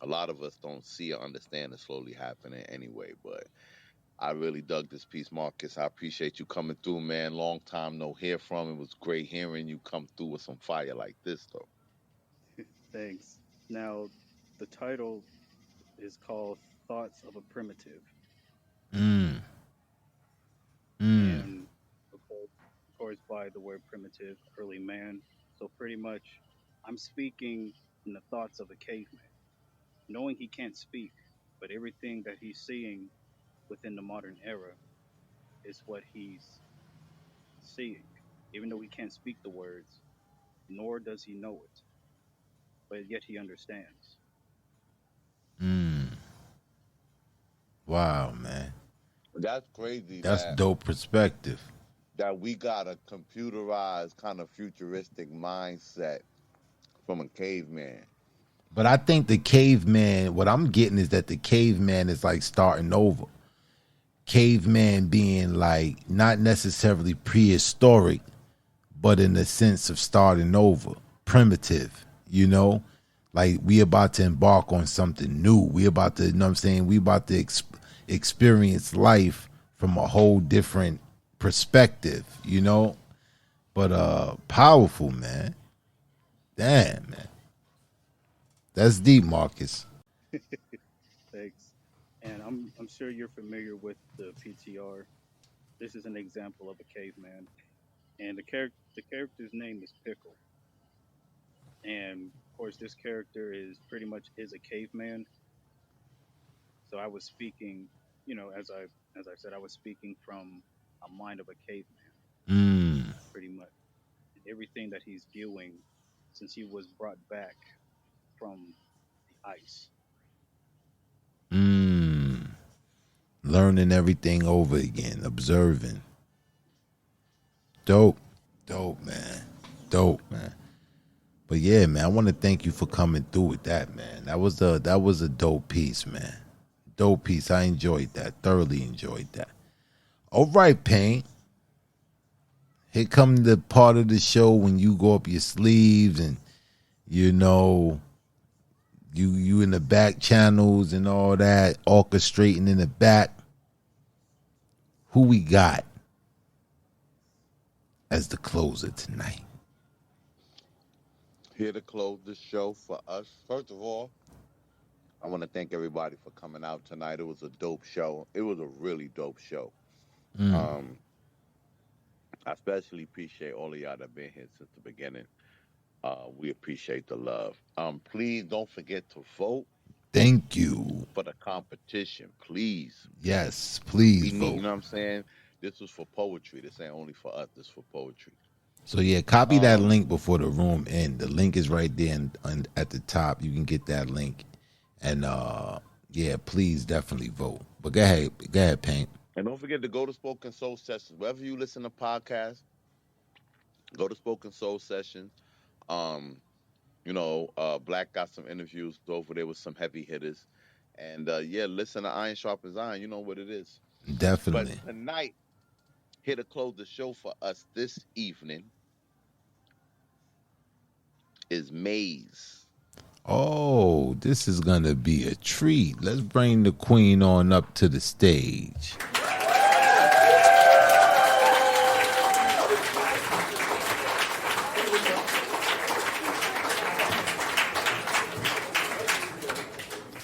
a lot of us don't see or understand is slowly happening anyway. But I really dug this piece, Marcus. I appreciate you coming through, man. Long time no hear from. It was great hearing you come through with some fire like this, though. Thanks. Now, the title is called Thoughts of a Primitive. mm, mm, And of course, by the word primitive, early man. So pretty much, I'm speaking in the thoughts of a caveman, knowing he can't speak, but everything that he's seeing within the modern era is what he's seeing, even though he can't speak the words, nor does he know it, but yet he understands. mm. Wow, man. That's crazy That's dope perspective. that we got a computerized kind of futuristic mindset from a caveman. But I think the caveman, what I'm getting is that the caveman is like starting over. Caveman being like not necessarily prehistoric, but in the sense of starting over, primitive, like we about to embark on something new. We about to, what I'm saying? We about to experience life from a whole different perspective, But powerful, man. Damn, man. That's deep, Marcus. Thanks. And I'm sure you're familiar with the PTR. This is an example of a caveman, and the character's name is Pickle. And of course, this character is pretty much is a caveman. So I was speaking, as I said, I was speaking from a mind of a caveman, Mm, pretty much. And everything that he's viewing since he was brought back from the ice. mm. Learning everything over again, observing. Dope. Dope, man. Dope, man. But yeah, man, I want to thank you for coming through with that, man. That was a dope piece, man. Dope piece. I enjoyed that. Thoroughly enjoyed that. All right, Pain. Here come the part of the show when you go up your sleeves and you know you in the back channels and all that, orchestrating in the back. Who we got as the closer tonight? Here to close the show for us. First of all, I want to thank everybody for coming out tonight. It was a dope show. It was a really dope show. Mm. Um, I especially appreciate all of y'all that been here since the beginning. We appreciate the love. Please don't forget to vote Thank you. for the competition, please. Yes, We please need, you vote. know what I'm saying? This was for poetry. This ain't only for us. This for poetry. So yeah, copy that Um, link before the room end. The link is right there and at the top. You can get that link, and yeah, please definitely vote. But go ahead, Paint. and don't forget to go to Spoken Soul Sessions. Wherever you listen to podcasts, go to Spoken Soul Sessions. Um, Black got some interviews over there with some heavy hitters. And yeah, listen to Iron Sharpens Iron. You know what it is. But Definitely. tonight, here to close the show for us this evening is Maze. Oh, this is gonna be a treat. Let's bring the queen on up to the stage.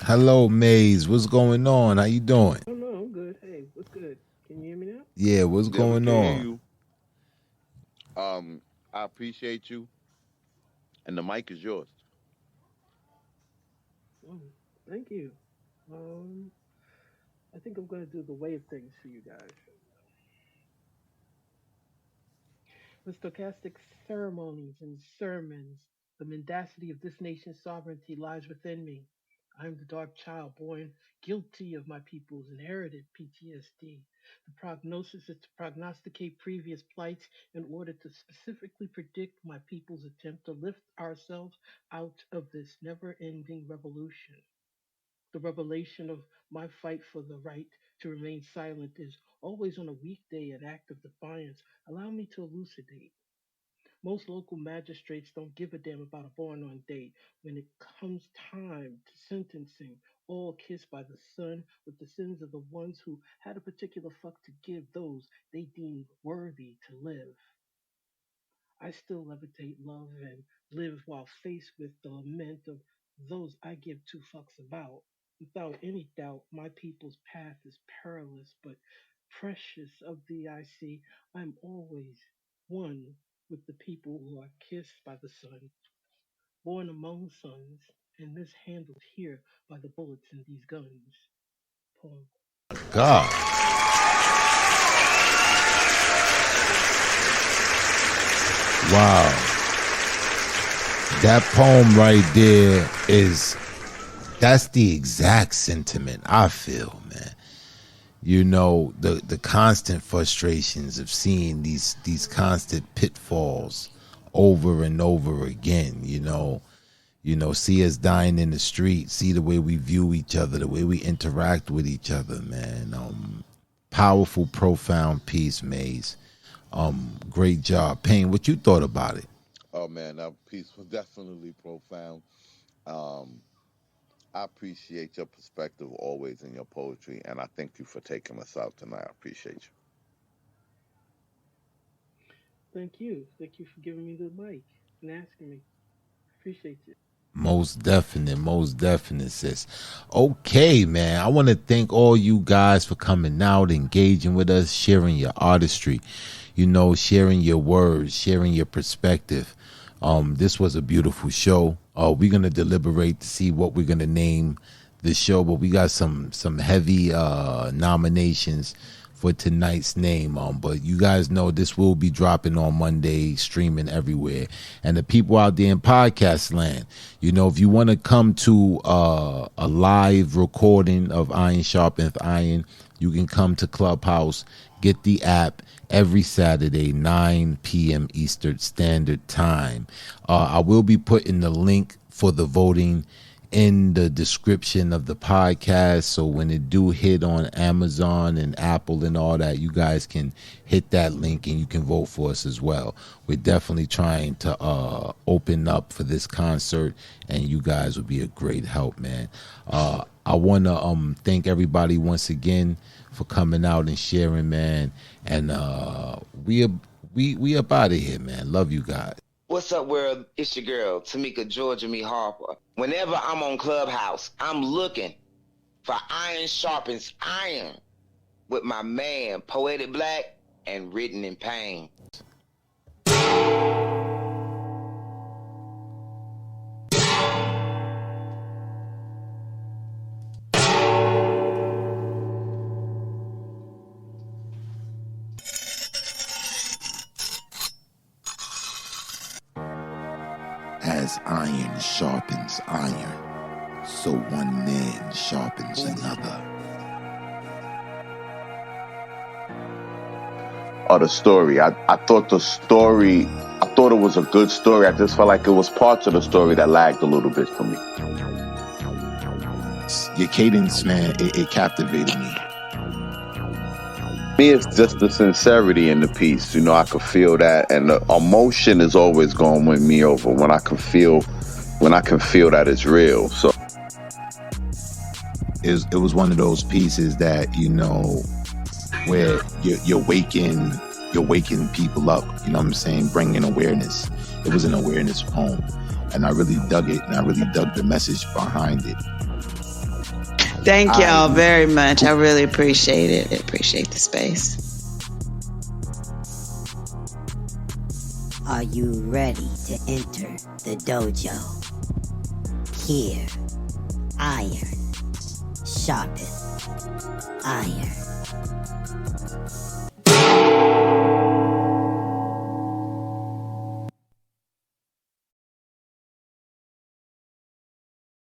Hello, Maze. What's going on? How you doing? Oh no, I'm good. Hey, what's good? Can you hear me now? Yeah, what's Yeah, we going can hear on? you. I appreciate you, and the mic is yours. Oh, thank you. Um, I think I'm gonna do the wave things for you guys. The stochastic ceremonies and sermons, the mendacity of this nation's sovereignty lies within me. I am the dark child born guilty of my people's inherited PTSD. The prognosis is to prognosticate previous plights in order to specifically predict my people's attempt to lift ourselves out of this never ending revolution. The revelation of my fight for the right to remain silent is always on a weekday an act of defiance. Allow me to elucidate. Most local magistrates don't give a damn about a born on date. When it comes time to sentencing, all kissed by the sun with the sins of the ones who had a particular fuck to give those they deemed worthy to live. I still levitate love and live while faced with the lament of those I give two fucks about. Without any doubt, my people's path is perilous, but precious of thee I see I'm always one with the people who are kissed by the sun, born among sons, and mishandled here by the bullets in these guns. Poem. God, wow, that poem right there is that's the exact sentiment I feel, man. You know, the constant frustrations of seeing these constant pitfalls over and over again, see us dying in the street, see the way we view each other, the way we interact with each other, man. Powerful, profound piece, Maze. Great job. Payne, what you thought about it? Oh man, that piece was definitely profound. Um, I appreciate your perspective always in your poetry, and I thank you for taking us out tonight. I appreciate you. Thank you. Thank you for giving me the mic and asking me. Appreciate it. Most definite, sis. Okay, man. I want to thank all you guys for coming out, engaging with us, sharing your artistry, sharing your words, sharing your perspective. This was a beautiful show. We're gonna deliberate to see what we're gonna name the show, but we got some heavy nominations for tonight's name. But you guys know this will be dropping on Monday, streaming everywhere. And the people out there in podcast land, if you want to come to a live recording of Iron Sharpeth Iron, you can come to Clubhouse, get the app every Saturday, 9 p.m. Eastern Standard Time. I will be putting the link for the voting in the description of the podcast, so when it do hit on Amazon and Apple and all that, you guys can hit that link and you can vote for us as well. We're definitely trying to open up for this concert, and you guys will be a great help, man. I want to thank everybody once again for coming out and sharing, man, and we up out of here, man. Love you guys. What's up, world? It's your girl, Tamika Georgia Me Harper. Whenever I'm on Clubhouse, I'm looking for Iron Sharpens Iron with my man, Poetic Black and Written in Pain. as iron sharpens iron, so one man sharpens another. Or the story. I thought the story, I thought it was a good story. I just felt like it was parts of the story that lagged a little bit for me. Your cadence, man, it captivated me. Me, it's just the sincerity in the piece. You know, I could feel that, and the emotion is always going to win me over when I can feel that it's real. So it was one of those pieces that, you know, where you're waking people up, you know what I'm saying, bringing awareness. It was an awareness poem, and I really dug it, and I really dug the message behind it. Thank y'all very much. I really appreciate it. I appreciate the space. Are you ready to enter the dojo? Here, iron, sharpeth iron.